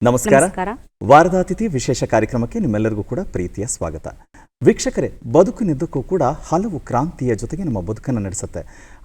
ನಮಸ್ಕಾರ. ವಾರದ ಅತಿಥಿ ವಿಶೇಷ ಕಾರ್ಯಕ್ರಮಕ್ಕೆ ನಿಮ್ಮೆಲ್ಲರಿಗೂ ಕೂಡ ಪ್ರೀತಿಯ ಸ್ವಾಗತ. ವೀಕ್ಷಕರೇ, ಬದುಕಿನಿದ್ದಕ್ಕೂ ಕೂಡ ಹಲವು ಕ್ರಾಂತಿಯ ಜೊತೆಗೆ ನಮ್ಮ ಬದುಕನ್ನು ನಡೆಸುತ್ತೆ.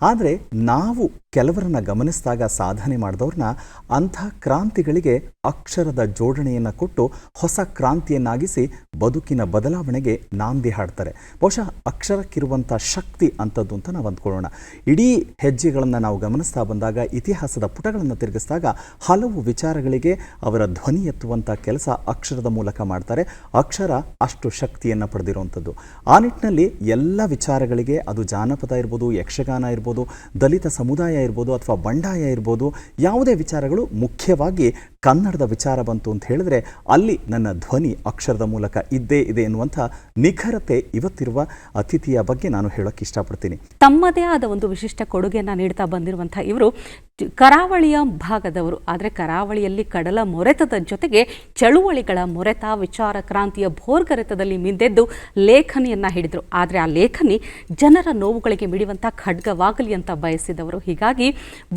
ಆದರೆ ನಾವು ಕೆಲವರನ್ನ ಗಮನಿಸಿದಾಗ ಸಾಧನೆ ಮಾಡಿದವ್ರನ್ನ ಅಂಥ ಕ್ರಾಂತಿಗಳಿಗೆ ಅಕ್ಷರದ ಜೋಡಣೆಯನ್ನು ಕೊಟ್ಟು ಹೊಸ ಕ್ರಾಂತಿಯನ್ನಾಗಿಸಿ ಬದುಕಿನ ಬದಲಾವಣೆಗೆ ನಾಂದಿ ಹಾಡ್ತಾರೆ. ಬಹುಶಃ ಅಕ್ಷರಕ್ಕಿರುವಂಥ ಶಕ್ತಿ ಅಂಥದ್ದು ಅಂತ ನಾವು ಅಂದ್ಕೊಳ್ಳೋಣ. ಇಡೀ ಹೆಜ್ಜೆಗಳನ್ನು ನಾವು ಗಮನಿಸ್ತಾ ಬಂದಾಗ, ಇತಿಹಾಸದ ಪುಟಗಳನ್ನು ತಿರುಗಿಸಿದಾಗ ಹಲವು ವಿಚಾರಗಳಿಗೆ ಅವರ ಧ್ವನಿ ಎತ್ತುವಂಥ ಕೆಲಸ ಅಕ್ಷರದ ಮೂಲಕ ಮಾಡ್ತಾರೆ. ಅಕ್ಷರ ಅಷ್ಟು ಶಕ್ತಿಯನ್ನು ಪಡೆದಿರುವಂಥದ್ದು. ಆ ನಿಟ್ಟಿನಲ್ಲಿ ಎಲ್ಲ ವಿಚಾರಗಳಿಗೆ, ಅದು ಜಾನಪದ ಇರ್ಬೋದು, ಯಕ್ಷಗಾನ ಇರ್ಬೋದು, ದಲಿತ ಸಮುದಾಯ ಇರ್ಬೋದು, ಅಥವಾ ಬಂಡಾಯ ಇರ್ಬೋದು, ಯಾವುದೇ ವಿಚಾರಗಳು ಮುಖ್ಯವಾಗಿ ಕನ್ನಡದ ವಿಚಾರ ಬಂತು ಅಂತ ಹೇಳಿದ್ರೆ ಅಲ್ಲಿ ನನ್ನ ಧ್ವನಿ ಅಕ್ಷರದ ಮೂಲಕ ಇದ್ದೇ ಇದೆ ಎನ್ನುವಂಥ ನಿಖರತೆ ಇವತ್ತಿರುವ ಅತಿಥಿಯ ಬಗ್ಗೆ ನಾನು ಹೇಳೋಕ್ಕೆ ಇಷ್ಟಪಡ್ತೀನಿ. ತಮ್ಮದೇ ಆದ ಒಂದು ವಿಶಿಷ್ಟ ಕೊಡುಗೆಯನ್ನು ನೀಡ್ತಾ ಬಂದಿರುವಂಥ ಇವರು ಕರಾವಳಿಯ ಭಾಗದವರು. ಆದರೆ ಕರಾವಳಿಯಲ್ಲಿ ಕಡಲ ಮೊರೆತದ ಜೊತೆಗೆ ಚಳುವಳಿಗಳ ಮೊರೆತ, ವಿಚಾರ ಕ್ರಾಂತಿಯ ಭೋರ್ಗರೆತದಲ್ಲಿ ಮಿಂದೆದ್ದು ಲೇಖನಿಯನ್ನು ಹಿಡಿದರು. ಆದರೆ ಆ ಲೇಖನಿ ಜನರ ನೋವುಗಳಿಗೆ ಮಿಡಿಯುವಂಥ ಖಡ್ಗವಾಗಲಿ ಅಂತ ಬಯಸಿದವರು. ಹೀಗಾಗಿ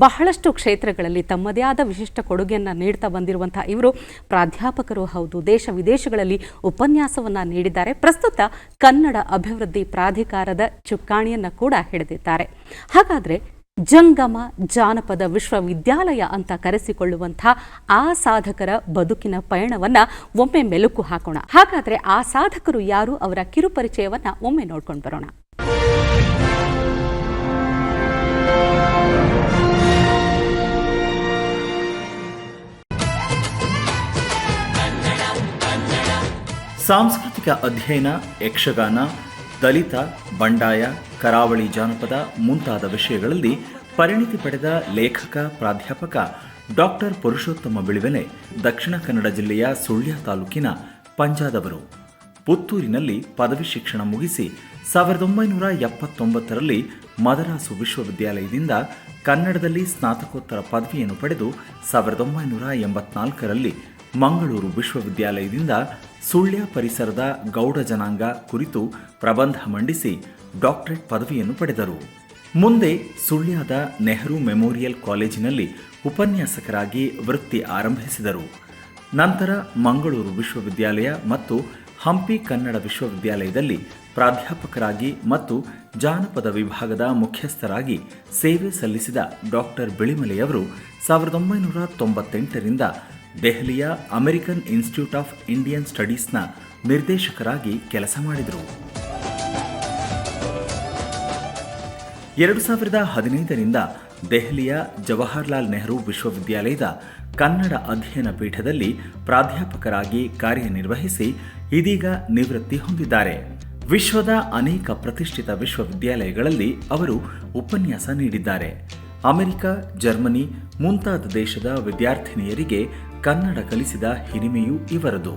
ಬಹಳಷ್ಟು ಕ್ಷೇತ್ರಗಳಲ್ಲಿ ತಮ್ಮದೇ ಆದ ವಿಶಿಷ್ಟ ಕೊಡುಗೆಯನ್ನು ನೀಡ್ತಾ ಬಂದಿರುವಂಥ ಇವರು ಪ್ರಾಧ್ಯಾಪಕರು ಹೌದು. ದೇಶ ವಿದೇಶಗಳಲ್ಲಿ ಉಪನ್ಯಾಸವನ್ನು ನೀಡಿದ್ದಾರೆ. ಪ್ರಸ್ತುತ ಕನ್ನಡ ಅಭಿವೃದ್ಧಿ ಪ್ರಾಧಿಕಾರದ ಚುಕ್ಕಾಣಿಯನ್ನು ಕೂಡ ಹಿಡಿದಿದ್ದಾರೆ. ಹಾಗಾದರೆ ಜಂಗಮ ಜಾನಪದ ವಿಶ್ವವಿದ್ಯಾಲಯ ಅಂತ ಕರೆಸಿಕೊಳ್ಳುವಂಥ ಆ ಸಾಧಕರ ಬದುಕಿನ ಪಯಣವನ್ನು ಒಮ್ಮೆ ಮೆಲುಕು ಹಾಕೋಣ. ಹಾಗಾದರೆ ಆ ಸಾಧಕರು ಯಾರು, ಅವರ ಕಿರುಪರಿಚಯವನ್ನು ಒಮ್ಮೆ ನೋಡ್ಕೊಂಡು ಬರೋಣ. ಸಾಂಸ್ಕೃತಿಕ ಅಧ್ಯಯನ, ಯಕ್ಷಗಾನ, ದಲಿತ, ಬಂಡಾಯ, ಕರಾವಳಿ ಜಾನಪದ ಮುಂತಾದ ವಿಷಯಗಳಲ್ಲಿ ಪರಿಣಿತಿ ಪಡೆದ ಲೇಖಕ, ಪ್ರಾಧ್ಯಾಪಕ ಡಾಕ್ಟರ್ ಪುರುಷೋತ್ತಮ ಬಿಳಿವೆಲೆ ದಕ್ಷಿಣ ಕನ್ನಡ ಜಿಲ್ಲೆಯ ಸುಳ್ಯ ತಾಲೂಕಿನ ಪಂಜಾದವರು. ಪುತ್ತೂರಿನಲ್ಲಿ ಪದವಿ ಶಿಕ್ಷಣ ಮುಗಿಸಿ 1979ರಲ್ಲಿ ಮದರಾಸು ವಿಶ್ವವಿದ್ಯಾಲಯದಿಂದ ಕನ್ನಡದಲ್ಲಿ ಸ್ನಾತಕೋತ್ತರ ಪದವಿಯನ್ನು ಪಡೆದು 1984ರಲ್ಲಿ ಮಂಗಳೂರು ವಿಶ್ವವಿದ್ಯಾಲಯದಿಂದ ಸುಳ್ಯ ಪರಿಸರದ ಗೌಡ ಜನಾಂಗ ಕುರಿತು ಪ್ರಬಂಧ ಮಂಡಿಸಿ ಡಾಕ್ಟರೇಟ್ ಪದವಿಯನ್ನು ಪಡೆದರು. ಮುಂದೆ ಸುಳ್ಯದ ನೆಹರು ಮೆಮೋರಿಯಲ್ ಕಾಲೇಜಿನಲ್ಲಿ ಉಪನ್ಯಾಸಕರಾಗಿ ವೃತ್ತಿ ಆರಂಭಿಸಿದರು. ನಂತರ ಮಂಗಳೂರು ವಿಶ್ವವಿದ್ಯಾಲಯ ಮತ್ತು ಹಂಪಿ ಕನ್ನಡ ವಿಶ್ವವಿದ್ಯಾಲಯದಲ್ಲಿ ಪ್ರಾಧ್ಯಾಪಕರಾಗಿ ಮತ್ತು ಜಾನಪದ ವಿಭಾಗದ ಮುಖ್ಯಸ್ಥರಾಗಿ ಸೇವೆ ಸಲ್ಲಿಸಿದ ಡಾಕ್ಟರ್ ಬಿಳಿಮಲೆಯವರು 1998ರಿಂದ ದೆಹಲಿಯ ಅಮೆರಿಕನ್ ಇನ್ಸ್ಟಿಟ್ಯೂಟ್ ಆಫ್ ಇಂಡಿಯನ್ ಸ್ಟಡೀಸ್ನ ನಿರ್ದೇಶಕರಾಗಿ ಕೆಲಸ ಮಾಡಿದರು. 2015ರಿಂದ ದೆಹಲಿಯ ಜವಾಹರ್ಲಾಲ್ ನೆಹರು ವಿಶ್ವವಿದ್ಯಾಲಯದ ಕನ್ನಡ ಅಧ್ಯಯನ ಪೀಠದಲ್ಲಿ ಪ್ರಾಧ್ಯಾಪಕರಾಗಿ ಕಾರ್ಯನಿರ್ವಹಿಸಿ ಇದೀಗ ನಿವೃತ್ತಿ ಹೊಂದಿದ್ದಾರೆ. ವಿಶ್ವದ ಅನೇಕ ಪ್ರತಿಷ್ಠಿತ ವಿಶ್ವವಿದ್ಯಾಲಯಗಳಲ್ಲಿ ಅವರು ಉಪನ್ಯಾಸ ನೀಡಿದ್ದಾರೆ. ಅಮೆರಿಕ, ಜರ್ಮನಿ ಮುಂತಾದ ದೇಶದ ವಿದ್ಯಾರ್ಥಿನಿಯರಿಗೆ ಕನ್ನಡ ಕಲಿಸಿದ ಹಿರಿಮೆಯೂ ಇವರದು.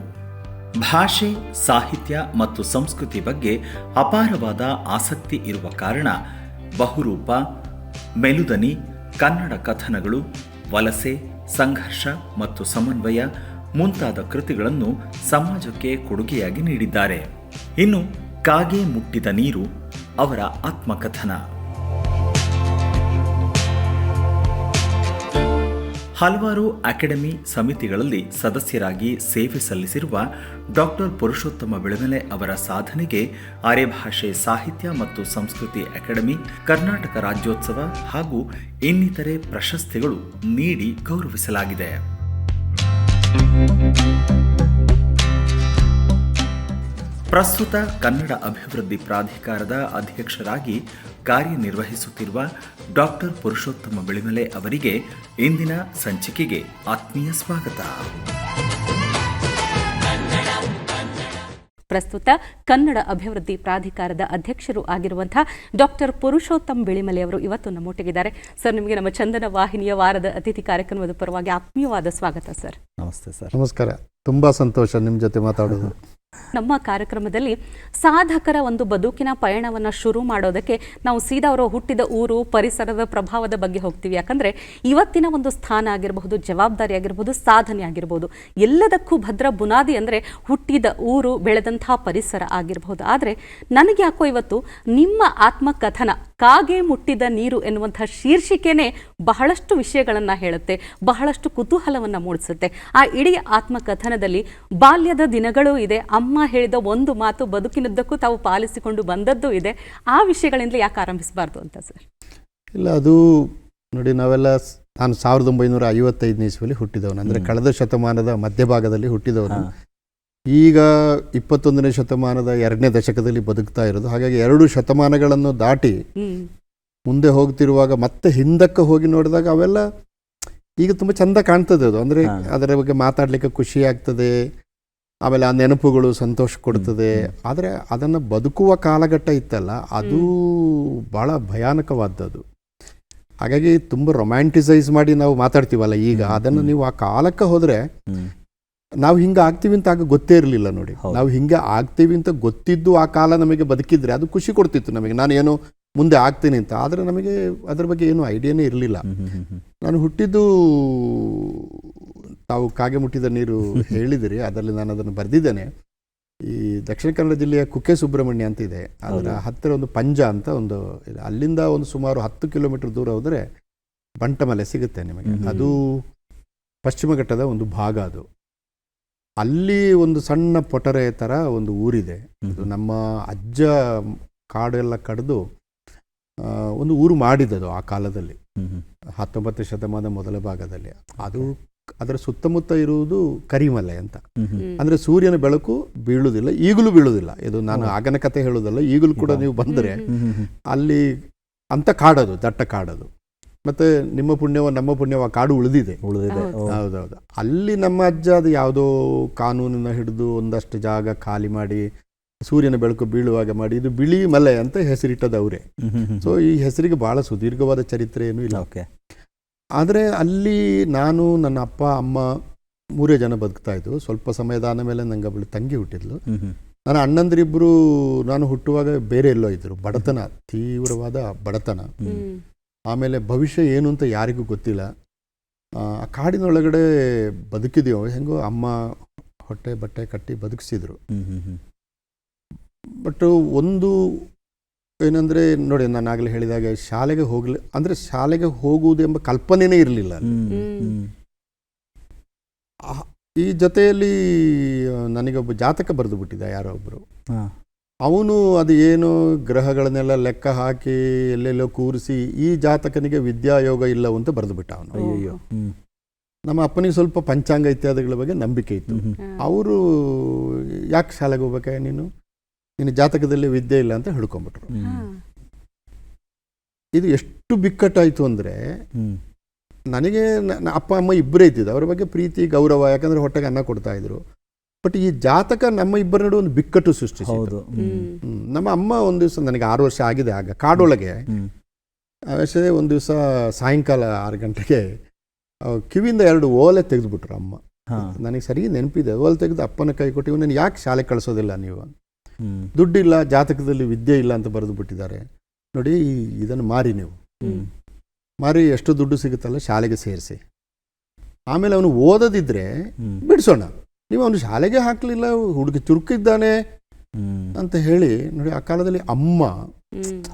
ಭಾಷೆ, ಸಾಹಿತ್ಯ ಮತ್ತು ಸಂಸ್ಕೃತಿ ಬಗ್ಗೆ ಅಪಾರವಾದ ಆಸಕ್ತಿ ಇರುವ ಕಾರಣ ಬಹುರೂಪ, ಮೆಲುದನಿ, ಕನ್ನಡ ಕಥನಗಳು, ವಲಸೆ, ಸಂಘರ್ಷ ಮತ್ತು ಸಮನ್ವಯ ಮುಂತಾದ ಕೃತಿಗಳನ್ನು ಸಮಾಜಕ್ಕೆ ಕೊಡುಗೆಯಾಗಿ ನೀಡಿದ್ದಾರೆ. ಇನ್ನು ಕಾಗೆ ಮುಟ್ಟಿದ ನೀರು ಅವರ ಆತ್ಮಕಥನ. ಹಲವಾರು ಅಕಾಡೆಮಿ ಸಮಿತಿಗಳಲ್ಲಿ ಸದಸ್ಯರಾಗಿ ಸೇವೆ ಸಲ್ಲಿಸಿರುವ ಡಾಕ್ಟರ್ ಪುರುಷೋತ್ತಮ ಬಿಳಿಮಲೆ ಅವರ ಸಾಧನೆಗೆ ಆರ್ಯಭಾಷೆ ಸಾಹಿತ್ಯ ಮತ್ತು ಸಂಸ್ಕೃತಿ ಅಕಾಡೆಮಿ, ಕರ್ನಾಟಕ ರಾಜ್ಯೋತ್ಸವ ಹಾಗೂ ಇನ್ನಿತರೆ ಪ್ರಶಸ್ತಿಗಳು ನೀಡಿ ಗೌರವಿಸಲಾಗಿದೆ. ಪ್ರಸ್ತುತ ಕನ್ನಡ ಅಭಿವೃದ್ಧಿ ಪ್ರಾಧಿಕಾರದ ಅಧ್ಯಕ್ಷರಾಗಿ ಕಾರ್ಯನಿರ್ವಹಿಸುತ್ತಿರುವ ಡಾಕ್ಟರ್ ಪುರುಷೋತ್ತಮ ಬಿಳಿಮಲೆ ಅವರಿಗೆ ಇಂದಿನ ಸಂಚಿಕೆಗೆ ಆತ್ಮೀಯ ಸ್ವಾಗತ. ಪ್ರಸ್ತುತ ಕನ್ನಡ ಅಭಿವೃದ್ಧಿ ಪ್ರಾಧಿಕಾರದ ಅಧ್ಯಕ್ಷರು ಆಗಿರುವಂತಹ ಡಾಕ್ಟರ್ ಪುರುಷೋತ್ತಮ ಬಿಳಿಮಲೆ ಅವರು ಇವತ್ತು ನಮ್ಮೊಟ್ಟಿಗಿದ್ದಾರೆ. ಸರ್, ನಿಮಗೆ ನಮ್ಮ ಚಂದನ ವಾಹಿನಿಯ ವಾರದ ಅತಿಥಿ ಕಾರ್ಯಕ್ರಮದ ಪರವಾಗಿ ಆತ್ಮೀಯವಾದ ಸ್ವಾಗತ ಸರ್. ನಮಸ್ತೆ ಸರ್. ನಮಸ್ಕಾರ. ತುಂಬಾ ಸಂತೋಷ ನಿಮ್ಮ ಜೊತೆ ಮಾತಾಡೋದು. ನಮ್ಮ ಕಾರ್ಯಕ್ರಮದಲ್ಲಿ ಸಾಧಕರ ಒಂದು ಬದುಕಿನ ಪಯಣವನ್ನು ಶುರು ಮಾಡೋದಕ್ಕೆ ನಾವು ಸೀದಾ ಅವರು ಹುಟ್ಟಿದ ಊರು ಪರಿಸರದ ಪ್ರಭಾವದ ಬಗ್ಗೆ ಹೋಗ್ತೀವಿ. ಯಾಕಂದರೆ ಇವತ್ತಿನ ಒಂದು ಸ್ಥಾನ ಆಗಿರಬಹುದು, ಜವಾಬ್ದಾರಿ ಆಗಿರ್ಬೋದು, ಸಾಧನೆ ಆಗಿರ್ಬೋದು, ಎಲ್ಲದಕ್ಕೂ ಭದ್ರ ಬುನಾದಿ ಅಂದರೆ ಹುಟ್ಟಿದ ಊರು, ಬೆಳೆದಂಥ ಪರಿಸರ ಆಗಿರಬಹುದು. ಆದರೆ ನನಗೆ ಯಾಕೋ ಇವತ್ತು ನಿಮ್ಮ ಆತ್ಮಕಥನ ಕಾಗೆ ಮುಟ್ಟಿದ ನೀರು ಎನ್ನುವಂಥ ಶೀರ್ಷಿಕೆನೇ ಬಹಳಷ್ಟು ವಿಷಯಗಳನ್ನು ಹೇಳುತ್ತೆ, ಬಹಳಷ್ಟು ಕುತೂಹಲವನ್ನು ಮೂಡಿಸುತ್ತೆ. ಆ ಇಡೀ ಆತ್ಮಕಥನದಲ್ಲಿ ಬಾಲ್ಯದ ದಿನಗಳೂ ಇದೆ, ಅಮ್ಮ ಹೇಳಿದ ಒಂದು ಮಾತು ಬದುಕಿನುದ್ದಕ್ಕೂ ತಾವು ಪಾಲಿಸಿಕೊಂಡು ಬಂದದ್ದು ಇದೆ. ಆ ವಿಷಯಗಳಿಂದಲೇ ಯಾಕೆ ಆರಂಭಿಸಬಾರ್ದು ಅಂತ ಸರ್? ಇಲ್ಲ, ಅದು ನೋಡಿ, ನಾನು 1955 ಇಸ್ವಿಯಲ್ಲಿ ಹುಟ್ಟಿದವನು, ಅಂದರೆ ಕಳೆದ ಶತಮಾನದ ಮಧ್ಯಭಾಗದಲ್ಲಿ ಹುಟ್ಟಿದವನು. ಈಗ 21ನೇ ಶತಮಾನದ 2ನೇ ದಶಕದಲ್ಲಿ ಬದುಕ್ತಾ ಇರೋದು. ಹಾಗಾಗಿ 2 ಶತಮಾನಗಳನ್ನು ದಾಟಿ ಮುಂದೆ ಹೋಗ್ತಿರುವಾಗ ಮತ್ತೆ ಹಿಂದಕ್ಕೆ ಹೋಗಿ ನೋಡಿದಾಗ ಅವೆಲ್ಲ ಈಗ ತುಂಬ ಚಂದ ಕಾಣ್ತದೆ. ಅದು ಅಂದರೆ ಅದರ ಬಗ್ಗೆ ಮಾತಾಡಲಿಕ್ಕೆ ಖುಷಿ ಆಗ್ತದೆ, ಆಮೇಲೆ ಆ ನೆನಪುಗಳು ಸಂತೋಷ ಕೊಡ್ತದೆ. ಆದರೆ ಅದನ್ನು ಬದುಕುವ ಕಾಲಘಟ್ಟ ಇತ್ತಲ್ಲ, ಅದು ಭಾಳ ಭಯಾನಕವಾದದ್ದು. ಹಾಗಾಗಿ ತುಂಬ ರೊಮ್ಯಾಂಟಿಸೈಸ್ ಮಾಡಿ ನಾವು ಮಾತಾಡ್ತೀವಲ್ಲ ಈಗ, ಅದನ್ನು ನೀವು ಆ ಕಾಲಕ್ಕೆ ಹೋದರೆ ನಾವು ಹಿಂಗೆ ಆಗ್ತೀವಿ ಅಂತ ಆಗ ಗೊತ್ತೇ ಇರಲಿಲ್ಲ. ನೋಡಿ, ನಾವು ಹಿಂಗೆ ಆಗ್ತೀವಿ ಅಂತ ಗೊತ್ತಿದ್ದು ಆ ಕಾಲ ನಮಗೆ ಬದುಕಿದ್ರೆ ಅದು ಖುಷಿ ಕೊಡ್ತಿತ್ತು ನಮಗೆ, ನಾನು ಏನೋ ಮುಂದೆ ಆಗ್ತೀನಿ ಅಂತ. ಆದರೆ ನಮಗೆ ಅದ್ರ ಬಗ್ಗೆ ಏನು ಐಡಿಯಾನೇ ಇರಲಿಲ್ಲ. ನಾನು ಹುಟ್ಟಿದ್ದು, ತಾವು ಕಾಗೆ ಮುಟ್ಟಿದ ನೀರು ಹೇಳಿದಿರಿ, ಅದರಲ್ಲಿ ನಾನು ಅದನ್ನು ಬರೆದಿದ್ದೇನೆ. ಈ ದಕ್ಷಿಣ ಕನ್ನಡ ಜಿಲ್ಲೆಯ ಕುಕ್ಕೆ ಸುಬ್ರಹ್ಮಣ್ಯ ಅಂತ ಇದೆ, ಅದರ ಹತ್ತಿರ ಒಂದು ಪಂಜ ಅಂತ ಒಂದು ಇದೆ. ಅಲ್ಲಿಂದ ಒಂದು ಸುಮಾರು 10 ಕಿಲೋಮೀಟರ್ ದೂರ ಹೋದರೆ ಬಂಟಮಲೆ ಸಿಗುತ್ತೆ ನಿಮಗೆ. ಅದು ಪಶ್ಚಿಮ ಘಟ್ಟದ ಒಂದು ಭಾಗ. ಅದು ಅಲ್ಲಿ ಒಂದು ಸಣ್ಣ ಪೊಟರೆ ಥರ ಒಂದು ಊರಿದೆ. ಅದು ನಮ್ಮ ಅಜ್ಜ ಕಾಡೆಲ್ಲ ಕಡಿದು ಒಂದು ಊರು ಮಾಡಿದ್ದದು ಆ ಕಾಲದಲ್ಲಿ, 19ನೇ ಶತಮಾನದ ಮೊದಲ ಭಾಗದಲ್ಲಿ. ಅದು ಅದರ ಸುತ್ತಮುತ್ತ ಇರುವುದು ಕರಿಮಲೆ ಅಂತ, ಅಂದರೆ ಸೂರ್ಯನ ಬೆಳಕು ಬೀಳುವುದಿಲ್ಲ, ಈಗಲೂ ಬೀಳುವುದಿಲ್ಲ. ಇದು ನಾನು ಆಗನ ಕತೆ ಹೇಳೋದಲ್ಲ, ಈಗಲೂ ಕೂಡ ನೀವು ಬಂದರೆ ಅಲ್ಲಿ ಅಂತ ಕಾಡದು, ದಟ್ಟ ಕಾಡದು. ಮತ್ತೆ ನಿಮ್ಮ ಪುಣ್ಯವ ನಮ್ಮ ಪುಣ್ಯವ ಕಾಡು ಉಳಿದಿದೆ. ಹೌದೌದು. ಅಲ್ಲಿ ನಮ್ಮ ಅಜ್ಜ ಅದು ಯಾವುದೋ ಕಾನೂನಿನ ಹಿಡಿದು ಒಂದಷ್ಟು ಜಾಗ ಖಾಲಿ ಮಾಡಿ ಸೂರ್ಯನ ಬೆಳಕು ಬೀಳುವಾಗ ಮಾಡಿ ಇದು ಬಿಳಿ ಮಲೆ ಅಂತ ಹೆಸರಿಟ್ಟದ್ದು ಅವರೇ. ಸೊ ಈ ಹೆಸರಿಗೆ ಬಹಳ ಸುದೀರ್ಘವಾದ ಚರಿತ್ರೆ ಏನೂ ಇಲ್ಲ. ಆದರೆ ಅಲ್ಲಿ ನಾನು, ನನ್ನ ಅಪ್ಪ, ಅಮ್ಮ 3 ಜನ ಬದುಕ್ತಾ ಇದ್ವು. ಸ್ವಲ್ಪ ಸಮಯದ ಮೇಲೆ ನಂಗೆ ಅವಳು ತಂಗಿ ಹುಟ್ಟಿದ್ಲು. ನನ್ನ ಅಣ್ಣಂದಿರಿಬ್ಬರು ನಾನು ಹುಟ್ಟುವಾಗ ಬೇರೆ ಎಲ್ಲೋ ಇದ್ದರು. ಬಡತನ, ತೀವ್ರವಾದ ಬಡತನ. ಆಮೇಲೆ ಭವಿಷ್ಯ ಏನು ಅಂತ ಯಾರಿಗೂ ಗೊತ್ತಿಲ್ಲ. ಆ ಕಾಡಿನೊಳಗಡೆ ಬದುಕಿದೆಯೋ ಹೆಂಗೋ, ಅಮ್ಮ ಹೊಟ್ಟೆ ಬಟ್ಟೆ ಕಟ್ಟಿ ಬದುಕಿಸಿದ್ರು. ಬಟ್ ಒಂದು ಏನಂದರೆ ನೋಡಿ, ನಾನು ಆಗಲೇ ಹೇಳಿದಾಗ ಶಾಲೆಗೆ ಅಂದರೆ ಶಾಲೆಗೆ ಹೋಗುವುದು ಎಂಬ ಕಲ್ಪನೆನೇ ಇರಲಿಲ್ಲ. ಈ ಜೊತೆಯಲ್ಲಿ ನನಗೊಬ್ಬ ಜಾತಕ ಬರೆದು ಬಿಟ್ಟಿದ್ದ ಯಾರೋ ಒಬ್ಬರು. ಅವನು ಅದು ಏನು ಗ್ರಹಗಳನ್ನೆಲ್ಲ ಲೆಕ್ಕ ಹಾಕಿ ಎಲ್ಲೆಲ್ಲೋ ಕೂರಿಸಿ ಈ ಜಾತಕನಿಗೆ ವಿದ್ಯಾಯೋಗ ಇಲ್ಲವು ಅಂತ ಬರೆದು ಬಿಟ್ಟ ಅವನು. ಅಯ್ಯೋ. ನಮ್ಮ ಅಪ್ಪನಿಗೆ ಸ್ವಲ್ಪ ಪಂಚಾಂಗ ಇತ್ಯಾದಿಗಳ ಬಗ್ಗೆ ನಂಬಿಕೆ ಇತ್ತು. ಅವರು ಯಾಕೆ ಶಾಲೆಗೆ ಹೋಗ್ಬೇಕಾ ನೀನು, ನಿನ್ನ ಜಾತಕದಲ್ಲಿ ವಿದ್ಯೆ ಇಲ್ಲ ಅಂತ ಹಿಡ್ಕೊಂಡ್ಬಿಟ್ರು. ಇದು ಎಷ್ಟು ಬಿಕ್ಕಟ್ಟಾಯಿತು ಅಂದರೆ, ನನಗೆ ಅಪ್ಪ ಅಮ್ಮ ಇಬ್ಬರೇ ಇದ್ದಿದ್ದು, ಅವರ ಬಗ್ಗೆ ಪ್ರೀತಿ ಗೌರವ, ಯಾಕಂದರೆ ಹೊಟ್ಟೆಗೆ ಅನ್ನ ಕೊಡ್ತಾ ಇದ್ರು. ಬಟ್ ಈ ಜಾತಕ ನಮ್ಮ ಇಬ್ಬರ ನಡುವೆ ಒಂದು ಬಿಕ್ಕಟ್ಟು ಸೃಷ್ಟಿಸಿತು. ನಮ್ಮ ಅಮ್ಮ ಒಂದು ದಿವಸ, ನನಗೆ 6 ವರ್ಷ ಆಗಿದೆ ಆಗ, ಕಾಡೊಳಗೆ ಅವಶ್ಯ ಒಂದು ದಿವಸ ಸಾಯಂಕಾಲ 6 ಗಂಟೆಗೆ ಕಿವಿಯಿಂದ 2 ಓಲೆ ತೆಗೆದುಬಿಟ್ರು ಅಮ್ಮ. ನನಗೆ ಸರಿ ನೆನಪಿದೆ. ಓಲೆ ತೆಗೆದು ಅಪ್ಪನ ಕೈ ಕೊಟ್ಟು, ನನಗೆ ಯಾಕೆ ಶಾಲೆ ಕಳಿಸೋದಿಲ್ಲ ನೀವು, ದುಡ್ಡಿಲ್ಲ, ಜಾತಕದಲ್ಲಿ ವಿದ್ಯೆ ಇಲ್ಲ ಅಂತ ಬರೆದು ಬಿಟ್ಟಿದ್ದಾರೆ ನೋಡಿ, ಇದನ್ನು ಮಾರಿ, ನೀವು ಮಾರಿ ಎಷ್ಟು ದುಡ್ಡು ಸಿಗುತ್ತಲ್ಲ ಶಾಲೆಗೆ ಸೇರಿಸಿ, ಆಮೇಲೆ ಅವನು ಓದದಿದ್ರೆ ಬಿಡಿಸೋಣ, ನೀವು ಅವನು ಶಾಲೆಗೆ ಹಾಕಲಿಲ್ಲ, ಹುಡುಗ ಚುರುಕಿದ್ದಾನೆ ಅಂತ ಹೇಳಿ ನೋಡಿ. ಆ ಕಾಲದಲ್ಲಿ ಅಮ್ಮ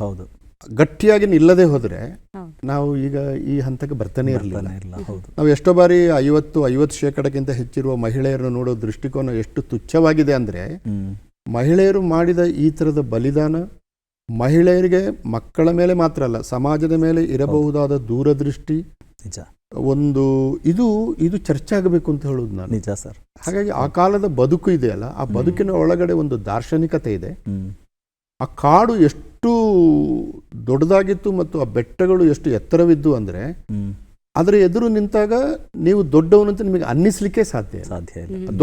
ಹೌದು ಗಟ್ಟಿಯಾಗಿ ನಿಲ್ಲದೆ ಹೋದರೆ ನಾವು ಈಗ ಈ ಹಂತಕ್ಕೆ ಬರ್ತಾನೆ ಇರಲಿಲ್ಲ. ನಾವು ಎಷ್ಟೋ ಬಾರಿ 50% ಹೆಚ್ಚಿರುವ ಮಹಿಳೆಯರನ್ನು ನೋಡೋ ದೃಷ್ಟಿಕೋನ ಎಷ್ಟು ತುಚ್ಛವಾಗಿದೆ ಅಂದರೆ, ಮಹಿಳೆಯರು ಮಾಡಿದ ಈ ಥರದ ಬಲಿದಾನ ಮಹಿಳೆಯರಿಗೆ ಮಕ್ಕಳ ಮೇಲೆ ಮಾತ್ರ ಅಲ್ಲ, ಸಮಾಜದ ಮೇಲೆ ಇರಬಹುದಾದ ದೂರದೃಷ್ಟಿ, ನಿಜ ಒಂದು ಇದು ಚರ್ಚೆ ಆಗಬೇಕು ಅಂತ ಹೇಳೋದು ನಾನು. ನಿಜ ಸರ್. ಹಾಗಾಗಿ ಆ ಕಾಲದ ಬದುಕು ಇದೆಯಲ್ಲ, ಆ ಬದುಕಿನ ಒಳಗಡೆ ಒಂದು ದಾರ್ಶನಿಕತೆ ಇದೆ. ಆ ಕಾಡು ಎಷ್ಟು ದೊಡ್ಡದಾಗಿತ್ತು ಮತ್ತು ಆ ಬೆಟ್ಟಗಳು ಎಷ್ಟು ಎತ್ತರವಿದ್ದು ಅಂದರೆ, ಅದರ ಎದುರು ನಿಂತಾಗ ನೀವು ದೊಡ್ಡವನಂತ ನಿಮಗೆ ಅನ್ನಿಸ್ಲಿಕ್ಕೆ ಸಾಧ್ಯ ಇಲ್ಲ.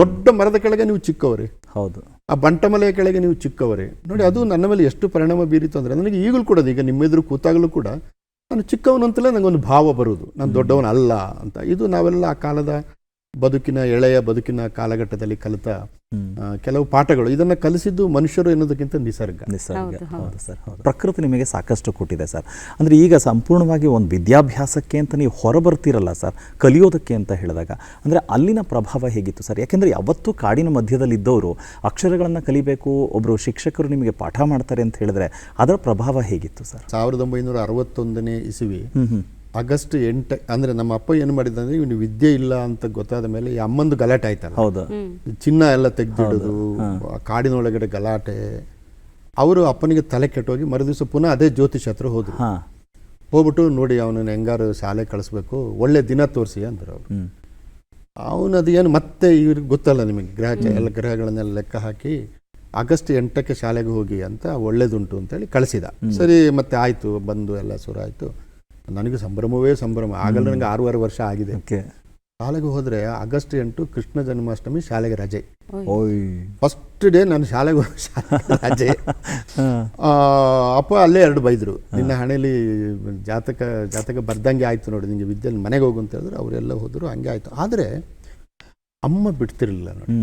ದೊಡ್ಡ ಮರದ ಕೆಳಗೆ ನೀವು ಚಿಕ್ಕವರೇ, ಹೌದು, ಆ ಬಂಟಮಲೆಯ ಕೆಳಗೆ ನೀವು ಚಿಕ್ಕವರೇ. ನೋಡಿ, ಅದು ನನ್ನ ಮೇಲೆ ಎಷ್ಟು ಪರಿಣಾಮ ಬೀರಿತು ಅಂದರೆ, ನನಗೆ ಈಗಲೂ ಕೂಡ, ಈಗ ನಿಮ್ಮೆದುರು ಕೂತಾಗಲೂ ಕೂಡ ನಾನು ಚಿಕ್ಕವನಂತಲೇ ನನಗೊಂದು ಭಾವ ಬರುವುದು, ನಾನು ದೊಡ್ಡವನಲ್ಲ ಅಂತ. ಇದು ನಾವೆಲ್ಲ ಆ ಕಾಲದ ಎಳೆಯ ಬದುಕಿನ ಕಾಲಘಟ್ಟದಲ್ಲಿ ಕಲಿತ ಕೆಲವು ಪಾಠಗಳು. ಇದನ್ನ ಕಲಿಸಿದ್ದು ಮನುಷ್ಯರು ಎನ್ನುವುದಕ್ಕಿಂತ ನಿಸರ್ಗ. ಹೌದು ಸರ್, ಹೌದು. ಪ್ರಕೃತಿ ನಿಮಗೆ ಸಾಕಷ್ಟು ಕೊಟ್ಟಿದೆ ಸರ್. ಅಂದರೆ ಈಗ ಸಂಪೂರ್ಣವಾಗಿ ಒಂದು ವಿದ್ಯಾಭ್ಯಾಸಕ್ಕೆ ಅಂತ ನೀವು ಹೊರಬರ್ತಿರಲ್ಲ ಸರ್, ಕಲಿಯೋದಕ್ಕೆ ಅಂತ ಹೇಳಿದಾಗ, ಅಂದರೆ ಅಲ್ಲಿನ ಪ್ರಭಾವ ಹೇಗಿತ್ತು ಸರ್? ಯಾಕೆಂದರೆ ಯಾವತ್ತೂ ಕಾಡಿನ ಮಧ್ಯದಲ್ಲಿ ಇದ್ದವರು ಅಕ್ಷರಗಳನ್ನು ಕಲಿಬೇಕು, ಒಬ್ಬರು ಶಿಕ್ಷಕರು ನಿಮಗೆ ಪಾಠ ಮಾಡ್ತಾರೆ ಅಂತ ಹೇಳಿದ್ರೆ ಅದರ ಪ್ರಭಾವ ಹೇಗಿತ್ತು ಸರ್? 1961ನೇ ಇಸವಿ ಆಗಸ್ಟ್ 8, ಅಂದರೆ ನಮ್ಮ ಅಪ್ಪ ಏನು ಮಾಡಿದಂದ್ರೆ, ಇವನು ವಿದ್ಯೆ ಇಲ್ಲ ಅಂತ ಗೊತ್ತಾದ ಮೇಲೆ ಈ ಅಮ್ಮಂದು ಗಲಾಟೆ ಆಯ್ತಲ್ಲ, ಹೌದು, ಚಿನ್ನ ಎಲ್ಲ ತೆಗೆದಿಡೋದು, ಕಾಡಿನೊಳಗಡೆ ಗಲಾಟೆ. ಅವರು ಅಪ್ಪನಿಗೆ ತಲೆ ಕೆಟ್ಟೋಗಿ ಮರುದಿವಸ ಪುನಃ ಅದೇ ಜ್ಯೋತಿಷ್ ಹತ್ರ ಹೋದ್ರು. ಹೋಗ್ಬಿಟ್ಟು ನೋಡಿ ಅವನನ್ನು ಹೆಂಗಾರು ಶಾಲೆ ಕಳಿಸ್ಬೇಕು, ಒಳ್ಳೆ ದಿನ ತೋರಿಸಿ ಅಂದರು ಅವರು. ಅವನು ಅದು ಏನು ಮತ್ತೆ ಇವ್ರಿಗೆ ಗೊತ್ತಲ್ಲ ನಿಮಗೆ, ಎಲ್ಲ ಗ್ರಹಗಳನ್ನೆಲ್ಲ ಲೆಕ್ಕ ಹಾಕಿ ಆಗಸ್ಟ್ 8ಕ್ಕೆ ಶಾಲೆಗೆ ಹೋಗಿ ಅಂತ, ಒಳ್ಳೇದುಂಟು ಅಂತೇಳಿ ಕಳಿಸಿದ. ಸರಿ, ಮತ್ತೆ ಆಯಿತು, ಬಂದು ಎಲ್ಲ ಶುರು ಆಯಿತು. ನನಗೆ ಸಂಭ್ರಮವೇ ಸಂಭ್ರಮ. ಆಗಲ್ಲ, ನನಗೆ 6 ವರ್ಷ ಆಗಿದೆ. ಶಾಲೆಗೆ ಹೋದರೆ ಆಗಸ್ಟ್ 8 ಕೃಷ್ಣ ಜನ್ಮಾಷ್ಟಮಿ, ಶಾಲೆಗೆ ರಜೆ. ಫಸ್ಟ್ ಡೇ ನಾನು ಶಾಲೆಗೆ ರಜೆ. ಅಪ್ಪ ಅಲ್ಲೇ 2 ಬೈದರು, ನಿನ್ನ ಹಣೆಯಲ್ಲಿ ಜಾತಕ ಬರ್ದಂಗೆ ಆಯಿತು ನೋಡಿ, ನಿಮಗೆ ವಿದ್ಯೆ ಮನೆಗೆ ಹೋಗು ಅಂತ ಹೇಳಿದ್ರು. ಅವರೆಲ್ಲ ಹೋದರು, ಹಂಗೆ ಆಯಿತು. ಆದರೆ ಅಮ್ಮ ಬಿಡ್ತಿರಲಿಲ್ಲ ನೋಡಿ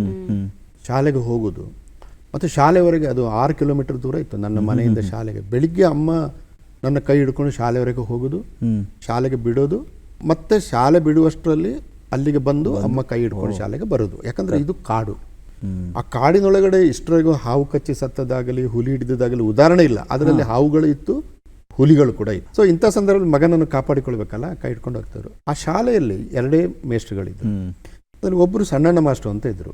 ಶಾಲೆಗೆ ಹೋಗೋದು. ಮತ್ತು ಶಾಲೆವರೆಗೆ ಅದು 6 ಕಿಲೋಮೀಟರ್ ದೂರ ಇತ್ತು ನನ್ನ ಮನೆಯಿಂದ ಶಾಲೆಗೆ. ಬೆಳಿಗ್ಗೆ ಅಮ್ಮ ನನ್ನ ಕೈ ಹಿಡ್ಕೊಂಡು ಶಾಲೆವರೆಗೆ ಹೋಗೋದು, ಶಾಲೆಗೆ ಬಿಡೋದು, ಮತ್ತೆ ಶಾಲೆ ಬಿಡುವಷ್ಟರಲ್ಲಿ ಅಲ್ಲಿಗೆ ಬಂದು ಅಮ್ಮ ಕೈ ಹಿಡ್ಕೊಂಡು ಶಾಲೆಗೆ ಬರೋದು. ಯಾಕಂದರೆ ಇದು ಕಾಡು. ಆ ಕಾಡಿನೊಳಗಡೆ ಇಷ್ಟರವರೆಗೂ ಹಾವು ಕಚ್ಚಿ ಸತ್ತದಾಗಲಿ, ಹುಲಿ ಹಿಡಿದಾಗಲಿ ಉದಾಹರಣೆ ಇಲ್ಲ. ಅದರಲ್ಲಿ ಹಾವುಗಳು ಇತ್ತು, ಹುಲಿಗಳು ಕೂಡ ಇತ್ತು. ಸೊ ಇಂಥ ಸಂದರ್ಭದಲ್ಲಿ ಮಗನನ್ನು ಕಾಪಾಡಿಕೊಳ್ಬೇಕಲ್ಲ, ಕೈ ಹಿಡ್ಕೊಂಡು ಹೋಗ್ತಾಯಿದ್ರು. ಆ ಶಾಲೆಯಲ್ಲಿ 2 ಮೇಷ್ಟ್ರುಗಳಿದ್ರು. ಅದ್ರಲ್ಲಿ ಒಬ್ಬರು ಸಣ್ಣಣ್ಣ ಮಾಸ್ಟರ್ ಅಂತ ಇದ್ರು.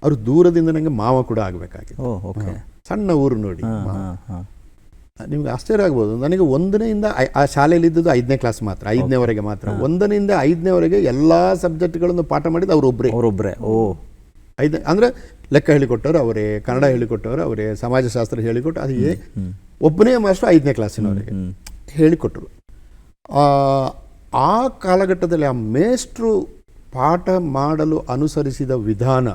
ಅವರು ದೂರದಿಂದ ನನಗೆ ಮಾವ ಕೂಡ ಆಗಬೇಕಾಗಿತ್ತು. ಸಣ್ಣ ಊರು ನೋಡಿ, ನಿಮ್ಗೆ ಆಶ್ಚರ್ಯ ಆಗ್ಬೋದು. ನನಗೆ 1ನೇಯಿಂದ ಆ ಶಾಲೆಯಲ್ಲಿ ಇದ್ದದ್ದು 5ನೇ ಕ್ಲಾಸ್ ಮಾತ್ರ, 5ನೇವರೆಗೆ ಮಾತ್ರ. 1ನೇಯಿಂದ 5ನೇವರೆಗೆ ಎಲ್ಲ ಸಬ್ಜೆಕ್ಟ್ಗಳನ್ನು ಪಾಠ ಮಾಡಿದ್ದು ಅವರೊಬ್ಬರೇ. 5 ಅಂದರೆ ಲೆಕ್ಕ ಹೇಳಿಕೊಟ್ಟವರು ಅವರೇ, ಕನ್ನಡ ಹೇಳಿಕೊಟ್ಟವರು ಅವರೇ, ಸಮಾಜಶಾಸ್ತ್ರ ಹೇಳಿಕೊಟ್ಟು, ಅದು ಒಬ್ಬನೇ ಮಾಸ್ಟರ್ 5ನೇ ಕ್ಲಾಸಿನವರೆಗೆ ಹೇಳಿಕೊಟ್ರು. ಆ ಕಾಲಘಟ್ಟದಲ್ಲಿ ಆ ಮೇಷ್ಟ್ರು ಪಾಠ ಮಾಡಲು ಅನುಸರಿಸಿದ ವಿಧಾನ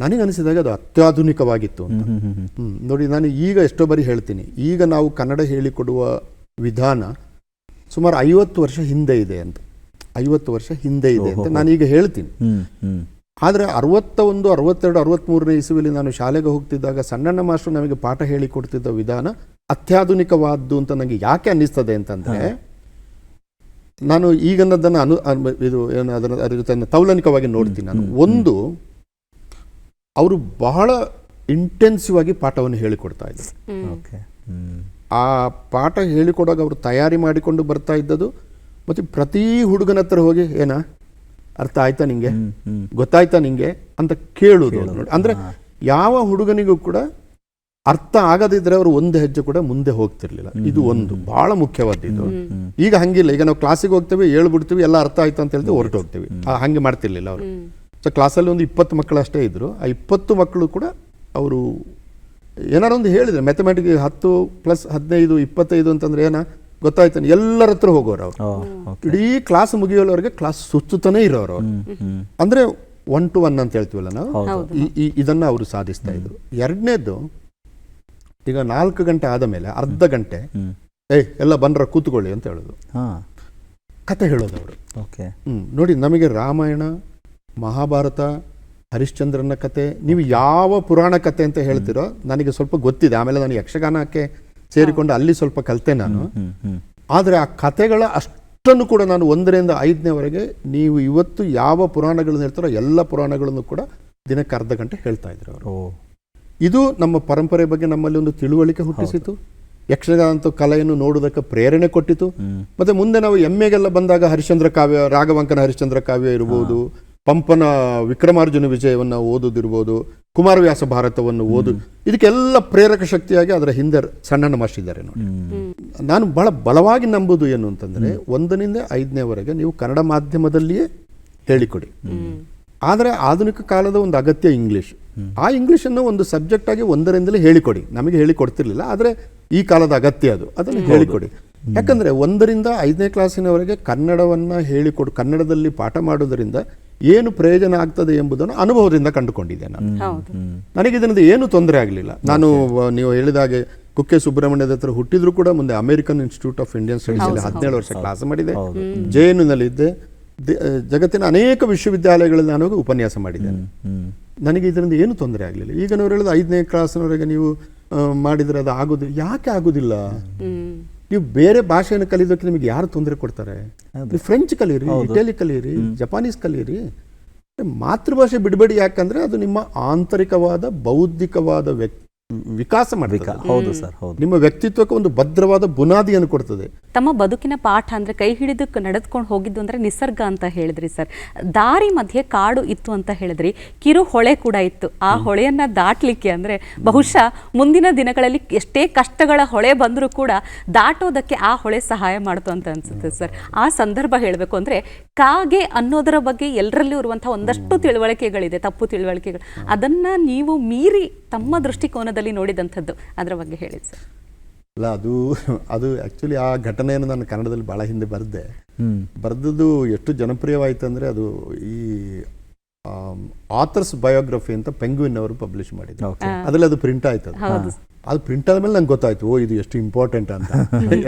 ನನಗನಿಸಿದಾಗ ಅದು ಅತ್ಯಾಧುನಿಕವಾಗಿತ್ತು ಅಂತ. ನೋಡಿ, ನಾನು ಈಗ ಎಷ್ಟೋ ಬಾರಿ ಹೇಳ್ತೀನಿ, ಈಗ ನಾವು ಕನ್ನಡ ಹೇಳಿಕೊಡುವ ವಿಧಾನ ಸುಮಾರು 50 ವರ್ಷ ಹಿಂದೆ ಇದೆ ಅಂತ. 50 ವರ್ಷ ಹಿಂದೆ ಇದೆ ಅಂತ ನಾನೀಗ ಹೇಳ್ತೀನಿ. ಆದರೆ 61, 62, 63ನೇ ಇಸವಿಯಲ್ಲಿ ನಾನು ಶಾಲೆಗೆ ಹೋಗ್ತಿದ್ದಾಗ ಸಣ್ಣಣ್ಣ ಮಾಸ್ಟರ್ ನಮಗೆ ಪಾಠ ಹೇಳಿಕೊಡ್ತಿದ್ದ ವಿಧಾನ ಅತ್ಯಾಧುನಿಕವಾದ್ದು ಅಂತ ನನಗೆ ಯಾಕೆ ಅನ್ನಿಸ್ತದೆ ಅಂತಂದರೆ, ನಾನು ಈಗನ್ನದನ್ನು ಇದು ಏನು ಅದರ ಜೊತೆ ತೌಲನಿಕವಾಗಿ ನೋಡ್ತೀನಿ ನಾನು. ಒಂದು, ಅವರು ಬಹಳ ಇಂಟೆನ್ಸಿವ್ ಆಗಿ ಪಾಠವನ್ನು ಹೇಳಿಕೊಡ್ತಾ ಇದ್ರು. ಆ ಪಾಠ ಹೇಳಿಕೊಡುವಾಗ ಅವರು ತಯಾರಿ ಮಾಡಿಕೊಂಡು ಬರ್ತಾ ಇದ್ದದ್ದು. ಮತ್ತು ಪ್ರತಿ ಹುಡುಗನ ಹತ್ರ ಹೋಗಿ, ಏನ ಅರ್ಥ ಆಯ್ತಾ ನಿಂಗೆ, ಗೊತ್ತಾಯ್ತಾ ನಿಂಗೆ ಅಂತ ಕೇಳುವುದು ನೋಡಿ. ಅಂದರೆ ಯಾವ ಹುಡುಗನಿಗೂ ಕೂಡ ಅರ್ಥ ಆಗದಿದ್ರೆ ಅವರು ಒಂದು ಹೆಜ್ಜೆ ಕೂಡ ಮುಂದೆ ಹೋಗ್ತಿರ್ಲಿಲ್ಲ. ಇದು ಒಂದು ಬಹಳ ಮುಖ್ಯವಾದ್ದು. ಈಗ ಹಂಗಿಲ್ಲ. ಈಗ ನಾವು ಕ್ಲಾಸಿಗೆ ಹೋಗ್ತೇವೆ, ಹೇಳ್ಬಿಡ್ತೀವಿ, ಎಲ್ಲ ಅರ್ಥ ಆಯ್ತು ಅಂತ ಹೇಳ್ತೀವಿ, ಹೊರಟು ಹೋಗ್ತೀವಿ. ಹಂಗೆ ಮಾಡ್ತಿರ್ಲಿಲ್ಲ ಅವರು. ಸೊ ಕ್ಲಾಸಲ್ಲಿ ಒಂದು 20 ಮಕ್ಕಳು ಅಷ್ಟೇ ಇದ್ದರು. ಆ 20 ಮಕ್ಕಳು ಕೂಡ ಅವರು ಏನಾರು ಒಂದು ಹೇಳಿದರೆ, ಮ್ಯಾಥಮೆಟಿಕ್ಸ್ 10 + 15 25 ಅಂತಂದ್ರೆ ಏನ ಗೊತ್ತಾಯ್ತಾನೆ, ಎಲ್ಲರ ಹತ್ರ ಹೋಗೋರು ಅವರು. ಇಡೀ ಕ್ಲಾಸ್ ಮುಗಿಯೋವರೆಗೆ ಕ್ಲಾಸ್ ಸುತ್ತುತ್ತಾನೆ ಇರೋರು ಅವರು. ಅಂದರೆ 1 to 1 ಅಂತ ಹೇಳ್ತೀವಲ್ಲ ನಾವು, ಇದನ್ನು ಅವರು ಸಾಧಿಸ್ತಾ ಇದ್ರು. ಎರಡನೇದು, ಈಗ 4 ಗಂಟೆ ಆದ ಮೇಲೆ ಅರ್ಧ ಗಂಟೆ ಎಲ್ಲ ಬಂದ್ರ ಕೂತ್ಕೊಳ್ಳಿ ಅಂತ ಹೇಳೋದು, ಕತೆ ಹೇಳೋದು ಅವರು. ನೋಡಿ, ನಮಗೆ ರಾಮಾಯಣ, ಮಹಾಭಾರತ, ಹರಿಶ್ಚಂದ್ರನ ಕತೆ, ನೀವು ಯಾವ ಪುರಾಣ ಕತೆ ಅಂತ ಹೇಳ್ತೀರೋ ನನಗೆ ಸ್ವಲ್ಪ ಗೊತ್ತಿದೆ. ಆಮೇಲೆ ನಾನು ಯಕ್ಷಗಾನಕ್ಕೆ ಸೇರಿಕೊಂಡು ಅಲ್ಲಿ ಸ್ವಲ್ಪ ಕಲಿತೆ ನಾನು. ಆದರೆ ಆ ಕತೆಗಳ ಅಷ್ಟನ್ನು ಕೂಡ ನಾನು 1ರಿಂದ 5ನೇವರೆಗೆ ನೀವು ಇವತ್ತು ಯಾವ ಪುರಾಣಗಳನ್ನು ಹೇಳ್ತಾರೋ ಎಲ್ಲ ಪುರಾಣಗಳನ್ನು ಕೂಡ ದಿನಕ್ಕೆ ಅರ್ಧ ಗಂಟೆ ಹೇಳ್ತಾ ಇದ್ರು ಅವರು. ಇದು ನಮ್ಮ ಪರಂಪರೆ ಬಗ್ಗೆ ನಮ್ಮಲ್ಲಿ ಒಂದು ತಿಳುವಳಿಕೆ ಹುಟ್ಟಿಸಿತು. ಯಕ್ಷಗಾನ ಅಂತ ಕಲೆಯನ್ನು ನೋಡುವುದಕ್ಕೆ ಪ್ರೇರಣೆ ಕೊಟ್ಟಿತು. ಮತ್ತೆ ಮುಂದೆ ನಾವು ಎಮ್ಮೆಗೆಲ್ಲ ಬಂದಾಗ ಹರಿಶ್ಚಂದ್ರ ಕಾವ್ಯ, ರಾಘವಾಂಕನ ಹರಿಶ್ಚಂದ್ರ ಕಾವ್ಯ ಇರ್ಬೋದು, ಪಂಪನ ವಿಕ್ರಮಾರ್ಜುನ ವಿಜಯವನ್ನು ಓದೋದಿರ್ಬೋದು, ಕುಮಾರವ್ಯಾಸ ಭಾರತವನ್ನು ಓದು, ಇದಕ್ಕೆಲ್ಲ ಪ್ರೇರಕ ಶಕ್ತಿಯಾಗಿ ಅದರ ಹಿಂದೆ ಸಣ್ಣಣ್ಣ ಮಾಸ್ಟರ್ ನೋಡಿ. ನಾನು ಬಹಳ ಬಲವಾಗಿ ನಂಬುದು ಏನು ಅಂತಂದರೆ, 1ರಿಂದ 5ನೇವರೆಗೆ ನೀವು ಕನ್ನಡ ಮಾಧ್ಯಮದಲ್ಲಿಯೇ ಹೇಳಿಕೊಡಿ. ಆದರೆ ಆಧುನಿಕ ಕಾಲದ ಒಂದು ಅಗತ್ಯ ಇಂಗ್ಲೀಷ್. ಆ ಇಂಗ್ಲೀಷನ್ನು ಒಂದು ಸಬ್ಜೆಕ್ಟ್ ಆಗಿ 1ರಿಂದಲೇ ಹೇಳಿಕೊಡಿ. ನಮಗೆ ಹೇಳಿಕೊಡ್ತಿರ್ಲಿಲ್ಲ, ಆದರೆ ಈ ಕಾಲದ ಅಗತ್ಯ ಅದು, ಅದನ್ನು ಹೇಳಿಕೊಡಿ. ಯಾಕಂದರೆ 1ರಿಂದ 5ನೇ ಕ್ಲಾಸಿನವರೆಗೆ ಕನ್ನಡವನ್ನು ಕನ್ನಡದಲ್ಲಿ ಪಾಠ ಮಾಡೋದರಿಂದ ಏನು ಪ್ರಯೋಜನ ಆಗ್ತದೆ ಎಂಬುದನ್ನು ಅನುಭವದಿಂದ ಕಂಡುಕೊಂಡಿದ್ದೆ ನಾನು. ನನಗೆ ಇದರಿಂದ ಏನು ತೊಂದರೆ ಆಗಲಿಲ್ಲ. ನಾನು ನೀವು ಹೇಳಿದಾಗೆ ಕುಕ್ಕೆ ಸುಬ್ರಹ್ಮಣ್ಯದ ಹತ್ರ ಹುಟ್ಟಿದ್ರು ಕೂಡ ಮುಂದೆ American institute of Indian studies ಅಲ್ಲಿ 17 ವರ್ಷ ಕ್ಲಾಸ್ ಮಾಡಿದೆ. JNUನಲ್ಲಿದ್ದೆ. ಜಗತ್ತಿನ ಅನೇಕ ವಿಶ್ವವಿದ್ಯಾಲಯಗಳಲ್ಲಿ ನಾನು ಹೋಗಿ ಉಪನ್ಯಾಸ ಮಾಡಿದ್ದೇನೆ. ನನಗೆ ಇದರಿಂದ ಏನು ತೊಂದರೆ ಆಗಲಿಲ್ಲ. ಈಗ ನಾವು ಹೇಳಿದ 5ನೇ ಕ್ಲಾಸ್ನವರೆಗೆ ನೀವು ಮಾಡಿದರೆ ಅದು ಆಗೋದಿಲ್ಲ. ಯಾಕೆ ಆಗೋದಿಲ್ಲ? ನೀವು ಬೇರೆ ಭಾಷೆಯನ್ನು ಕಲಿಯೋದಕ್ಕೆ ನಿಮಗೆ ಯಾರು ತೊಂದರೆ ಕೊಡ್ತಾರೆ? ನೀವು ಫ್ರೆಂಚ್ ಕಲೀರಿ, ಇಟಲಿ ಕಲೀರಿ, ಜಪಾನೀಸ್ ಕಲೀರಿ. ಮಾತೃಭಾಷೆ ಬಿಡಬೇಡಿ. ಯಾಕಂದ್ರೆ ಅದು ನಿಮ್ಮ ಆಂತರಿಕವಾದ ಬೌದ್ಧಿಕವಾದ ವಿಕಾಸ ಮಾಡ್ತದೆ. ಹೌದು ಸರ್, ಹೌದು. ನಿಮ್ಮ ವ್ಯಕ್ತಿತ್ವಕ್ಕೆ ಒಂದು ಭದ್ರವಾದ ಬುನಾದಿಯನ್ನು ಕೊಡ್ತದೆ. ತಮ್ಮ ಬದುಕಿನ ಪಾಠ ಅಂದ್ರೆ ಕೈ ಹಿಡಿದು ನಡೆದುಕೊಂಡು ಹೋಗಿದ್ದು ಅಂದ್ರೆ ನಿಸರ್ಗ ಅಂತ ಹೇಳಿದ್ರಿ ಸರ್. ದಾರಿ ಮಧ್ಯೆ ಕಾಡು ಇತ್ತು ಅಂತ ಹೇಳಿದ್ರಿ, ಕಿರು ಹೊಳೆ ಕೂಡ ಇತ್ತು. ಆ ಹೊಳೆಯನ್ನ ದಾಟ್ಲಿಕ್ಕೆ ಅಂದ್ರೆ ಬಹುಶಃ ಮುಂದಿನ ದಿನಗಳಲ್ಲಿ ಎಷ್ಟೇ ಕಷ್ಟಗಳ ಹೊಳೆ ಬಂದರೂ ಕೂಡ ದಾಟೋದಕ್ಕೆ ಆ ಹೊಳೆ ಸಹಾಯ ಮಾಡ್ತು ಅಂತ ಅನ್ಸುತ್ತೆ ಸರ್. ಆ ಸಂದರ್ಭ ಹೇಳಬೇಕು ಅಂದ್ರೆ ಕಾಗೆ ಅನ್ನೋದರ ಬಗ್ಗೆ ಎಲ್ಲರಲ್ಲೂ ಇರುವಂತಹ ಒಂದಷ್ಟು ತಿಳುವಳಿಕೆಗಳಿದೆ, ತಪ್ಪು ತಿಳುವಳಿಕೆಗಳು. ಅದನ್ನ ನೀವು ಮೀರಿ ತಮ್ಮ ದೃಷ್ಟಿಕೋನದಲ್ಲಿ ನೋಡಿದಂಥದ್ದು, ಅದರ ಬಗ್ಗೆ ಹೇಳಿ ಸರ್. ಅಲ್ಲ, ಅದು ಆ್ಯಕ್ಚುಲಿ ಆ ಘಟನೆಯನ್ನು ನಾನು ಕನ್ನಡದಲ್ಲಿ ಭಾಳ ಹಿಂದೆ ಬರೆದದ್ದು ಎಷ್ಟು ಜನಪ್ರಿಯವಾಯಿತು ಅಂದರೆ, ಅದು ಈ ಆಥರ್ಸ್ ಬಯೋಗ್ರಫಿ ಅಂತ ಪೆಂಗ್ವಿನ್ ಅವರು ಪಬ್ಲಿಷ್ ಮಾಡಿದ್ರು. ಅದರಲ್ಲಿ ಅದು ಪ್ರಿಂಟ್ ಆಯ್ತು. ಅದು ಪ್ರಿಂಟ್ ಆದಮೇಲೆ ನಂಗೆ ಗೊತ್ತಾಯ್ತು, ಓ ಇದು ಎಷ್ಟು ಇಂಪಾರ್ಟೆಂಟ್ ಅಂತ.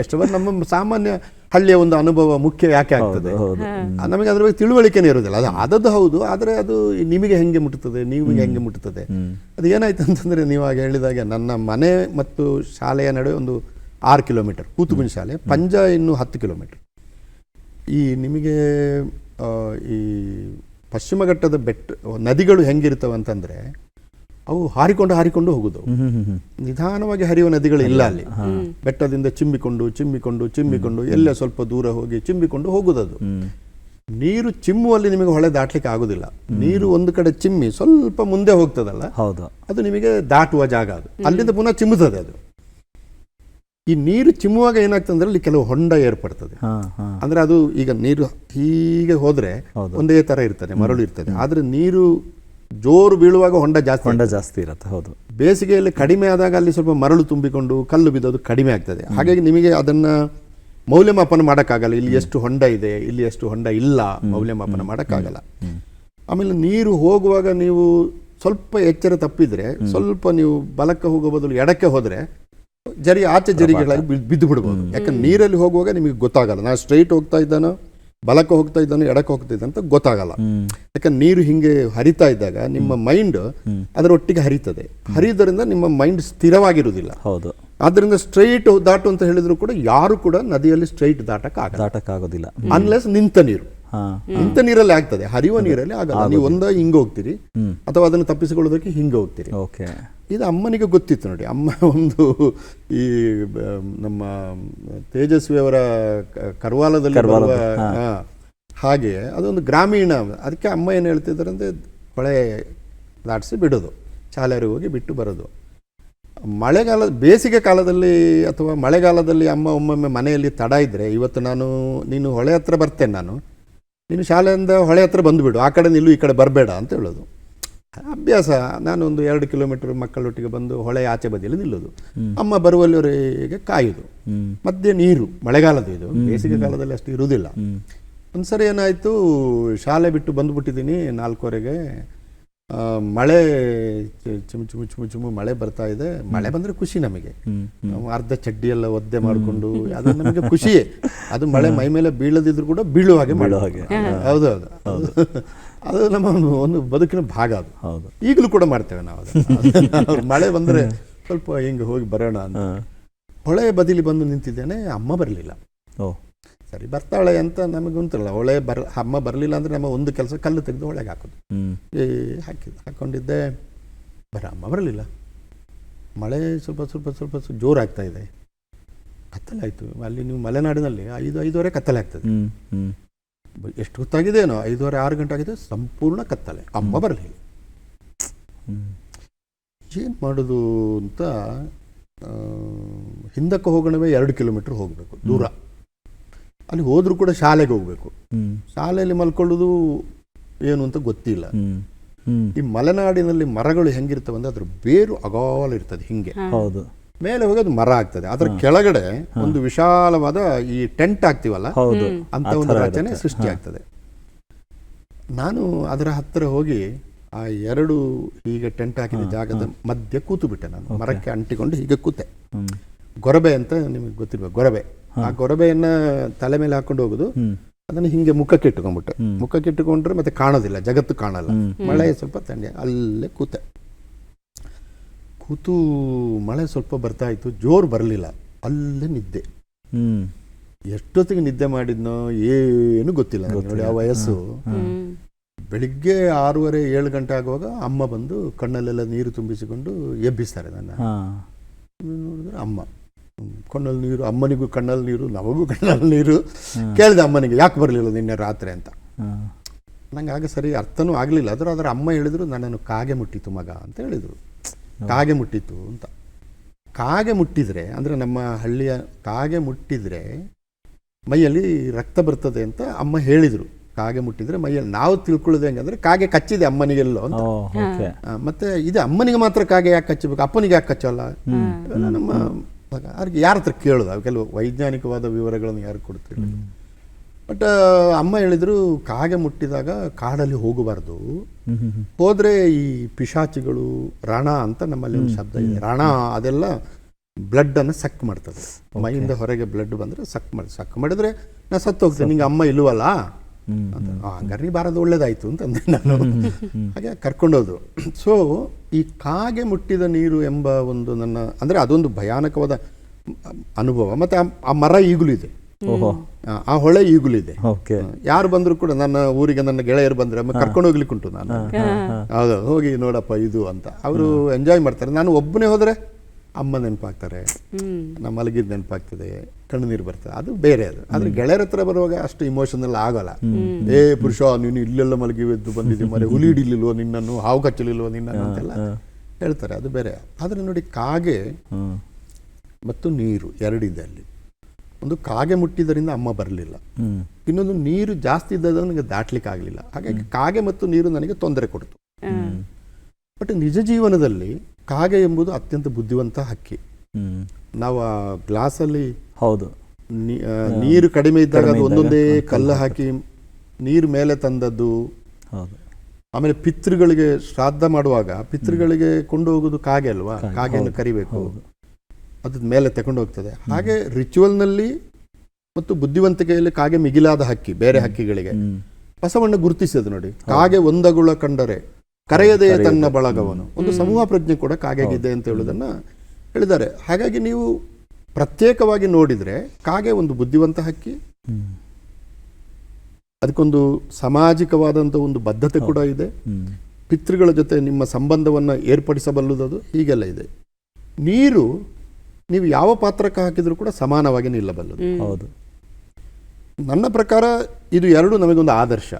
ಎಷ್ಟು ನಮ್ಮ ಸಾಮಾನ್ಯ ಹಳ್ಳಿಯ ಒಂದು ಅನುಭವ ಮುಖ್ಯ ಯಾಕೆ ಆಗ್ತದೆ, ನಮಗೆ ಅದ್ರ ಬಗ್ಗೆ ತಿಳುವಳಿಕೆನೇ ಇರೋದಿಲ್ಲ. ಅದು ಆದದ್ದು ಹೌದು, ಆದರೆ ಅದು ನಿಮಗೆ ಹೆಂಗೆ ಮುಟ್ಟುತ್ತದೆ, ನಿಮಗೆ ಹೆಂಗೆ ಮುಟ್ಟುತ್ತದೆ. ಅದು ಏನಾಯ್ತು ಅಂತಂದರೆ, ನೀವು ಆಗ ಹೇಳಿದಾಗೆ ನನ್ನ ಮನೆ ಮತ್ತು ಶಾಲೆಯ ನಡುವೆ ಒಂದು 6 ಕಿಲೋಮೀಟರ್, ಕೂತುಗುಂಜಿ ಶಾಲೆ, ಪಂಜ ಇನ್ನು 10 ಕಿಲೋಮೀಟರ್. ಈ ನಿಮಗೆ ಈ ಪಶ್ಚಿಮ ಘಟ್ಟದ ನದಿಗಳು ಹೆಂಗಿರ್ತವೆ ಅಂತಂದರೆ, ಅವು ಹಾರಿಕೊಂಡು ಹೋಗುದು. ನಿಧಾನವಾಗಿ ಹರಿಯುವ ನದಿಗಳು ಇಲ್ಲ ಅಲ್ಲಿ. ಬೆಟ್ಟದಿಂದ ಚಿಮ್ಮಿಕೊಂಡು ಎಲ್ಲೇ ಸ್ವಲ್ಪ ದೂರ ಹೋಗಿ ಚಿಮ್ಮಿಕೊಂಡು ಹೋಗುದದು. ನೀರು ಚಿಮ್ಮುವಲ್ಲಿ ನಿಮಗೆ ಹೊಳೆ ದಾಟ್ಲಿಕ್ಕೆ ಆಗುದಿಲ್ಲ. ನೀರು ಒಂದು ಕಡೆ ಚಿಮ್ಮಿ ಸ್ವಲ್ಪ ಮುಂದೆ ಹೋಗ್ತದಲ್ಲ, ಅದು ನಿಮಗೆ ದಾಟುವ ಜಾಗ. ಅದು ಅಲ್ಲಿಂದ ಪುನಃ ಚಿಮ್ಮುತ್ತದೆ. ಅದು ಈ ನೀರು ಚಿಮ್ಮುವಾಗ ಏನಾಗ್ತದೆ ಅಂದ್ರೆ, ಅಲ್ಲಿ ಕೆಲವು ಹೊಂಡ ಏರ್ಪಡ್ತದೆ. ಅಂದ್ರೆ ಅದು ಈಗ ನೀರು ಹೀಗೆ ಹೋದ್ರೆ ಒಂದೇ ತರ ಇರ್ತದೆ, ಮರಳು ಇರ್ತದೆ. ಆದ್ರೆ ನೀರು ಜೋರು ಬೀಳುವಾಗ ಹೊಂಡ ಜಾಸ್ತಿ ಇರುತ್ತೆ. ಹೌದು. ಬೇಸಿಗೆಯಲ್ಲಿ ಕಡಿಮೆ ಆದಾಗ ಅಲ್ಲಿ ಸ್ವಲ್ಪ ಮರಳು ತುಂಬಿಕೊಂಡು ಕಲ್ಲು ಬಿದ್ದೋದು ಕಡಿಮೆ ಆಗ್ತದೆ. ಹಾಗಾಗಿ ನಿಮಗೆ ಅದನ್ನ ಮೌಲ್ಯಮಾಪನ ಮಾಡೋಕ್ಕಾಗಲ್ಲ. ಇಲ್ಲಿ ಎಷ್ಟು ಹೊಂಡ ಇದೆ, ಇಲ್ಲಿ ಎಷ್ಟು ಹೊಂಡ ಇಲ್ಲ, ಮೌಲ್ಯಮಾಪನ ಮಾಡೋಕ್ಕಾಗಲ್ಲ. ಆಮೇಲೆ ನೀರು ಹೋಗುವಾಗ ನೀವು ಸ್ವಲ್ಪ ಎಚ್ಚರ ತಪ್ಪಿದ್ರೆ, ಸ್ವಲ್ಪ ನೀವು ಬಲಕ್ಕೆ ಹೋಗೋ ಬದಲು ಎಡಕ್ಕೆ ಹೋದ್ರೆ ಆಚೆ ಜರಿಗೆಗಳಾಗಿ ಬಿದ್ದು ಬಿಡ್ಬೋದು. ಯಾಕಂದ್ರೆ ನೀರಲ್ಲಿ ಹೋಗುವಾಗ ನಿಮಗೆ ಗೊತ್ತಾಗಲ್ಲ, ನಾನು ಸ್ಟ್ರೈಟ್ ಹೋಗ್ತಾ ಇದ್ದಾನೋ, ಬಲಕ್ಕೆ ಹೋಗ್ತಾ ಇದ್ದಾನೋ, ಎಡಕ್ಕೆ ಹೋಗ್ತಾ ಇದ್ದಾನೆ ಅಂತ ಗೊತ್ತಾಗಲ್ಲ. ಯಾಕಂದ್ರೆ ನೀರು ಹಿಂಗೆ ಹರಿತಾ ಇದ್ದಾಗ ನಿಮ್ಮ ಮೈಂಡ್ ಅದರೊಟ್ಟಿಗೆ ಹರಿತದೆ. ಹರಿಯೋದ್ರಿಂದ ನಿಮ್ಮ ಮೈಂಡ್ ಸ್ಥಿರವಾಗಿರುವುದಿಲ್ಲ. ಆದ್ರಿಂದ ಸ್ಟ್ರೈಟ್ ದಾಟು ಅಂತ ಹೇಳಿದ್ರು ಕೂಡ ಯಾರು ಕೂಡ ನದಿಯಲ್ಲಿ ಸ್ಟ್ರೈಟ್ ದಾಟಕ್ಕಾಗೋದಿಲ್ಲ, ಅನ್ಲೆಸ್ ನಿಂತ ನೀರಲ್ಲಿ ಆಗ್ತದೆ. ಹರಿಯುವ ನೀರಲ್ಲಿ ಆಗಲ್ಲ. ನೀವು ಹಿಂಗೆ ಹೋಗ್ತೀರಿ ಅಥವಾ ಅದನ್ನು ತಪ್ಪಿಸಿಕೊಳ್ಳೋದಕ್ಕೆ ಹಿಂಗೆ ಹೋಗ್ತೀರಿ. ಇದು ಅಮ್ಮನಿಗೆ ಗೊತ್ತಿತ್ತು ನೋಡಿ. ಅಮ್ಮ ಒಂದು ಈ ನಮ್ಮ ತೇಜಸ್ವಿ ಅವರ ಕರ್ವಾಲದಲ್ಲಿ ಬರುವ ಹಾಗೆ ಅದೊಂದು ಗ್ರಾಮೀಣ. ಅದಕ್ಕೆ ಅಮ್ಮ ಏನು ಹೇಳ್ತಿದ್ದಾರೆ ಅಂದರೆ, ಹೊಳೆ ದಾಟಿಸಿ ಬಿಡೋದು, ಶಾಲೆಯವರಿಗೆ ಹೋಗಿ ಬಿಟ್ಟು ಬರೋದು. ಬೇಸಿಗೆ ಕಾಲದಲ್ಲಿ ಅಥವಾ ಮಳೆಗಾಲದಲ್ಲಿ ಅಮ್ಮ ಒಮ್ಮೊಮ್ಮೆ ಮನೆಯಲ್ಲಿ ತಡ ಇದ್ದರೆ, ಇವತ್ತು ನೀನು ಹೊಳೆ ಹತ್ರ ಬರ್ತೇನೆ, ನೀನು ಶಾಲೆಯಿಂದ ಹೊಳೆ ಹತ್ರ ಬಂದುಬಿಡು, ಆ ಕಡೆ ನಿಲ್ಲು, ಈ ಕಡೆ ಬರಬೇಡ ಅಂತ ಹೇಳೋದು ಅಭ್ಯಾಸ. ನಾನು ಒಂದು 2 ಕಿಲೋಮೀಟರ್ ಮಕ್ಕಳೊಟ್ಟಿಗೆ ಬಂದು ಹೊಳೆ ಆಚೆ ಬದಿಯಲ್ಲಿ ನಿಲ್ಲೋದು, ಅಮ್ಮ ಬರುವಲ್ಲಿವರೆಗೆ ಕಾಯುದು. ಮಧ್ಯೆ ನೀರು, ಮಳೆಗಾಲದ ಇದು, ಬೇಸಿಗೆ ಕಾಲದಲ್ಲಿ ಅಷ್ಟು ಇರುವುದಿಲ್ಲ. ಒಂದ್ಸರಿ ಏನಾಯಿತು, ಶಾಲೆ ಬಿಟ್ಟು ಬಂದುಬಿಟ್ಟಿದ್ದೀನಿ 4:15. ಮಳೆ ಚುಮು ಮಳೆ ಬರ್ತಾ ಇದೆ. ಮಳೆ ಬಂದರೆ ಖುಷಿ ನಮಗೆ. ಅರ್ಧ ಚಡ್ಡಿ ಎಲ್ಲ ಒದ್ದೆ ಮಾಡಿಕೊಂಡು, ಅದು ನಮಗೆ ಖುಷಿಯೇ. ಅದು ಮಳೆ ಮೈ ಮೇಲೆ ಬೀಳದಿದ್ರು ಕೂಡ ಬೀಳುವ ಹಾಗೆ ಮಾಡೋ ಹಾಗೆ. ಹೌದೌದು, ಅದು ನಮ್ಮ ಒಂದು ಬದುಕಿನ ಭಾಗ. ಅದು ಈಗಲೂ ಕೂಡ ಮಾಡ್ತೇವೆ ನಾವು. ಅದು ಮಳೆ ಬಂದರೆ ಸ್ವಲ್ಪ ಹಿಂಗೆ ಹೋಗಿ ಬರೋಣ ಅಂತ ಹೊಳೆ ಬದಿಲಿ ಬಂದು ನಿಂತಿದ್ದೇನೆ. ಅಮ್ಮ ಬರಲಿಲ್ಲ. ಸರಿ ಬರ್ತಾಳೆ ಅಂತ ನಮಗೆ ಗೊತ್ತಿಲ್ಲ. ಅಮ್ಮ ಬರಲಿಲ್ಲ ಅಂದರೆ ನಮ್ಮ ಒಂದು ಕೆಲಸ ಕಲ್ಲು ತೆಗೆದು ಹೊಳೆಗೆ ಹಾಕೋದು. ಹಾಕೊಂಡಿದ್ದೆ. ಅಮ್ಮ ಬರಲಿಲ್ಲ. ಮಳೆ ಸ್ವಲ್ಪ ಜೋರಾಗ್ತಾ ಇದೆ. ಕತ್ತಲಾಯಿತು. ಅಲ್ಲಿ ನೀವು ಮಲೆನಾಡಿನಲ್ಲಿ 5:30 ಕತ್ತಲೆ ಆಗ್ತದೆ. ಎಷ್ಟು ಹೊತ್ತಾಗಿದೆಯೇನೋ, 5:30-6 ಗಂಟೆ ಆಗಿದೆ, ಸಂಪೂರ್ಣ ಕತ್ತಲೆ. ಅಮ್ಮ ಬರಲಿಲ್ಲ. ಏನು ಮಾಡೋದು ಅಂತ ಹಿಂದಕ್ಕೆ ಹೋಗೋಣವೇ 2 ಕಿಲೋಮೀಟರ್ ಹೋಗಬೇಕು ದೂರ. ಅಲ್ಲಿ ಹೋದ್ರೂ ಕೂಡ ಶಾಲೆಗೆ ಹೋಗ್ಬೇಕು. ಶಾಲೆಯಲ್ಲಿ ಮಲ್ಕೊಳ್ಳೋದು ಏನು ಅಂತ ಗೊತ್ತಿಲ್ಲ. ಈ ಮಲೆನಾಡಿನಲ್ಲಿ ಮರಗಳು ಹೆಂಗಿರ್ತವೆ ಅಂದ್ರೆ, ಅದ್ರ ಬೇರು ಅಗಾಲ ಇರ್ತದೆ ಹಿಂಗೆ. ಮೇಲೆ ಹೋಗಿ ಅದು ಮರ ಆಗ್ತದೆ. ಅದರ ಕೆಳಗಡೆ ಒಂದು ವಿಶಾಲವಾದ ಈ ಟೆಂಟ್ ಆಗ್ತೀವಲ್ಲ ಅಂತ ಒಂದು ರಚನೆ ಸೃಷ್ಟಿ ಆಗ್ತದೆ. ನಾನು ಅದರ ಹತ್ತಿರ ಹೋಗಿ ಆ 2 ಹೀಗೆ ಟೆಂಟ್ ಹಾಕಿದ ಜಾಗದ ಮಧ್ಯೆ ಕೂತು ಬಿಟ್ಟೆ. ನಾನು ಮರಕ್ಕೆ ಅಂಟಿಕೊಂಡು ಹೀಗೆ ಕೂತೆ. ಗೊರಬೆ ಅಂತ ನಿಮಗೆ ಗೊತ್ತಿರ್ಬೇಕು, ಗೊರಬೆ. ಆ ಗೊರಬೆಯನ್ನ ತಲೆ ಮೇಲೆ ಹಾಕೊಂಡು ಹೋಗುದು. ಅದನ್ನು ಹಿಂಗೆ ಮುಖಕ್ಕೆ ಇಟ್ಕೊಂಡ್ಬಿಟ್ಟೆ. ಮುಖಕ್ಕೆ ಇಟ್ಟುಕೊಂಡ್ರೆ ಮತ್ತೆ ಕಾಣೋದಿಲ್ಲ, ಜಗತ್ತು ಕಾಣಲ್ಲ. ಮಳೆ ಸ್ವಲ್ಪ ತಣ್ಣೆ, ಅಲ್ಲೇ ಕೂತು ಮಳೆ ಸ್ವಲ್ಪ ಬರ್ತಾ ಇತ್ತು, ಜೋರು ಬರಲಿಲ್ಲ, ಅಲ್ಲೇ ನಿದ್ದೆ. ಎಷ್ಟೊತ್ತಿಗೆ ನಿದ್ದೆ ಮಾಡಿದ್ನೋ ಏನು ಗೊತ್ತಿಲ್ಲ ನೋಡಿ. ಆ ವಯಸ್ಸು ಬೆಳಿಗ್ಗೆ 6:30 7 ಗಂಟೆ ಆಗುವಾಗ ಅಮ್ಮ ಬಂದು ಕಣ್ಣಲ್ಲೆಲ್ಲ ನೀರು ತುಂಬಿಸಿಕೊಂಡು ಎಬ್ಬಿಸ್ತಾರೆ ನನ್ನ. ನೋಡಿದ್ರೆ ಅಮ್ಮ ಕಣ್ಣಲ್ಲಿ ನೀರು, ಅಮ್ಮನಿಗೂ ಕಣ್ಣಲ್ಲಿ ನೀರು, ನಮಗೂ ಕಣ್ಣಲ್ಲಿ ನೀರು. ಕೇಳಿದೆ ಅಮ್ಮನಿಗೆ, ಯಾಕೆ ಬರಲಿಲ್ಲ ನಿನ್ನೆ ರಾತ್ರಿ ಅಂತ. ನಂಗೆ ಆಗ ಸರಿ ಅರ್ಥನೂ ಆಗಲಿಲ್ಲ. ಅದರ ಅಮ್ಮ ಹೇಳಿದ್ರು, ನನ್ನನ್ನು ಕಾಗೆ ಮುಟ್ಟಿತು ಮಗ ಅಂತ ಹೇಳಿದರು. ಕಾಗೆ ಮುಟ್ಟಿತ್ತು ಅಂತ. ಕಾಗೆ ಮುಟ್ಟಿದರೆ ಅಂದರೆ ನಮ್ಮ ಹಳ್ಳಿಯ ಕಾಗೆ ಮುಟ್ಟಿದರೆ ಮೈಯಲ್ಲಿ ರಕ್ತ ಬರ್ತದೆ ಅಂತ ಅಮ್ಮ ಹೇಳಿದರು. ಕಾಗೆ ಮುಟ್ಟಿದ್ರೆ ಮೈಯಲ್ಲಿ. ನಾವು ತಿಳ್ಕೊಳ್ಳೋದು ಹೆಂಗಂದ್ರೆ ಕಾಗೆ ಕಚ್ಚಿದೆ ಅಮ್ಮನಿಗೆಲ್ಲೋ ಅಂತ. ಮತ್ತೆ ಇದು ಅಮ್ಮನಿಗೆ ಮಾತ್ರ ಕಾಗೆ ಯಾಕೆ ಕಚ್ಚಬೇಕು, ಅಪ್ಪನಿಗೆ ಯಾಕೆ ಕಚ್ಚಲ್ಲ? ನಮ್ಮ ಅವ್ರಿಗೆ ಯಾರ ಹತ್ರ ಕೇಳೋದು? ಕೆಲವು ವೈಜ್ಞಾನಿಕವಾದ ವಿವರಗಳನ್ನು ಯಾರು ಕೊಡ್ತಿರ್ಲಿ. ಬಟ್ ಅಮ್ಮ ಹೇಳಿದ್ರು, ಕಾಗೆ ಮುಟ್ಟಿದಾಗ ಕಾಡಲ್ಲಿ ಹೋಗಬಾರ್ದು, ಹೋದ್ರೆ ಈ ಪಿಶಾಚಿಗಳು, ರಣ ಅಂತ ನಮ್ಮಲ್ಲಿ ಒಂದು ಶಬ್ದ ಇದೆ, ರಣ, ಅದೆಲ್ಲ ಬ್ಲಡ್ ಅನ್ನು ಸಕ್ ಮಾಡ್ತದೆ. ಮೈಯಿಂದ ಹೊರಗೆ ಬ್ಲಡ್ ಬಂದ್ರೆ ಸಕ್ ಮಾಡಿದ್ರೆ ನಾ ಸತ್ತು ಹೋಗ್ತೇನೆ, ನಿಂಗೆ ಅಮ್ಮ ಇಲ್ವಲ್ಲ ಅಂತ. ಹಂಗಾರೆ ನೀ ಬಾರದು, ಒಳ್ಳೇದಾಯ್ತು ಅಂತಂದೆ ನಾನು. ಹಾಗೆ ಕರ್ಕೊಂಡೋದ್ರು. ಸೊ ಈ ಕಾಗೆ ಮುಟ್ಟಿದ ನೀರು ಎಂಬ ಒಂದು ನನ್ನ ಅಂದರೆ ಅದೊಂದು ಭಯಾನಕವಾದ ಅನುಭವ. ಮತ್ತೆ ಆ ಮರ ಈಗಲೂ ಇದೆ, ಆ ಹೊಳೆ ಈಗಲೂ ಇದೆ. ಯಾರು ಬಂದ್ರು ಕೂಡ ನನ್ನ ಊರಿಗೆ ನನ್ನ ಗೆಳೆಯರು ಬಂದ್ರೆ ಕರ್ಕೊಂಡು ಹೋಗ್ಲಿಕ್ಕೆ ಉಂಟು ನಾನು. ಹೌದು, ಹೋಗಿ ನೋಡಪ್ಪ ಇದು ಅಂತ ಅವರು ಎಂಜಾಯ್ ಮಾಡ್ತಾರೆ. ನಾನು ಒಬ್ಬನೇ ಹೋದ್ರೆ ಅಮ್ಮ ನೆನಪಾಗ್ತಾರೆ, ನಮ್ಮ ಮಲಗಿದ ನೆನಪಾಗ್ತದೆ, ಕಣ್ಣು ನೀರು ಬರ್ತದೆ, ಅದು ಬೇರೆ. ಅದು ಆದ್ರೆ ಗೆಳೆಯರ ಹತ್ರ ಬರುವಾಗ ಅಷ್ಟು ಇಮೋಷನಲ್ ಆಗಲ್ಲ. ಪುರುಷ ನೀನು ಇಲ್ಲೆಲ್ಲ ಮಲಗಿದ್ದು ಬಂದಿದ್ದೆ ಮರೆ, ಹುಲಿ ಹಿಡಿಲಿಲ್ವೋ ನಿನ್ನನ್ನು, ಹಾವು ಕಚ್ಚಲಿಲ್ವೋ ನಿನ್ನನ್ನು ಅಂತೆಲ್ಲ ಹೇಳ್ತಾರೆ, ಅದು ಬೇರೆ. ಆದ್ರೆ ನೋಡಿ, ಕಾಗೆ ಮತ್ತು ನೀರು ಎರಡಿದೆ ಅಲ್ಲಿ. ಒಂದು ಕಾಗೆ ಮುಟ್ಟಿದ್ದರಿಂದ ಅಮ್ಮ ಬರಲಿಲ್ಲ, ಇನ್ನೊಂದು ನೀರು ಜಾಸ್ತಿ ಇದ್ದದ ನನಗೆ ದಾಟ್ಲಿಕ್ಕೆ ಆಗಲಿಲ್ಲ. ಹಾಗಾಗಿ ಕಾಗೆ ಮತ್ತು ನೀರು ನನಗೆ ತೊಂದರೆ ಕೊಡ್ತು. ಬಟ್ ನಿಜ ಜೀವನದಲ್ಲಿ ಕಾಗೆ ಎಂಬುದು ಅತ್ಯಂತ ಬುದ್ಧಿವಂತ ಹಕ್ಕಿ. ನಾವು ಆ ಗ್ಲಾಸಲ್ಲಿ ಹೌದು ನೀರು ಕಡಿಮೆ ಇದ್ದಾಗ ಅದು ಒಂದೊಂದೇ ಕಲ್ಲು ಹಾಕಿ ನೀರು ಮೇಲೆ ತಂದದ್ದು. ಆಮೇಲೆ ಪಿತೃಗಳಿಗೆ ಶ್ರಾದ್ದ ಮಾಡುವಾಗ ಪಿತೃಗಳಿಗೆ ಕೊಂಡು ಹೋಗುದು ಕಾಗೆ ಅಲ್ವಾ, ಕಾಗೆಯನ್ನು ಕರಿಬೇಕು, ಅದ್ರ ಮೇಲೆ ತಗೊಂಡು ಹೋಗ್ತದೆ. ಹಾಗೆ ರಿಚುವಲ್ನಲ್ಲಿ ಮತ್ತು ಬುದ್ಧಿವಂತಿಕೆಯಲ್ಲಿ ಕಾಗೆ ಮಿಗಿಲಾದ ಹಕ್ಕಿ ಬೇರೆ ಹಕ್ಕಿಗಳಿಗೆ. ಬಸವಣ್ಣ ಗುರುತಿಸಿದ ನೋಡಿ, ಕಾಗೆ ಒಂದಗುಳ ಕಂಡರೆ ಕರೆಯದೇ ತನ್ನ ಬಳಗವನು. ಒಂದು ಸಮೂಹ ಪ್ರಜ್ಞೆ ಕೂಡ ಕಾಗೆಗಿದೆ ಅಂತ ಹೇಳುವುದನ್ನ ಹೇಳಿದ್ದಾರೆ. ಹಾಗಾಗಿ ನೀವು ಪ್ರತ್ಯೇಕವಾಗಿ ನೋಡಿದ್ರೆ ಕಾಗೆ ಒಂದು ಬುದ್ಧಿವಂತ ಹಕ್ಕಿ, ಅದಕ್ಕೊಂದು ಸಾಮಾಜಿಕವಾದಂಥ ಒಂದು ಬದ್ಧತೆ ಕೂಡ ಇದೆ. ಪಿತೃಗಳ ಜೊತೆ ನಿಮ್ಮ ಸಂಬಂಧವನ್ನು ಏರ್ಪಡಿಸಬಲ್ಲುದು, ಹೀಗೆಲ್ಲ ಇದೆ. ನೀರು ನೀವು ಯಾವ ಪಾತ್ರಕ್ಕೆ ಹಾಕಿದ್ರು ಕೂಡ ಸಮಾನವಾಗಿ ನಿಲ್ಲಬಲ್ಲದು. ಹೌದು, ನನ್ನ ಪ್ರಕಾರ ಇದು ಎರಡು ನಮಗೊಂದು ಆದರ್ಶ.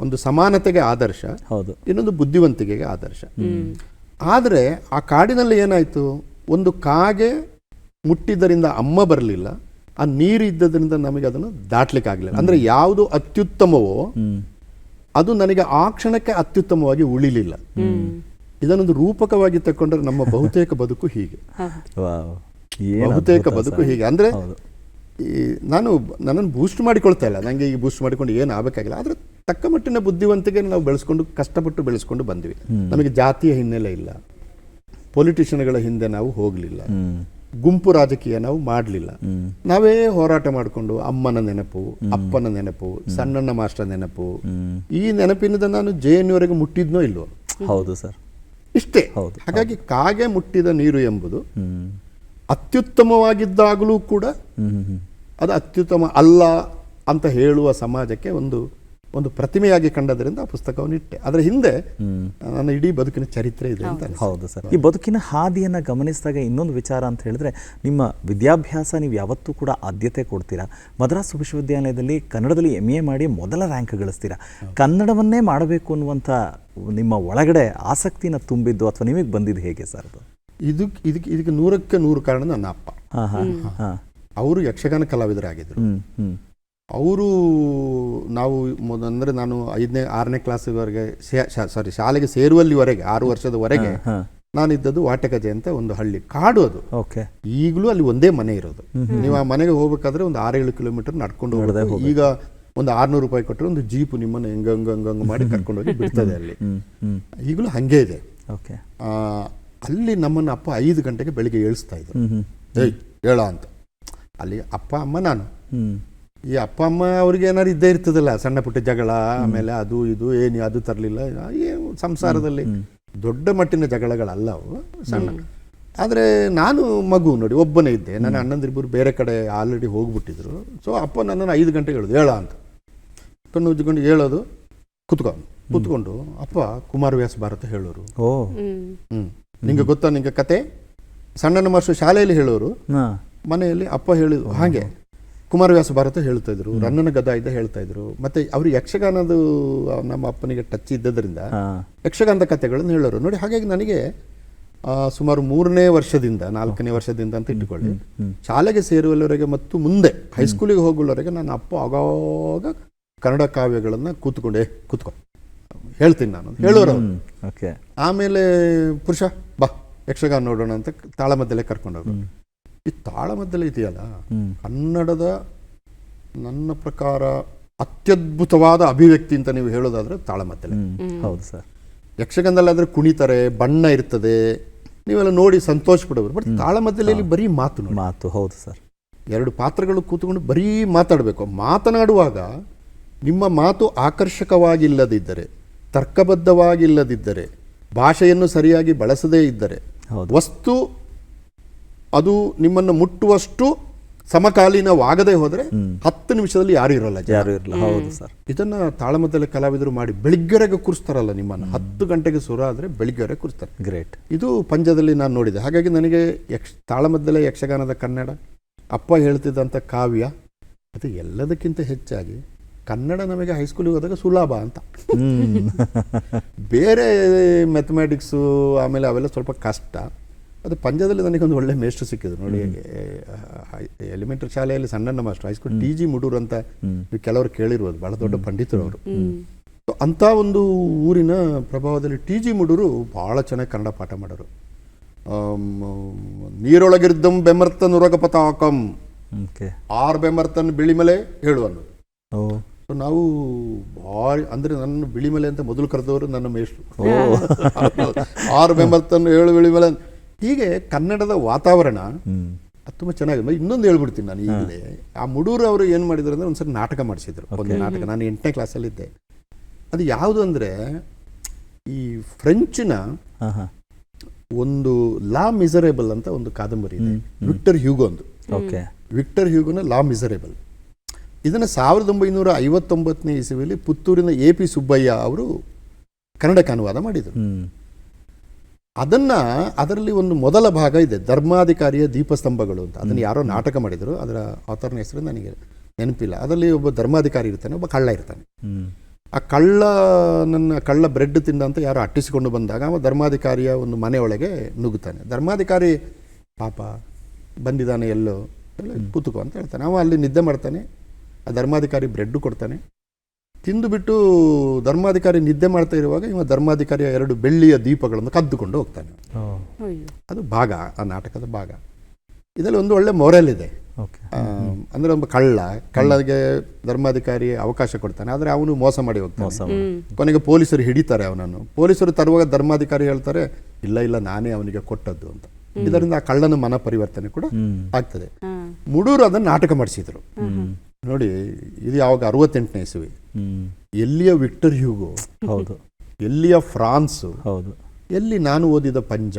ಒಂದು ಸಮಾನತೆಗೆ ಆದರ್ಶ, ಇನ್ನೊಂದು ಬುದ್ಧಿವಂತಿಕೆಗೆ ಆದರ್ಶ. ಆದರೆ ಆ ಕಾಡಿನಲ್ಲಿ ಏನಾಯ್ತು, ಒಂದು ಕಾಗೆ ಮುಟ್ಟಿದ್ದರಿಂದ ಅಮ್ಮ ಬರಲಿಲ್ಲ, ಆ ನೀರು ಇದ್ದದ್ರಿಂದ ನಮಗೆ ಅದನ್ನು ದಾಟ್ಲಿಕ್ಕೆ ಆಗಲಿಲ್ಲ. ಅಂದ್ರೆ ಯಾವುದು ಅತ್ಯುತ್ತಮವೋ ಅದು ನನಗೆ ಆ ಕ್ಷಣಕ್ಕೆ ಅತ್ಯುತ್ತಮವಾಗಿ ಉಳಿಲಿಲ್ಲ. ಇದನ್ನೊಂದು ರೂಪಕವಾಗಿ ತಕೊಂಡ್ರೆ ನಮ್ಮ ಬಹುತೇಕ ಬದುಕು ಹೀಗೆ. ಬಹುತೇಕ ಬದುಕು ಹೀಗೆ ಅಂದ್ರೆ ನಾನು ನನ್ನನ್ನು ಬೂಸ್ಟ್ ಮಾಡಿಕೊಳ್ತಾ ಇಲ್ಲ, ನನಗೆ ಈಗ ಬೂಸ್ಟ್ ಮಾಡಿಕೊಂಡು ಏನು ಆಗಬೇಕಾಗಿಲ್ಲ. ಆದರೆ ತಕ್ಕ ಮಟ್ಟಿನ ಬುದ್ಧಿವಂತಿಕೆ ನಾವು ಬೆಳೆಸ್ಕೊಂಡು ಕಷ್ಟಪಟ್ಟು ಬೆಳೆಸ್ಕೊಂಡು ಬಂದ್ವಿ. ನಮಗೆ ಜಾತಿಯ ಹಿನ್ನೆಲೆ ಇಲ್ಲ, ಪೊಲಿಟಿಷಿಯನ್ಗಳ ಹಿಂದೆ ನಾವು ಹೋಗಲಿಲ್ಲ, ಗುಂಪು ರಾಜಕೀಯ ನಾವು ಮಾಡಲಿಲ್ಲ. ನಾವೇ ಹೋರಾಟ ಮಾಡಿಕೊಂಡು ಅಮ್ಮನ ನೆನಪು, ಅಪ್ಪನ ನೆನಪು, ಸಣ್ಣಣ್ಣ ಮಾಸ್ಟರ್ ನೆನಪು, ಈ ನೆನಪಿನಿಂದ ನಾನು ಜೆಎನ್ಯುವರೆಗೆ ಮುಟ್ಟಿದ್ನೋ ಇಲ್ವೋ. ಹೌದು ಸರ್, ಇಷ್ಟೇ. ಹಾಗಾಗಿ ಕಾಗೆ ಮುಟ್ಟಿದ ನೀರು ಎಂಬುದು ಅತ್ಯುತ್ತಮವಾಗಿದ್ದಾಗಲೂ ಕೂಡ ಅದು ಅತ್ಯುತ್ತಮ ಅಲ್ಲ ಅಂತ ಹೇಳುವ ಸಮಾಜಕ್ಕೆ ಒಂದು ಒಂದು ಪ್ರತಿಮೆಯಾಗಿ ಕಂಡದ್ರಿಂದ ಆ ಪುಸ್ತಕವನ್ನು ಇಟ್ಟೆ. ಅದರ ಹಿಂದೆ ನನ್ನ ಇಡೀ ಬದುಕಿನ ಚರಿತ್ರೆ ಇದೆ ಅಂತ. ಹೌದು ಸರ್. ಈ ಬದುಕಿನ ಹಾದಿಯನ್ನು ಗಮನಿಸಿದಾಗ ಇನ್ನೊಂದು ವಿಚಾರ ಅಂತ ಹೇಳಿದ್ರೆ, ನಿಮ್ಮ ವಿದ್ಯಾಭ್ಯಾಸ ನೀವು ಯಾವತ್ತೂ ಕೂಡ ಆದ್ಯತೆ ಕೊಡ್ತೀರಾ. ಮದ್ರಾಸ್ ವಿಶ್ವವಿದ್ಯಾಲಯದಲ್ಲಿ ಕನ್ನಡದಲ್ಲಿ MA ಮಾಡಿ ಮೊದಲ ರ್ಯಾಂಕ್ ಗಳಿಸ್ತೀರಾ. ಕನ್ನಡವನ್ನೇ ಮಾಡಬೇಕು ಅನ್ನುವಂಥ ನಿಮ್ಮ ಒಳಗಡೆ ಆಸಕ್ತಿನ ತುಂಬಿದ್ದು ಅಥವಾ ನಿಮಗೆ ಬಂದಿದ್ದು ಹೇಗೆ ಸರ್? ಅದು ಇದಕ್ಕೆ 100ಕ್ಕೆ 100 ಕಾರಣ ನನ್ನ ಅಪ್ಪ. ಅವರು ಯಕ್ಷಗಾನ ಕಲಾವಿದರಾಗಿದ್ದರು. ಅವರು ನಾವು ಅಂದರೆ ನಾನು 5ನೇ 6ನೇ ಕ್ಲಾಸ್ವರೆಗೆ ಶಾಲೆಗೆ ಸೇರುವಲ್ಲಿವರೆಗೆ 6 ವರ್ಷದವರೆಗೆ ನಾನಿದ್ದದ್ದು ವಾಟೆಕಜೆ ಅಂತ ಒಂದು ಹಳ್ಳಿ, ಕಾಡು ಅದು. ಈಗಲೂ ಅಲ್ಲಿ ಒಂದೇ ಮನೆ ಇರೋದು. ನೀವು ಆ ಮನೆಗೆ ಹೋಗ್ಬೇಕಾದ್ರೆ ಒಂದು 6-7 ಕಿಲೋಮೀಟರ್ ನಡ್ಕೊಂಡು ಹೋಗ್ಬೇಕು. ಈಗ ಒಂದು 600 ರೂಪಾಯಿ ಕೊಟ್ಟರೆ ಒಂದು ಜೀಪ್ ನಿಮ್ಮನ್ನು ಹೆಂಗಂಗಂಗ ಮಾಡಿ ಕರ್ಕೊಂಡು ಹೋಗಿ ಬಿಡ್ತದೆ. ಅಲ್ಲಿ ಈಗಲೂ ಹಂಗೆ ಇದೆ. ಅಲ್ಲಿ ನಮ್ಮನ್ನು ಅಪ್ಪ 5 ಗಂಟೆಗೆ ಬೆಳಿಗ್ಗೆ ಏಳಿಸ್ತಾ ಇದ್ರು. ಏಯ್ ಹೇಳ ಅಂತ. ಅಲ್ಲಿ ಅಪ್ಪ ಅಮ್ಮ ನಾನು ಈ ಅಪ್ಪ ಅಮ್ಮ ಅವ್ರಿಗೆ ಏನಾರು ಇದ್ದೇ ಇರ್ತದಲ್ಲ, ಸಣ್ಣ ಪುಟ್ಟ ಜಗಳ, ಆಮೇಲೆ ಅದು ಇದು ಏನು ಅದು ತರಲಿಲ್ಲ, ಏನು ಸಂಸಾರದಲ್ಲಿ ದೊಡ್ಡ ಮಟ್ಟಿನ ಜಗಳಗಳಲ್ಲ ಅವು, ಸಣ್ಣ. ಆದರೆ ನಾನು ಮಗು ನೋಡಿ ಒಬ್ಬನೇ ಇದ್ದೆ, ನನ್ನ ಅಣ್ಣಂದಿಬ್ಬರು ಬೇರೆ ಕಡೆ ಆಲ್ರೆಡಿ ಹೋಗ್ಬಿಟ್ಟಿದ್ರು. ಸೊ ಅಪ್ಪ ನನ್ನನ್ನು 5 ಗಂಟೆಗೆ ಹೇಳೋದು, ಹೇಳ ಅಂತ ಕಣ್ಣು ಉಜ್ಜಿಕೊಂಡು ಹೇಳೋದು, ಕೂತ್ಕೊಂಡು ಅಪ್ಪ ಕುಮಾರವ್ಯಾಸ ಭಾರತ ಹೇಳೋರು. ಓ ನಿಂಗೆ ಗೊತ್ತಾ ನಿಂಗೆ ಕತೆ, ಸಣ್ಣನ ಮಾಸ್ಟರ್ ಶಾಲೆಯಲ್ಲಿ ಹೇಳೋರು, ಮನೆಯಲ್ಲಿ ಅಪ್ಪ ಹೇಳಿದ್ರು. ಹಾಗೆ ಕುಮಾರವ್ಯಾಸ ಭಾರತ ಹೇಳ್ತಾ ಇದ್ರು, ರನ್ನನ ಗದಾ ಇದ್ದ ಹೇಳ್ತಾ ಇದ್ರು. ಮತ್ತೆ ಅವರು ಯಕ್ಷಗಾನದ ನಮ್ಮ ಅಪ್ಪನಿಗೆ ಟಚ್ ಇದ್ದದ್ರಿಂದ ಯಕ್ಷಗಾನದ ಕಥೆಗಳನ್ನು ಹೇಳೋರು ನೋಡಿ. ಹಾಗಾಗಿ ನನಗೆ ಸುಮಾರು 3ನೇ ವರ್ಷದಿಂದ 4ನೇ ವರ್ಷದಿಂದ ಅಂತ ಇಟ್ಟುಕೊಳ್ಳಿ, ಶಾಲೆಗೆ ಸೇರುವವರೆಗೆ ಮತ್ತು ಮುಂದೆ ಹೈಸ್ಕೂಲಿಗೆ ಹೋಗುವವರೆಗೆ ನನ್ನ ಅಪ್ಪ ಆಗಾಗ ಕನ್ನಡ ಕಾವ್ಯಗಳನ್ನು ಕೂತ್ಕೊ ಹೇಳ್ತೀನಿ ನಾನು ಹೇಳೋರು. ಆಮೇಲೆ ಪುರುಷ ಬಾ ಯಕ್ಷಗಾನ ನೋಡೋಣ ಅಂತ ತಾಳಮದ್ದಲೆ ಕರ್ಕೊಂಡೋರು. ಈ ತಾಳಮದ್ದಲೆ ಇದೆಯಲ್ಲ, ಕನ್ನಡದ ನನ್ನ ಪ್ರಕಾರ ಅತ್ಯದ್ಭುತವಾದ ಅಭಿವ್ಯಕ್ತಿ ಅಂತ ನೀವು ಹೇಳೋದಾದ್ರೆ ತಾಳಮದ್ದಲೆ. ಹೌದು ಸರ್. ಯಕ್ಷಗಾನದಲ್ಲಾದ್ರೆ ಕುಣಿತಾರೆ, ಬಣ್ಣ ಇರ್ತದೆ, ನೀವೆಲ್ಲ ನೋಡಿ ಸಂತೋಷ ಪಡೋರು. ಬಟ್ ತಾಳಮದ್ದಲೆಯಲ್ಲಿ ಬರೀ ಮಾತು. ಹೌದು ಸರ್. 2 ಪಾತ್ರಗಳು ಕೂತ್ಕೊಂಡು ಬರೀ ಮಾತಾಡಬೇಕು. ಮಾತನಾಡುವಾಗ ನಿಮ್ಮ ಮಾತು ಆಕರ್ಷಕವಾಗಿಲ್ಲದಿದ್ದರೆ, ತರ್ಕಬದ್ಧವಾಗಿಲ್ಲದಿದ್ದರೆ, ಭಾಷೆಯನ್ನು ಸರಿಯಾಗಿ ಬಳಸದೇ ಇದ್ದರೆ, ವಸ್ತು ಅದು ನಿಮ್ಮನ್ನು ಮುಟ್ಟುವಷ್ಟು ಸಮಕಾಲೀನವಾಗದೇ ಹೋದರೆ 10 ನಿಮಿಷದಲ್ಲಿ ಯಾರು ಇರಲ್ಲ. ಹೌದು ಸರ್. ಇದನ್ನ ತಾಳಮದ್ದಲೆ ಕಲಾವಿದರು ಮಾಡಿ ಬೆಳಿಗ್ಗೆರೆಗೆ ಕೂರಿಸ್ತಾರಲ್ಲ ನಿಮ್ಮನ್ನು. 10 ಗಂಟೆಗೆ ಸುರ ಆದರೆ ಬೆಳಿಗ್ಗೆರೆ ಕೂರಿಸ್ತಾರೆ. ಗ್ರೇಟ್. ಇದು ಪಂಜದಲ್ಲಿ ನಾನು ನೋಡಿದೆ. ಹಾಗಾಗಿ ನನಗೆ ತಾಳಮದ್ದಲೆ, ಯಕ್ಷಗಾನದ ಕನ್ನಡ, ಅಪ್ಪ ಹೇಳ್ತಿದ್ದಂಥ ಕಾವ್ಯ, ಅದು ಎಲ್ಲದಕ್ಕಿಂತ ಹೆಚ್ಚಾಗಿ ಕನ್ನಡ ನಮಗೆ ಹೈಸ್ಕೂಲಿಗೆ ಹೋದಾಗ ಸುಲಭ ಅಂತ. ಬೇರೆ ಮ್ಯಾಥಮೆಟಿಕ್ಸು ಆಮೇಲೆ ಅವೆಲ್ಲ ಸ್ವಲ್ಪ ಕಷ್ಟ. ಅದು ಪಂಜದಲ್ಲಿ ನನಗೊಂದು ಒಳ್ಳೆ ಮೇಷ್ಟ್ರು ಸಿಕ್ಕಿದ್ರು ನೋಡಿ. ಎಲಿಮೆಂಟರಿ ಶಾಲೆಯಲ್ಲಿ ಸಣ್ಣಣ್ಣ ಮಾಸ್ಟರ್, ಹೈಸ್ಕೂಲ್ TG ಮುಡೂರು ಅಂತ ನೀವು ಕೆಲವರು ಕೇಳಿರ್ಬೋದು, ಬಹಳ ದೊಡ್ಡ ಪಂಡಿತರು ಅವರು. ಅಂಥ ಒಂದು ಊರಿನ ಪ್ರಭಾವದಲ್ಲಿ TG ಮುಡೂರು ಭಾಳ ಚೆನ್ನಾಗಿ ಕನ್ನಡ ಪಾಠ ಮಾಡೋರು. ನೀರೊಳಗಿರ್ದಂ ಬೆಮರ್ತನ್ ಉರಗ ಪತಾಕಂ, 6 ಬೆಮರ್ತನ್ ಬಿಳಿಮಲೆ ಹೇಳು ಅನ್ನೋದು. ಸೊ ನಾವು ಭಾರಿ ಅಂದರೆ ನನ್ನ ಬಿಳಿಮಲೆ ಅಂತ ಮೊದಲು ಕರೆದವರು ನನ್ನ ಮೇಷ್ಟ್ರು. 6 ಬೆಮರ್ತನ್ 7 ಬಿಳಿಮಲೆ. ಹೀಗೆ ಕನ್ನಡದ ವಾತಾವರಣ ಅದು ತುಂಬ ಚೆನ್ನಾಗಿದೆ. ಇನ್ನೊಂದು ಹೇಳ್ಬಿಡ್ತೀನಿ ನಾನು ಈಗಲೇ. ಆ ಮುಡೂರು ಅವರು ಏನು ಮಾಡಿದ್ರು ಅಂದರೆ ಒಂದ್ಸರಿ ನಾಟಕ ಮಾಡಿಸಿದ್ರು. ಒಂದು ನಾಟಕ, ನಾನು 8ನೇ ಕ್ಲಾಸಲ್ಲಿದ್ದೆ. ಅದು ಯಾವುದು ಅಂದರೆ ಈ ಫ್ರೆಂಚಿನ ಒಂದು ಲಾ ಮಿಸರೇಬಲ್ ಅಂತ ಒಂದು ಕಾದಂಬರಿ ಇದೆ, ವಿಕ್ಟರ್ ಹ್ಯೂಗೋ ಒಂದು. ವಿಕ್ಟರ್ ಹ್ಯೂಗೋನ ಲಾ ಮಿಸರೇಬಲ್. ಇದನ್ನು 1959ನೇ ಇಸವಿಯಲ್ಲಿ ಪುತ್ತೂರಿನ AP ಸುಬ್ಬಯ್ಯ ಅವರು ಕನ್ನಡಕ್ಕೆ ಅನುವಾದ ಮಾಡಿದರು. ಅದರಲ್ಲಿ ಒಂದು ಮೊದಲ ಭಾಗ ಇದೆ, ಧರ್ಮಾಧಿಕಾರಿಯ ದೀಪಸ್ತಂಭಗಳು ಅಂತ. ಅದನ್ನು ಯಾರೋ ನಾಟಕ ಮಾಡಿದರು, ಅದರ ಆಥರ್ನ ಹೆಸರು ನನಗೆ ನೆನಪಿಲ್ಲ. ಅದರಲ್ಲಿ ಒಬ್ಬ ಧರ್ಮಾಧಿಕಾರಿ ಇರ್ತಾನೆ, ಒಬ್ಬ ಕಳ್ಳ ಇರ್ತಾನೆ. ಆ ಕಳ್ಳ ಬ್ರೆಡ್ ತಿಂದ ಅಂತ ಯಾರೋ ಅಟ್ಟಿಸಿಕೊಂಡು ಬಂದಾಗ ಅವ ಧರ್ಮಾಧಿಕಾರಿಯ ಒಂದು ಮನೆಯೊಳಗೆ ನುಗ್ಗುತ್ತಾನೆ. ಧರ್ಮಾಧಿಕಾರಿ ಪಾಪ ಬಂದಿದ್ದಾನೆ, ಎಲ್ಲೋ ಕೂತ್ಕೋ ಅಂತ ಹೇಳ್ತಾನೆ. ಅವ ಅಲ್ಲಿ ನಿದ್ದೆ ಮಾಡ್ತಾನೆ. ಆ ಧರ್ಮಾಧಿಕಾರಿ ಬ್ರೆಡ್ ಕೊಡ್ತಾನೆ. ತಿಂದುಬಿಟ್ಟು ಧರ್ಮಾಧಿಕಾರಿ ನಿದ್ದೆ ಮಾಡ್ತಾ ಇರುವಾಗ ಇವ ಧರ್ಮಾಧಿಕಾರಿಯ 2 ಬೆಳ್ಳಿಯ ದೀಪಗಳನ್ನು ಕದ್ದುಕೊಂಡು ಹೋಗ್ತಾನೆ. ಅದು ಭಾಗ, ಆ ನಾಟಕದ ಭಾಗ. ಇದರಲ್ಲಿ ಒಂದು ಒಳ್ಳೆ ಮೊರಲ್ ಇದೆ. ಅಂದರೆ ಒಬ್ಬ ಕಳ್ಳಗೆ ಧರ್ಮಾಧಿಕಾರಿ ಅವಕಾಶ ಕೊಡ್ತಾನೆ, ಆದರೆ ಅವನು ಮೋಸ ಮಾಡಿ ಹೋಗ್ತಾನೆ. ಕೊನೆಗೆ ಪೊಲೀಸರು ಹಿಡಿತಾರೆ ಅವನನ್ನು. ಪೊಲೀಸರು ತರುವಾಗ ಧರ್ಮಾಧಿಕಾರಿ ಹೇಳ್ತಾರೆ, ಇಲ್ಲ ನಾನೇ ಅವನಿಗೆ ಕೊಟ್ಟದ್ದು ಅಂತ. ಇದರಿಂದ ಆ ಕಳ್ಳನ ಮನ ಪರಿವರ್ತನೆ ಕೂಡ ಆಗ್ತದೆ. ಮುಡೂರು ಅದನ್ನು ನಾಟಕ ಮಾಡಿಸಿದ್ರು ನೋಡಿ. ಇದು ಯಾವಾಗ 68ನೇ ಇಸವಿ. ಎಲ್ಲಿಯ ವಿಕ್ಟರ್ ಹ್ಯೂಗೋ, ಹೌದು, ಎಲ್ಲಿಯ ಫ್ರಾನ್ಸ್, ಹೌದು, ಎಲ್ಲಿ ನಾನು ಓದಿದ ಪಂಜ,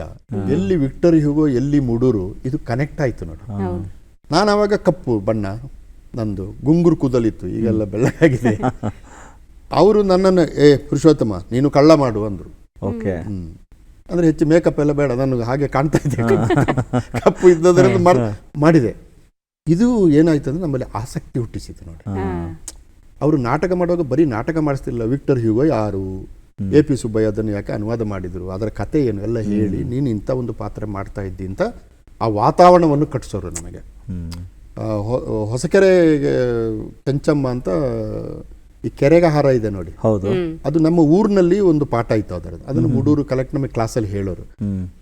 ಎಲ್ಲಿ ವಿಕ್ಟರ್ ಹ್ಯೂಗೋ, ಎಲ್ಲಿ ಮುಡೂರು, ಇದು ಕನೆಕ್ಟ್ ಆಯ್ತು ನೋಡಿ. ನಾನು ಆವಾಗ ಕಪ್ಪು ಬಣ್ಣ, ನಂದು ಗುಂಗುರು ಕೂದಲಿತ್ತು, ಈಗೆಲ್ಲ ಬೆಳ್ಳಗಾಗಿದೆ. ಅವರು ನನ್ನನ್ನು ಪುರುಷೋತ್ತಮ ನೀನು ಕಳ್ಳ ಮಾಡು ಅಂದರು. ಅಂದರೆ ಹೆಚ್ಚು ಮೇಕಪ್ ಎಲ್ಲ ಬೇಡ, ನಾನು ಹಾಗೆ ಕಾಣ್ತಾ ಇದ್ದೆ, ಕಪ್ಪು ಇದ್ದದರಿಂದ ಮಾಡಿದೆ. ಇದು ಏನಾಯ್ತು ಅಂದರೆ ನಮ್ಮಲ್ಲಿ ಆಸಕ್ತಿ ಹುಟ್ಟಿಸಿತು ನೋಡಿ. ಅವರು ನಾಟಕ ಮಾಡುವಾಗ ಬರೀ ನಾಟಕ ಮಾಡಿಸ್ತಿಲ್ಲ, ವಿಕ್ಟರ್ ಹ್ಯೂಗೋ ಯಾರು, AP ಸುಬ್ಬಯ್ಯ ಅದನ್ನು ಯಾಕೆ ಅನುವಾದ ಮಾಡಿದರು, ಅದರ ಕತೆ ಏನು ಎಲ್ಲ ಹೇಳಿ, ನೀನು ಇಂಥ ಒಂದು ಪಾತ್ರ ಮಾಡ್ತಾ ಇದ್ದಿ ಅಂತ ಆ ವಾತಾವರಣವನ್ನು ಕಟ್ಟಿಸೋರು ನಮಗೆ. ಹೊಸಕೆರೆ ಕೆಂಚಮ್ಮ ಅಂತ ಈ ಕೆರೆಗಹಾರ ಇದೆ ನೋಡಿ, ಹೌದು, ಅದು ನಮ್ಮ ಊರಿನಲ್ಲಿ ಒಂದು ಪಾಠ ಇತ್ತು ಅದರದ್ದು. ಅದನ್ನು ಮುಡೂರು ಕಲೆಕ್ಟ್ ನಮಗೆ ಕ್ಲಾಸಲ್ಲಿ ಹೇಳೋರು.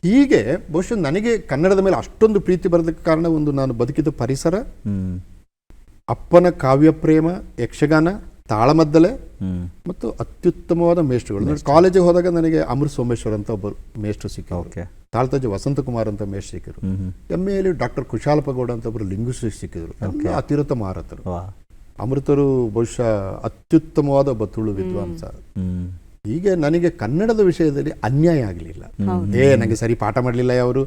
ಹೀಗೆ ಬಹುಶಃ ನನಗೆ ಕನ್ನಡದ ಮೇಲೆ ಅಷ್ಟೊಂದು ಪ್ರೀತಿ ಬರೋದಕ್ಕೆ ಕಾರಣ ಒಂದು ನಾನು ಬದುಕಿದ ಪರಿಸರ, ಅಪ್ಪನ ಕಾವ್ಯ ಪ್ರೇಮ, ಯಕ್ಷಗಾನ, ತಾಳಮದ್ದಲೆ ಮತ್ತು ಅತ್ಯುತ್ತಮವಾದ ಮೇಷ್ಟ್ರುಗಳು. ಕಾಲೇಜಿಗೆ ಹೋದಾಗ ನನಗೆ ಅಮೃತ್ ಸೋಮೇಶ್ವರ್ ಅಂತ ಒಬ್ಬರು ಮೇಷ್ಟ್ರು ಸಿಕ್ಕಿದ್ರು. ತಾಳ್ತಜಿ ವಸಂತಕುಮಾರ್ ಅಂತ ಮೇಷ್ಟ್ರು ಸಿಕ್ಕಿದ್ರು. MA ಡಾಕ್ಟರ್ ಕುಶಾಲಪಗೌಡ ಅಂತ ಒಬ್ಬರು ಲಿಂಗ್ವಿಸ್ಟಿಕ್ ಸಿಕ್ಕಿದ್ರು. ಅತಿರಥ ಮಾರತರು. ಅಮೃತರು ಬಹುಶಃ ಅತ್ಯುತ್ತಮವಾದ ಒಬ್ಬ ತುಳು ವಿದ್ವಾಂಸ. ಹೀಗೆ ನನಗೆ ಕನ್ನಡದ ವಿಷಯದಲ್ಲಿ ಅನ್ಯಾಯ ಆಗಲಿಲ್ಲ. ನನಗೆ ಸರಿ ಪಾಠ ಮಾಡಲಿಲ್ಲ ಅವರು,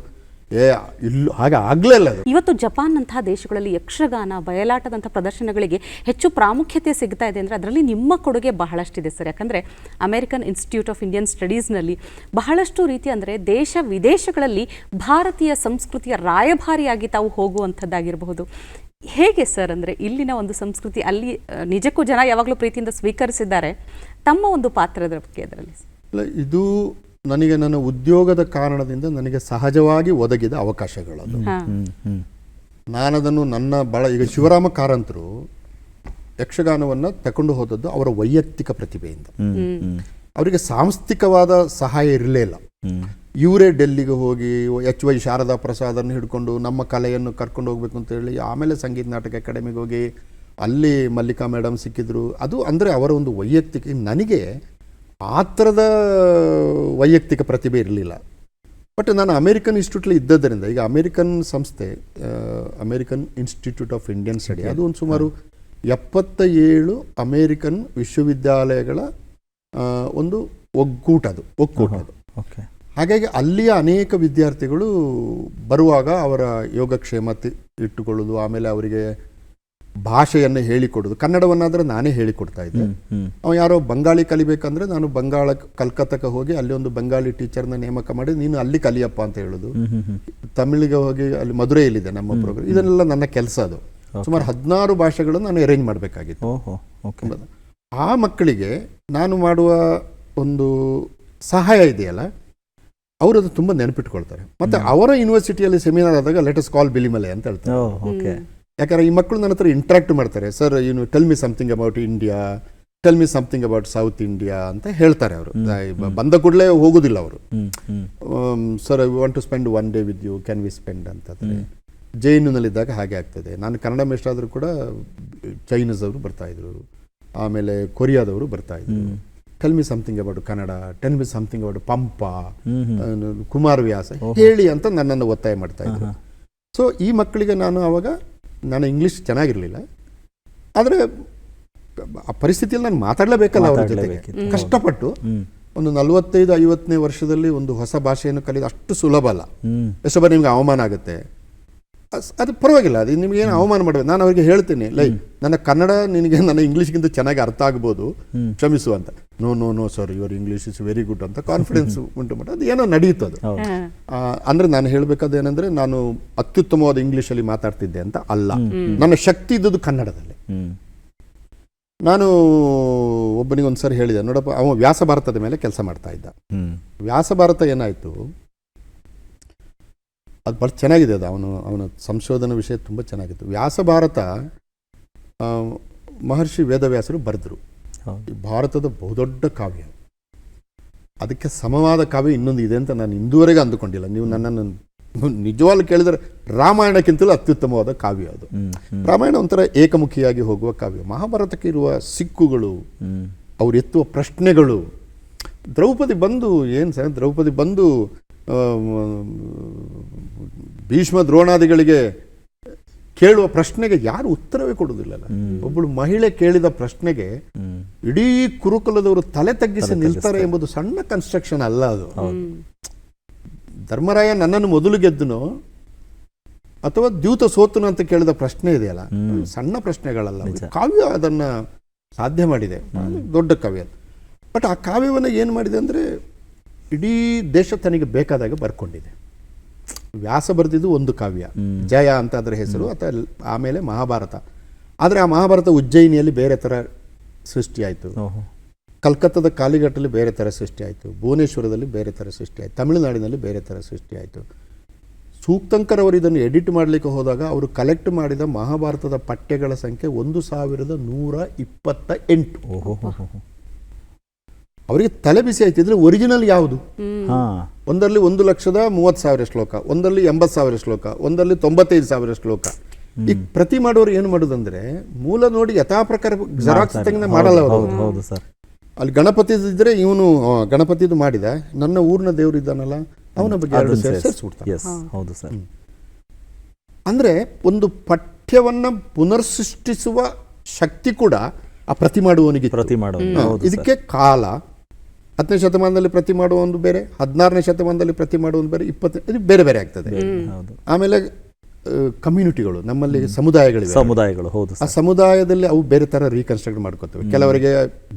ಇಲ್ಲೂ ಹಾಗೆ ಆಗಲಿಲ್ಲ. ಅದು ಇವತ್ತು ಜಪಾನ್ನಂತಹ ದೇಶಗಳಲ್ಲಿ ಯಕ್ಷಗಾನ, ಬಯಲಾಟದಂಥ ಪ್ರದರ್ಶನಗಳಿಗೆ ಹೆಚ್ಚು ಪ್ರಾಮುಖ್ಯತೆ ಸಿಗ್ತಾ ಇದೆ ಅಂದರೆ ಅದರಲ್ಲಿ ನಿಮ್ಮ ಕೊಡುಗೆ ಬಹಳಷ್ಟಿದೆ ಸರ್. ಯಾಕಂದರೆ ಅಮೆರಿಕನ್ ಇನ್ಸ್ಟಿಟ್ಯೂಟ್ ಆಫ್ ಇಂಡಿಯನ್ ಸ್ಟಡೀಸ್ನಲ್ಲಿ ಬಹಳಷ್ಟು ರೀತಿ ಅಂದರೆ ದೇಶ ವಿದೇಶಗಳಲ್ಲಿ ಭಾರತೀಯ ಸಂಸ್ಕೃತಿಯ ರಾಯಭಾರಿಯಾಗಿ ತಾವು ಹೋಗುವಂಥದ್ದಾಗಿರಬಹುದು. ಹೇಗೆ ಸರ್, ಅಂದರೆ ಇಲ್ಲಿನ ಒಂದು ಸಂಸ್ಕೃತಿ ಅಲ್ಲಿ ನಿಜಕ್ಕೂ ಜನ ಯಾವಾಗಲೂ ಪ್ರೀತಿಯಿಂದ ಸ್ವೀಕರಿಸಿದ್ದಾರೆ, ತಮ್ಮ ಒಂದು ಪಾತ್ರದ ಬಗ್ಗೆ ಅದರಲ್ಲಿ? ಇದು ನನಗೆ ನನ್ನ ಉದ್ಯೋಗದ ಕಾರಣದಿಂದ ನನಗೆ ಸಹಜವಾಗಿ ಒದಗಿದ ಅವಕಾಶಗಳದು. ನಾನದನ್ನು ಈಗ ಶಿವರಾಮ ಕಾರಂತರು ಯಕ್ಷಗಾನವನ್ನು ತಗೊಂಡು ಹೋದದ್ದು ಅವರ ವೈಯಕ್ತಿಕ ಪ್ರತಿಭೆಯಿಂದ. ಅವರಿಗೆ ಸಾಂಸ್ಥಿಕವಾದ ಸಹಾಯ ಇರಲೇ ಇಲ್ಲ. ಇವರೇ ಡೆಲ್ಲಿಗೆ ಹೋಗಿ HY ಶಾರದಾ ಪ್ರಸಾದನ್ನು ಹಿಡ್ಕೊಂಡು ನಮ್ಮ ಕಲೆಯನ್ನು ಕರ್ಕೊಂಡು ಹೋಗ್ಬೇಕು ಅಂತ ಹೇಳಿ ಆಮೇಲೆ ಸಂಗೀತ ನಾಟಕ ಅಕಾಡೆಮಿಗೆ ಹೋಗಿ ಅಲ್ಲಿ ಮಲ್ಲಿಕಾ ಮೇಡಮ್ ಸಿಕ್ಕಿದ್ರು. ಅದು ಅಂದರೆ ಅವರ ಒಂದು ವೈಯಕ್ತಿಕ. ನನಗೆ ಆ ಥರದ ವೈಯಕ್ತಿಕ ಪ್ರತಿಭೆ ಇರಲಿಲ್ಲ. ಬಟ್ ನಾನು ಅಮೇರಿಕನ್ ಇನ್ಸ್ಟಿಟ್ಯೂಟ್ಲಿ ಇದ್ದದ್ದರಿಂದ, ಈಗ ಅಮೇರಿಕನ್ ಸಂಸ್ಥೆ American institute of Indian study, ಅದು ಒಂದು ಸುಮಾರು 77 ಅಮೇರಿಕನ್ ವಿಶ್ವವಿದ್ಯಾಲಯಗಳ ಒಂದು ಒಕ್ಕೂಟ ಅದು. ಹಾಗಾಗಿ ಅಲ್ಲಿಯ ಅನೇಕ ವಿದ್ಯಾರ್ಥಿಗಳು ಬರುವಾಗ ಅವರ ಯೋಗಕ್ಷೇಮ ಇಟ್ಟುಕೊಳ್ಳೋದು, ಆಮೇಲೆ ಅವರಿಗೆ ಭಾಷೆಯನ್ನು ಹೇಳಿಕೊಡೋದು. ಕನ್ನಡವನ್ನಾದರೆ ನಾನೇ ಹೇಳಿಕೊಡ್ತಾ ಇದ್ದೆ. ಅವ ಯಾರೋ ಬಂಗಾಳಿ ಕಲಿಬೇಕಂದ್ರೆ ನಾನು ಕಲ್ಕತ್ತಕ್ಕೆ ಹೋಗಿ ಅಲ್ಲಿ ಒಂದು ಬಂಗಾಳಿ ಟೀಚರ್ನ ನೇಮಕ ಮಾಡಿ ನೀನು ಅಲ್ಲಿ ಕಲಿಯಪ್ಪ ಅಂತ ಹೇಳೋದು. ತಮಿಳಿಗೆ ಹೋಗಿ ಅಲ್ಲಿ ಮಧುರೈಯಲ್ಲಿದೆ ನಮ್ಮ ಪ್ರೋಗ್ರಾಮ್. ಇದನ್ನೆಲ್ಲ ನನ್ನ ಕೆಲಸ. ಅದು ಸುಮಾರು 16 ಭಾಷೆಗಳನ್ನು ನಾನು ಅರೇಂಜ್ ಮಾಡಬೇಕಾಗಿತ್ತು. ಆ ಮಕ್ಕಳಿಗೆ ನಾನು ಮಾಡುವ ಒಂದು ಸಹಾಯ ಇದೆಯಲ್ಲ, ಅವರು ಅದು ತುಂಬ ನೆನಪಿಟ್ಕೊಳ್ತಾರೆ. ಮತ್ತು ಅವರ ಯೂನಿವರ್ಸಿಟಿಯಲ್ಲಿ ಸೆಮಿನಾರ್ ಆದಾಗ ಲೆಟ್ ಅಸ್ ಕಾಲ್ ಬಿಲಿಮಲೆ ಅಂತ ಹೇಳ್ತಾರೆ. ಯಾಕಂದರೆ ಈ ಮಕ್ಕಳು ನನ್ನ ಹತ್ರ ಇಂಟ್ರಾಕ್ಟ್ ಮಾಡ್ತಾರೆ. Sir tell me something about India, tell me something about south India ಅಂತ ಹೇಳ್ತಾರೆ. ಅವರು ಬಂದ ಕೂಡಲೇ ಹೋಗೋದಿಲ್ಲ ಅವರು. Sir I want to spend 1 day with you, can we spend ಅಂತಂದರೆ. ಜೈನಲ್ಲಿದ್ದಾಗ ಹಾಗೆ ಆಗ್ತದೆ. ನಾನು ಕನ್ನಡ ಮೇಷ್ಟ್ರ ಆದರೂ ಕೂಡ ಚೈನೀಸ್ ಅವರು ಬರ್ತಾಯಿದ್ರು, ಆಮೇಲೆ ಕೊರಿಯಾದವರು ಬರ್ತಾಯಿದ್ರು. Tell me something about Kannada, tell me something about Pampa, Kumaravyasa ಹೇಳಿ ಅಂತ ನನ್ನನ್ನು ಒತ್ತಾಯ ಮಾಡ್ತಾಯಿದ್ರು. ಸೊ ಈ ಮಕ್ಕಳಿಗೆ ನಾನು ಆವಾಗ, ನಾನು ಇಂಗ್ಲೀಷ್ ಚೆನ್ನಾಗಿರಲಿಲ್ಲ, ಆದರೆ ಆ ಪರಿಸ್ಥಿತಿಯಲ್ಲಿ ನಾನು ಮಾತಾಡಲೇಬೇಕಲ್ಲ ಅವ್ರ ಜೊತೆಗೆ. ಕಷ್ಟಪಟ್ಟು ಒಂದು 45-50ನೇ ವರ್ಷದಲ್ಲಿ ಒಂದು ಹೊಸ ಭಾಷೆಯನ್ನು ಕಲಿಯೋದು ಅಷ್ಟು ಸುಲಭ ಅಲ್ಲ. ಎಷ್ಟೋ ಬಾರಿ ನಿಮ್ಗೆ ಅವಮಾನ ಆಗುತ್ತೆ. ಅದು ಪರವಾಗಿಲ್ಲ, ಅದು ನಿಮಗೇನು ಅವಮಾನ ಮಾಡಬೇಕು. ನಾನು ಅವರಿಗೆ ಹೇಳ್ತೀನಿ, ನನ್ನ ಕನ್ನಡ ನಿನಗೆ ನನ್ನ ಇಂಗ್ಲೀಷ್ಗಿಂತ ಚೆನ್ನಾಗಿ ಅರ್ಥ ಆಗ್ಬೋದು, ಕ್ಷಮಿಸು ಅಂತ. No no no sir, your English is very good ಅಂತ ಕಾನ್ಫಿಡೆನ್ಸ್ ಉಂಟು ಮಾಡಿ ಅದು ಏನೋ ನಡೆಯುತ್ತದೆ. ಅಂದರೆ ನಾನು ಹೇಳಬೇಕಾದೇನೆಂದರೆ ನಾನು ಅತ್ಯುತ್ತಮವಾದ ಇಂಗ್ಲೀಷಲ್ಲಿ ಮಾತಾಡ್ತಿದ್ದೆ ಅಂತ ಅಲ್ಲ. ನನ್ನ ಶಕ್ತಿ ಇದ್ದದ್ದು ಕನ್ನಡದಲ್ಲಿ. ನಾನು ಒಬ್ಬನಿಗೆ ಒಂದು ಸರಿ ಹೇಳಿದೆ, ನೋಡಪ್ಪ, ಅವ ವ್ಯಾಸ ಭಾರತದ ಮೇಲೆ ಕೆಲಸ ಮಾಡ್ತಾ ಇದ್ದ. ವ್ಯಾಸ ಭಾರತ ಏನಾಯಿತು, ಅದು ಭಾಳ ಚೆನ್ನಾಗಿದೆ. ಅದು ಅವನ ಸಂಶೋಧನಾ ವಿಷಯ ತುಂಬ ಚೆನ್ನಾಗಿತ್ತು. ವ್ಯಾಸ ಭಾರತ ಮಹರ್ಷಿ ವೇದವ್ಯಾಸರು ಬರೆದರು. ಭಾರತದ ಬಹುದೊಡ್ಡ ಕಾವ್ಯ. ಅದಕ್ಕೆ ಸಮವಾದ ಕಾವ್ಯ ಇನ್ನೊಂದು ಇದೆ ಅಂತ ನಾನು ಇಂದುವರೆಗೆ ಅಂದುಕೊಂಡಿಲ್ಲ. ನೀವು ನನ್ನನ್ನು ನಿಜವಾಗ್ಲೂ ಕೇಳಿದರೆ ರಾಮಾಯಣಕ್ಕಿಂತಲೂ ಅತ್ಯುತ್ತಮವಾದ ಕಾವ್ಯ ಅದು. ರಾಮಾಯಣ ಒಂಥರ ಏಕಮುಖಿಯಾಗಿ ಹೋಗುವ ಕಾವ್ಯ. ಮಹಾಭಾರತಕ್ಕೆ ಇರುವ ಸಿಕ್ಕುಗಳು, ಅವ್ರು ಎತ್ತುವ ಪ್ರಶ್ನೆಗಳು. ದ್ರೌಪದಿ ಬಂದು ಭೀಷ್ಮ ದ್ರೋಣಾದಿಗಳಿಗೆ ಕೇಳುವ ಪ್ರಶ್ನೆಗೆ ಯಾರು ಉತ್ತರವೇ ಕೊಡುವುದಿಲ್ಲಲ್ಲ. ಒಬ್ಬಳು ಮಹಿಳೆ ಕೇಳಿದ ಪ್ರಶ್ನೆಗೆ ಇಡೀ ಕುರುಕುಲದವರು ತಲೆ ತಗ್ಗಿಸಿ ನಿಲ್ತಾರೆ ಎಂಬುದು ಸಣ್ಣ ಕನ್ಸ್ಟ್ರಕ್ಷನ್ ಅಲ್ಲ ಅದು. ಧರ್ಮರಾಯ ನನ್ನನ್ನು ಮೊದಲು ಗೆದ್ದನೋ ಅಥವಾ ದ್ಯೂತ ಸೋತನು ಅಂತ ಕೇಳಿದ ಪ್ರಶ್ನೆ ಇದೆಯಲ್ಲ, ಸಣ್ಣ ಪ್ರಶ್ನೆಗಳಲ್ಲ. ಕಾವ್ಯ ಅದನ್ನ ಸಾಧ್ಯ ಮಾಡಿದೆ, ದೊಡ್ಡ ಕಾವ್ಯ. ಬಟ್ ಆ ಕಾವ್ಯವನ್ನು ಏನು ಮಾಡಿದೆ ಅಂದರೆ ಇಡೀ ದೇಶ ತನಗೆ ಬೇಕಾದಾಗ ಬರ್ಕೊಂಡಿದೆ. ವ್ಯಾಸ ಬರೆದಿದ್ದು ಒಂದು ಕಾವ್ಯ, ಜಯ ಅಂತ ಅದರ ಹೆಸರು, ಅಥವಾ ಆಮೇಲೆ ಮಹಾಭಾರತ. ಆದರೆ ಆ ಮಹಾಭಾರತ ಉಜ್ಜಯಿನಿಯಲ್ಲಿ ಬೇರೆ ಥರ ಸೃಷ್ಟಿಯಾಯಿತು, ಕಲ್ಕತ್ತಾದ ಕಾಲಿಘಟ್ಟಲ್ಲಿ ಬೇರೆ ಥರ ಸೃಷ್ಟಿಯಾಯಿತು, ಭುವನೇಶ್ವರದಲ್ಲಿ ಬೇರೆ ಥರ ಸೃಷ್ಟಿಯಾಯಿತು, ತಮಿಳುನಾಡಿನಲ್ಲಿ ಬೇರೆ ಥರ ಸೃಷ್ಟಿಯಾಯಿತು. ಸೂಕ್ತಂಕರ್ ಅವರು ಇದನ್ನು ಎಡಿಟ್ ಮಾಡಲಿಕ್ಕೆ ಹೋದಾಗ ಅವರು ಕಲೆಕ್ಟ್ ಮಾಡಿದ ಮಹಾಭಾರತದ ಪಠ್ಯಗಳ ಸಂಖ್ಯೆ 1128. ಅವರಿಗೆ ತಲೆ ಬಿಸಿ ಆಯ್ತು, ಇದ್ರೆ ಒರಿಜಿನಲ್ ಯಾವುದು? ಒಂದರಲ್ಲಿ 1,30,000 ಶ್ಲೋಕ, ಒಂದರಲ್ಲಿ 80,000 ಶ್ಲೋಕ, ಒಂದರಲ್ಲಿ 95,000 ಶ್ಲೋಕ. ಈಗ ಪ್ರತಿ ಮಾಡೋರು ಏನು ಮಾಡೋದಂದ್ರೆ ಮೂಲ ನೋಡಿ ಯಥಾ ಪ್ರಕಾರ ಜೆರಾಕ್ಸ್ ತೆಗೆದ ಮಾಡಲ್ಲ ಅವರು. ಅಲ್ಲಿ ಗಣಪತಿ ಇದ್ರೆ ಇವನು ಗಣಪತಿದು ಮಾಡಿದ, ನನ್ನ ಊರಿನ ದೇವರು ಇದ್ದಾನಲ್ಲ ಅವನ ಬಗ್ಗೆ 2 ಸೇರಿಸ್ಬಿಡ್ತಾರೆ. ಅಂದ್ರೆ ಒಂದು ಪಠ್ಯವನ್ನ ಪುನರ್ಸೃಷ್ಟಿಸುವ ಶಕ್ತಿ ಕೂಡ ಆ ಪ್ರತಿ ಮಾಡುವವನಿಗೆ ಪ್ರತಿ ಮಾಡೋದು ಹೌದು ಸರ್. ಇದಕ್ಕೆ ಕಾಲ 10ನೇ ಶತಮಾನದಲ್ಲಿ ಪ್ರತಿ ಮಾಡುವ ಒಂದು ಬೇರೆ, 16ನೇ ಶತಮಾನದಲ್ಲಿ ಪ್ರತಿ ಮಾಡುವ ಒಂದು ಬೇರೆ, 20 ಇದು ಬೇರೆ ಬೇರೆ ಆಗ್ತದೆ. ಹೌದು ಆಮೇಲೆ ಕಮ್ಯುನಿಟಿಗಳು, ನಮ್ಮಲ್ಲಿ ಸಮುದಾಯಗಳಿವೆ. ಸಮುದಾಯಗಳು ಹೌದು ಆ ಸರ್. ಸಮುದಾಯದಲ್ಲಿ ಅವು ಬೇರೆ ಥರ ರೀಕನ್ಸ್ಟ್ರಕ್ಟ್ ಮಾಡ್ಕೋತವೆ. ಕೆಲವರಿಗೆ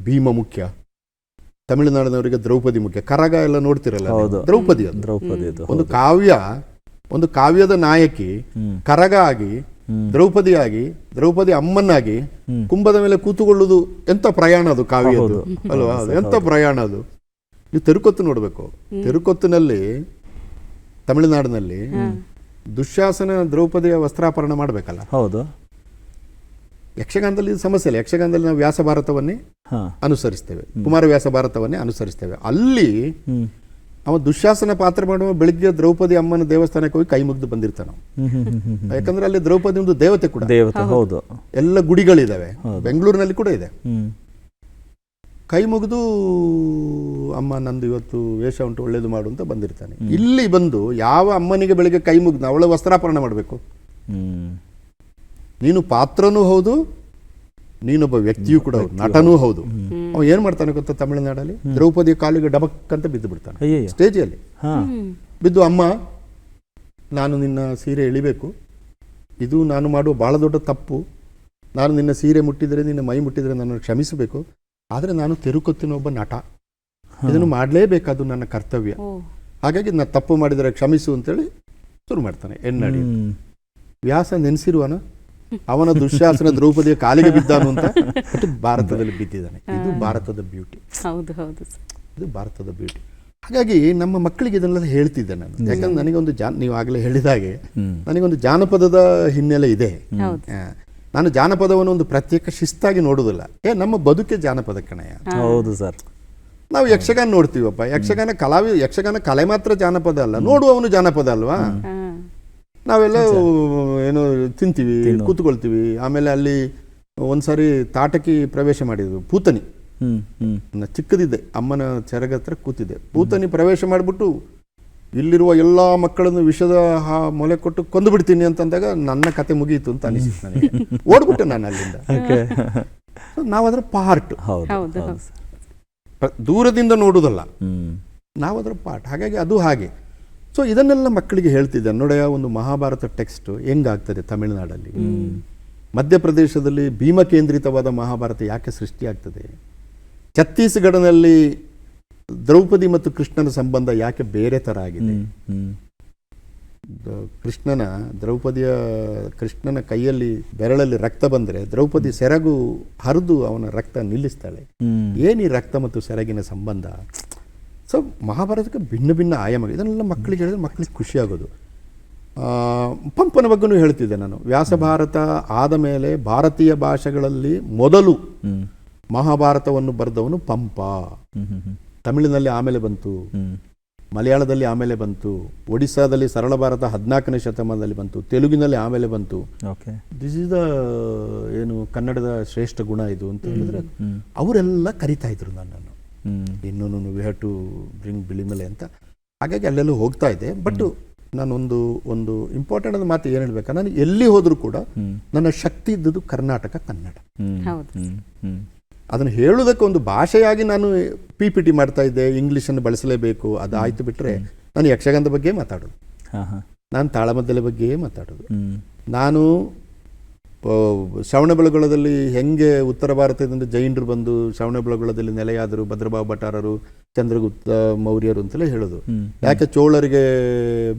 ಭೀಮ ಮುಖ್ಯ, ತಮಿಳುನಾಡಿನವರಿಗೆ ದ್ರೌಪದಿ ಮುಖ್ಯ. ಕರಗ ಎಲ್ಲ ನೋಡ್ತಿರಲ್ಲ, ಹೌದು. ದ್ರೌಪದಿ ಅದು. ದ್ರೌಪದಿ ಅದು ಒಂದು ಕಾವ್ಯ, ಒಂದು ಕಾವ್ಯದ ನಾಯಕಿ ಕರಗ ಆಗಿ, ದ್ರೌಪದಿಯಾಗಿ, ದ್ರೌಪದಿ ಅಮ್ಮನಾಗಿ ಕುಂಭದ ಮೇಲೆ ಕೂತುಕೊಳ್ಳುವುದು ಎಂತ ಪ್ರಯಾಣ ಅದು ಕಾವ್ಯದ್ದು ಅಲ್ವಾ? ಅದು ಎಂತ ಪ್ರಯಾಣ ಅದು. ನೀವು ತೆರುಕೊತ್ತು ನೋಡಬೇಕು. ತೆರುಕೊತ್ತಿನಲ್ಲಿ ತಮಿಳುನಾಡಿನಲ್ಲಿ ದುಶ್ಯಾಸನ ದ್ರೌಪದಿಯ ವಸ್ತ್ರಾಪರಣ ಮಾಡಬೇಕಲ್ಲ. ಹೌದು. ಯಕ್ಷಗಾನದಲ್ಲಿ ಇದು ಸಮಸ್ಯೆ ಇಲ್ಲ. ಯಕ್ಷಗಾನದಲ್ಲಿ ನಾವು ವ್ಯಾಸ ಭಾರತವನ್ನೇ ಅನುಸರಿಸ್ತೇವೆ, ಕುಮಾರವ್ಯಾಸ ಭಾರತವನ್ನೇ ಅನುಸರಿಸ್ತೇವೆ. ಅಲ್ಲಿ ಅವ ದುಶ್ಯಾಸನ ಪಾತ್ರ ಮಾಡುವ ಬೆಳಿಗ್ಗೆ ದ್ರೌಪದಿ ಅಮ್ಮನ ದೇವಸ್ಥಾನಕ್ಕೆ ಹೋಗಿ ಕೈ ಮುಗಿದು ಬಂದಿರ್ತಾನೆ. ಯಾಕಂದ್ರೆ ಅಲ್ಲಿ ದ್ರೌಪದಿ ಒಂದು ದೇವತೆ ಕೂಡ. ದೇವತೆ ಹೌದು. ಎಲ್ಲ ಗುಡಿಗಳಿದಾವೆ, ಬೆಂಗಳೂರಿನಲ್ಲಿ ಕೂಡ ಇದೆ. ಕೈ ಮುಗಿದು ಅಮ್ಮ ನಂದು ಇವತ್ತು ವೇಷ ಉಂಟು, ಒಳ್ಳೇದು ಮಾಡು ಅಂತ ಬಂದಿರ್ತಾನೆ. ಇಲ್ಲಿ ಬಂದು ಯಾವ ಅಮ್ಮನಿಗೆ ಬೆಳಿಗ್ಗೆ ಕೈ ಮುಗಿದು ಅವಳ ವಸ್ತ್ರಾಪರಣ ಮಾಡಬೇಕು? ನೀನು ಪಾತ್ರನೂ ಹೌದು, ನೀನೊಬ್ಬ ವ್ಯಕ್ತಿಯೂ ಕೂಡ ಹೌದು, ನಟನೂ ಹೌದು. ಅವ ಏನ್ ಮಾಡ್ತಾನೆ ಗೊತ್ತಾ? ತಮಿಳುನಾಡಲ್ಲಿ ದ್ರೌಪದಿಯ ಕಾಲಿಗೆ ಡಬಕ್ ಅಂತ ಬಿದ್ದು ಬಿಡ್ತಾನೆ ಸ್ಟೇಜಲ್ಲಿ. ಬಿದ್ದು, ಅಮ್ಮ ನಾನು ನಿನ್ನ ಸೀರೆ ಎಳಿಬೇಕು, ಇದು ನಾನು ಮಾಡುವ ಬಹಳ ದೊಡ್ಡ ತಪ್ಪು, ನಾನು ನಿನ್ನ ಸೀರೆ ಮುಟ್ಟಿದರೆ, ನಿನ್ನ ಮೈ ಮುಟ್ಟಿದರೆ ನನ್ನನ್ನು ಕ್ಷಮಿಸಬೇಕು, ಆದರೆ ನಾನು ತೆರುಕೊತ್ತಿನ ಒಬ್ಬ ನಟ, ಇದನ್ನು ಮಾಡಲೇಬೇಕಾದು ನನ್ನ ಕರ್ತವ್ಯ, ಹಾಗಾಗಿ ನಾನು ತಪ್ಪು ಮಾಡಿದರೆ ಕ್ಷಮಿಸು ಅಂತೇಳಿ ಶುರು ಮಾಡ್ತಾನೆ ಎನ್ನಡಿ. ವ್ಯಾಸ ನೆನೆಸಿರುವನ ಅವನ ದುಶ್ಯಾಸನ ದ್ರೌಪದಿಯ ಕಾಲಿಗೆ ಬಿದ್ದಾನು ಅಂತ ಭಾರತದಲ್ಲಿ ಬಿದ್ದಿದ್ದಾನೆ. ಇದು ಭಾರತದ ಬ್ಯೂಟಿ. ಹೌದು ಹೌದು, ಇದು ಭಾರತದ ಬ್ಯೂಟಿ. ಹಾಗಾಗಿ ನಮ್ಮ ಮಕ್ಕಳಿಗೆ ಇದನ್ನೆಲ್ಲ ಹೇಳ್ತಿದ್ದೆ ನಾನು. ಯಾಕಂದ್ರೆ ನನಗೊಂದು ನೀವು ಆಗಲೇ ಹೇಳಿದಾಗೆ ನನಗೊಂದು ಜಾನಪದದ ಹಿನ್ನೆಲೆ ಇದೆ. ನಾನು ಜಾನಪದವನ್ನು ಒಂದು ಪ್ರತ್ಯೇಕ ಶಿಸ್ತಾಗಿ ನೋಡುವುದಿಲ್ಲ. ನಮ್ಮ ಬದುಕೆ ಜಾನಪದ ಕಣಯ್ಯ. ಹೌದು ಸರ್. ನಾವು ಯಕ್ಷಗಾನ ನೋಡ್ತೀವಪ್ಪ, ಯಕ್ಷಗಾನ ಕಲೆ ಮಾತ್ರ ಜಾನಪದ ಅಲ್ಲ, ನೋಡುವವನು ಜಾನಪದ ಅಲ್ವಾ? ನಾವೆಲ್ಲ ಏನೋ ತಿಂತೀವಿ, ಕೂತ್ಕೊಳ್ತೀವಿ. ಆಮೇಲೆ ಅಲ್ಲಿ ಒಂದ್ಸಾರಿ ತಾಟಕಿ ಪ್ರವೇಶ ಮಾಡಿದ್ವು, ಪೂತನಿ. ಚಿಕ್ಕದಿದ್ದೆ, ಅಮ್ಮನ ಸೆರಗ ಹತ್ರ ಕೂತಿದ್ದೆ. ಪೂತನಿ ಪ್ರವೇಶ ಮಾಡಿಬಿಟ್ಟು ಇಲ್ಲಿರುವ ಎಲ್ಲ ಮಕ್ಕಳನ್ನು ವಿಷದ ಮೊಲೆ ಕೊಟ್ಟು ಕೊಂದು ಬಿಡ್ತೀನಿ ಅಂತಂದಾಗ ನನ್ನ ಕತೆ ಮುಗಿಯಿತು ಅಂತ ಅನಿಸಿತ್ತು ನನಗೆ. ಓಡ್ಬಿಟ್ಟೆ ನಾನು ಅಲ್ಲಿಂದ. ನಾವದರ ಪಾರ್ಟ್, ದೂರದಿಂದ ನೋಡುವುದಲ್ಲ, ನಾವದರ ಪಾರ್ಟ್. ಹಾಗಾಗಿ ಅದು ಹಾಗೆ. ಸೊ ಇದನ್ನೆಲ್ಲ ಮಕ್ಕಳಿಗೆ ಹೇಳ್ತಿದ್ದೆ. ನೋಡೆಯ ಒಂದು ಮಹಾಭಾರತ ಟೆಕ್ಸ್ಟ್ ಹೆಂಗಾಗ್ತದೆ ತಮಿಳುನಾಡಲ್ಲಿ, ಮಧ್ಯಪ್ರದೇಶದಲ್ಲಿ ಭೀಮ ಕೇಂದ್ರಿತವಾದ ಮಹಾಭಾರತ ಯಾಕೆ ಸೃಷ್ಟಿಯಾಗ್ತದೆ, ಛತ್ತೀಸ್ಗಢನಲ್ಲಿ ದ್ರೌಪದಿ ಮತ್ತು ಕೃಷ್ಣನ ಸಂಬಂಧ ಯಾಕೆ ಬೇರೆ ಥರ ಆಗಿದೆ, ಕೃಷ್ಣನ ಕೈಯಲ್ಲಿ ಬೆರಳಲ್ಲಿ ರಕ್ತ ಬಂದರೆ ದ್ರೌಪದಿ ಸೆರಗು ಹರಿದು ಅವನ ರಕ್ತ ನಿಲ್ಲಿಸ್ತಾಳೆ. ಏನಿ ರಕ್ತ ಮತ್ತು ಸೆರಗಿನ ಸಂಬಂಧ? ಸೊ ಮಹಾಭಾರತಕ್ಕೆ ಭಿನ್ನ ಭಿನ್ನ ಆಯಾಮ. ಇದನ್ನೆಲ್ಲ ಮಕ್ಕಳಿಗೆ ಹೇಳಿದ್ರೆ ಮಕ್ಕಳಿಗೆ ಖುಷಿ ಆಗೋದು. ಪಂಪನ ಬಗ್ಗೆನೂ ಹೇಳ್ತಿದ್ದೆ ನಾನು. ವ್ಯಾಸ ಭಾರತ ಆದ ಮೇಲೆ ಭಾರತೀಯ ಭಾಷೆಗಳಲ್ಲಿ ಮೊದಲು ಮಹಾಭಾರತವನ್ನು ಬರೆದವನು ಪಂಪ. ತಮಿಳಿನಲ್ಲಿ ಆಮೇಲೆ ಬಂತು, ಮಲಯಾಳದಲ್ಲಿ ಆಮೇಲೆ ಬಂತು, ಒಡಿಸ್ಸಾದಲ್ಲಿ ಸರಳ ಭಾರತ 14ನೇ ಶತಮಾನದಲ್ಲಿ ಬಂತು, ತೆಲುಗಿನಲ್ಲಿ ಆಮೇಲೆ ಬಂತು. ದಿಸ್ ಇಸ್ ದ ಏನು ಕನ್ನಡದ ಶ್ರೇಷ್ಠ ಗುಣ ಇದು ಅಂತ ಹೇಳಿದ್ರೆ ಅವರೆಲ್ಲ ಕರಿತಾ ಇದ್ರು ನನ್ನನ್ನು, ಇನ್ನೂ we have to bring Bilimale ಅಂತ. ಹಾಗಾಗಿ ಅಲ್ಲೆಲ್ಲ ಹೋಗ್ತಾ ಇದ್ದೆ. ಬಟ್ ನಾನೊಂದು ಇಂಪಾರ್ಟೆಂಟ್ ಆದ ಮಾತು ಏನು ಹೇಳ್ಬೇಕಾ, ನಾನು ಎಲ್ಲಿ ಹೋದರೂ ಕೂಡ ನನ್ನ ಶಕ್ತಿ ಇದ್ದದ್ದು ಕರ್ನಾಟಕ ಕನ್ನಡ. ಅದನ್ನು ಹೇಳುವುದಕ್ಕೆ ಒಂದು ಭಾಷೆಯಾಗಿ ನಾನು PPT ಮಾಡ್ತಾ ಇದ್ದೆ, ಇಂಗ್ಲೀಷನ್ನು ಬಳಸಲೇಬೇಕು, ಅದು ಆಯ್ತು. ಬಿಟ್ಟರೆ ನಾನು ಯಕ್ಷಗಾನದ ಬಗ್ಗೆ ಮಾತಾಡೋದು, ನಾನು ತಾಳಮದ್ದಲೆ ಬಗ್ಗೆಯೇ ಮಾತಾಡೋದು. ನಾನು ಶ್ರವಣಬೆಳಗೊಳದಲ್ಲಿ ಹೆಂಗೆ ಉತ್ತರ ಭಾರತದಿಂದ ಜೈನರು ಬಂದು ಶ್ರವಣಬೆಳಗೊಳದಲ್ಲಿ ನೆಲೆಯಾದರು, ಭದ್ರಬಾಹು ಭಟ್ಟಾರರು, ಚಂದ್ರಗುಪ್ತ ಮೌರ್ಯರು ಅಂತಲೇ ಹೇಳೋದು. ಯಾಕೆ ಚೋಳರಿಗೆ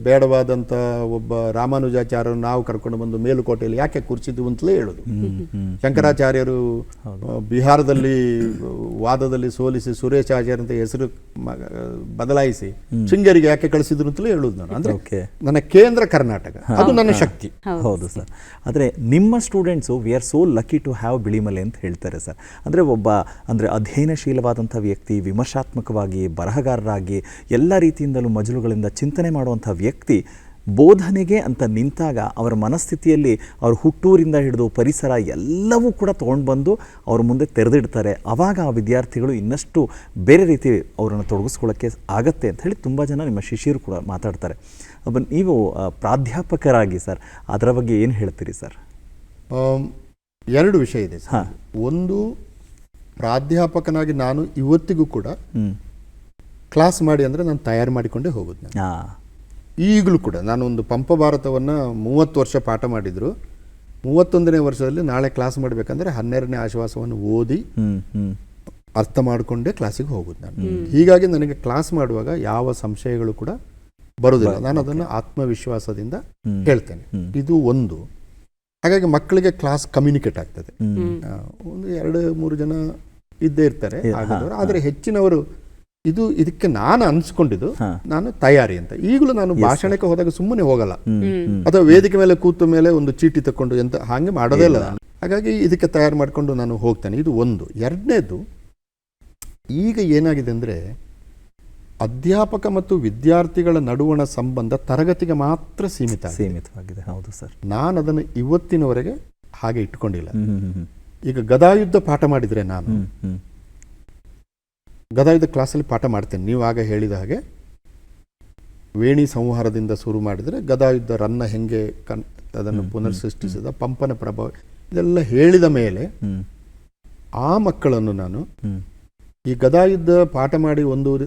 ಬೇಡವಾದಂಥ ಒಬ್ಬ ರಾಮಾನುಜಾಚಾರ್ಯರು ನಾವು ಕರ್ಕೊಂಡು ಬಂದು ಮೇಲುಕೋಟೆಯಲ್ಲಿ ಯಾಕೆ ಕೂರಿಸಿದ್ವು ಅಂತಲೇ ಹೇಳೋದು. ಶಂಕರಾಚಾರ್ಯರು ಬಿಹಾರದಲ್ಲಿ ವಾದದಲ್ಲಿ ಸೋಲಿಸಿ ಸುರೇಶಾಚಾರ್ಯ ಅಂತ ಹೆಸರು ಬದಲಾಯಿಸಿ ಶೃಂಗೇರಿಗೆ ಯಾಕೆ ಕಳಿಸಿದ್ರು ಅಂತಲೇ ಹೇಳೋದು ನಾನು. ಅಂದ್ರೆ ನನ್ನ ಕೇಂದ್ರ ಕರ್ನಾಟಕ, ಅದು ನನ್ನ ಶಕ್ತಿ. ಹೌದು ಸರ್. ಆದರೆ ನಿಮ್ಮ students we are so lucky to have Bilimale ಅಂತ ಹೇಳ್ತಾರೆ ಸರ್. ಅಂದರೆ ಅಂದರೆ ಅಧ್ಯಯನಶೀಲವಾದಂಥ ವ್ಯಕ್ತಿ, ವಿಮರ್ಶಾತ್ಮಕವಾಗಿ ಬರಹಗಾರರಾಗಿ ಎಲ್ಲ ರೀತಿಯಿಂದಲೂ ಮಜಲುಗಳಿಂದ ಚಿಂತನೆ ಮಾಡುವಂಥ ವ್ಯಕ್ತಿ ಬೋಧನೆಗೆ ಅಂತ ನಿಂತಾಗ ಅವರ ಮನಸ್ಥಿತಿಯಲ್ಲಿ ಅವ್ರ ಹುಟ್ಟೂರಿಂದ ಹಿಡಿದು ಪರಿಸರ ಎಲ್ಲವೂ ಕೂಡ ತೊಗೊಂಡು ಬಂದು ಅವ್ರ ಮುಂದೆ ತೆರೆದಿಡ್ತಾರೆ. ಆವಾಗ ಆ ವಿದ್ಯಾರ್ಥಿಗಳು ಇನ್ನಷ್ಟು ಬೇರೆ ರೀತಿ ಅವರನ್ನು ತೊಡಗಿಸ್ಕೊಳ್ಳೋಕ್ಕೆ ಆಗತ್ತೆ ಅಂತ ಹೇಳಿ ತುಂಬ ಜನ ನಿಮ್ಮ ಶಿಷ್ಯರು ಕೂಡ ಮಾತಾಡ್ತಾರೆ. ನೀವು ಪ್ರಾಧ್ಯಾಪಕರಾಗಿ ಸರ್ ಅದರ ಬಗ್ಗೆ ಏನು ಹೇಳ್ತೀರಿ ಸರ್? ಎರಡು ವಿಷಯ ಇದೆ ಸರ್. ಒಂದು, ಪ್ರಾಧ್ಯಾಪಕನಾಗಿ ನಾನು ಇವತ್ತಿಗೂ ಕೂಡ ಕ್ಲಾಸ್ ಮಾಡಿ ಅಂದರೆ ನಾನು ತಯಾರು ಮಾಡಿಕೊಂಡೇ ಹೋಗೋದು. ನಾನು ಈಗಲೂ ಕೂಡ ನಾನು ಒಂದು ಪಂಪ ಭಾರತವನ್ನು 30 ವರ್ಷ ಪಾಠ ಮಾಡಿದ್ರು, 31ನೇ ವರ್ಷದಲ್ಲಿ ನಾಳೆ ಕ್ಲಾಸ್ ಮಾಡಬೇಕಂದ್ರೆ 12ನೇ ಆಶ್ವಾಸವನ್ನು ಓದಿ ಅರ್ಥ ಮಾಡಿಕೊಂಡೇ ಕ್ಲಾಸಿಗೆ ಹೋಗೋದು ನಾನು. ಹೀಗಾಗಿ ನನಗೆ ಕ್ಲಾಸ್ ಮಾಡುವಾಗ ಯಾವ ಸಂಶಯಗಳು ಕೂಡ ಬರೋದಿಲ್ಲ. ನಾನು ಅದನ್ನು ಆತ್ಮವಿಶ್ವಾಸದಿಂದ ಹೇಳ್ತೇನೆ. ಇದು ಒಂದು. ಹಾಗಾಗಿ ಮಕ್ಕಳಿಗೆ ಕ್ಲಾಸ್ ಕಮ್ಯುನಿಕೇಟ್ ಆಗ್ತದೆ. ಒಂದು 2-3 ಜನ ಇದ್ದೇ ಇರ್ತಾರೆ ಆಗಿದವರು, ಆದರೆ ಹೆಚ್ಚಿನವರು ಇದಕ್ಕೆ ನಾನು ಅನ್ಸ್ಕೊಂಡಿದ್ದು ನಾನು ತಯಾರಿ ಅಂತ. ಈಗಲೂ ನಾನು ಭಾಷಣಕ್ಕೆ ಹೋದಾಗ ಸುಮ್ಮನೆ ಹೋಗಲ್ಲ, ಅಥವಾ ವೇದಿಕೆ ಮೇಲೆ ಕೂತ ಮೇಲೆ ಒಂದು ಚೀಟಿ ತಕೊಂಡು ಎಂತ ಹಾಗೆ ಮಾಡೋದೇ ಇಲ್ಲ ನಾನು. ಹಾಗಾಗಿ ಇದಕ್ಕೆ ತಯಾರು ಮಾಡಿಕೊಂಡು ನಾನು ಹೋಗ್ತೇನೆ. ಇದು ಒಂದು. ಎರಡನೇದು, ಈಗ ಏನಾಗಿದೆ ಅಂದರೆ ಅಧ್ಯಾಪಕ ಮತ್ತು ವಿದ್ಯಾರ್ಥಿಗಳ ನಡುವಣ ಸಂಬಂಧ ತರಗತಿಗೆ ಮಾತ್ರ ಸೀಮಿತವಾಗಿದೆ. ಹೌದು ಸರ್. ನಾನು ಅದನ್ನು ಇವತ್ತಿನವರೆಗೆ ಹಾಗೆ ಇಟ್ಕೊಂಡಿಲ್ಲ. ಈಗ ಗದಾಯುದ್ಧ ಪಾಠ ಮಾಡಿದರೆ, ನಾನು ಗದಾಯುದ್ಧ ಕ್ಲಾಸಲ್ಲಿ ಪಾಠ ಮಾಡ್ತೇನೆ. ನೀವು ಆಗ ಹೇಳಿದ ಹಾಗೆ ವೇಣಿ ಸಂಹಾರದಿಂದ ಶುರು ಮಾಡಿದರೆ ಗದಾಯುದ್ಧ ರನ್ನ ಹೆಂಗೆ ಅದನ್ನು ಪುನರ್ ಸೃಷ್ಟಿಸಿದ, ಪಂಪನ ಪ್ರಭಾವ, ಇದೆಲ್ಲ ಹೇಳಿದ ಮೇಲೆ ಆ ಮಕ್ಕಳನ್ನು ನಾನು ಈ ಗದಾಯುದ್ಧ ಪಾಠ ಮಾಡಿ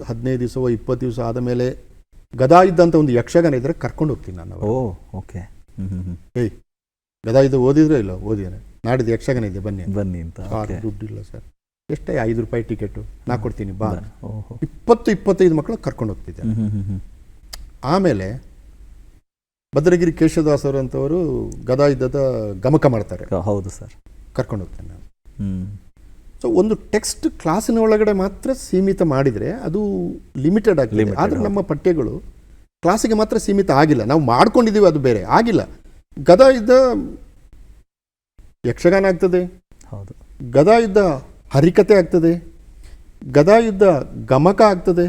15 ದಿವಸ 20 ದಿವಸ ಆದ ಮೇಲೆ ಗದಾಯುದ್ಧ ಅಂತ ಒಂದು ಯಕ್ಷಗಾನ ಇದ್ರೆ ಕರ್ಕೊಂಡು ಹೋಗ್ತೀನಿ ನಾನು. ಓಕೆ. ಏಯ್, ಗದಾಯುದ್ಧ ಓದಿದ್ರೆ ಇಲ್ಲ? ಓದಿದ್ದೇನೆ. ನಾಡಿದ್ದು ಯಕ್ಷಗಾನ ಇದೆ, ಬನ್ನಿ ಅಂತ. ದುಡ್ಡಿಲ್ಲ ಸರ್, ಎಷ್ಟೇ 5 ರೂಪಾಯಿ ಟಿಕೆಟು ನಾ ಕೊಡ್ತೀನಿ ಬಾ. 20-25 ಮಕ್ಕಳು ಕರ್ಕೊಂಡು ಹೋಗ್ತಿದ್ದೆ. ಆಮೇಲೆ ಭದ್ರಗಿರಿ ಕೇಶವದಾಸರು ಅಂತವರು ಗದಾಯುದ್ಧದ ಗಮಕ ಮಾಡ್ತಾರೆ. ಹೌದು ಸರ್. ಕರ್ಕೊಂಡು ಹೋಗ್ತೇನೆ ನಾನು. ಸೊ ಒಂದು ಟೆಕ್ಸ್ಟ್ ಕ್ಲಾಸಿನ ಒಳಗಡೆ ಮಾತ್ರ ಸೀಮಿತ ಮಾಡಿದರೆ ಅದು ಲಿಮಿಟೆಡ್ ಆಗ್ತದೆ. ಆದರೆ ನಮ್ಮ ಪಠ್ಯಗಳು ಕ್ಲಾಸಿಗೆ ಮಾತ್ರ ಸೀಮಿತ ಆಗಿಲ್ಲ. ನಾವು ಮಾಡ್ಕೊಂಡಿದ್ದೀವಿ, ಅದು ಬೇರೆ ಆಗಿಲ್ಲ. ಗದಾಯುದ್ಧ ಯಕ್ಷಗಾನ ಆಗ್ತದೆ, ಹೌದು. ಗದಾಯುದ್ಧ ಹರಿಕತೆ ಆಗ್ತದೆ, ಗದಾಯುದ್ಧ ಗಮಕ ಆಗ್ತದೆ,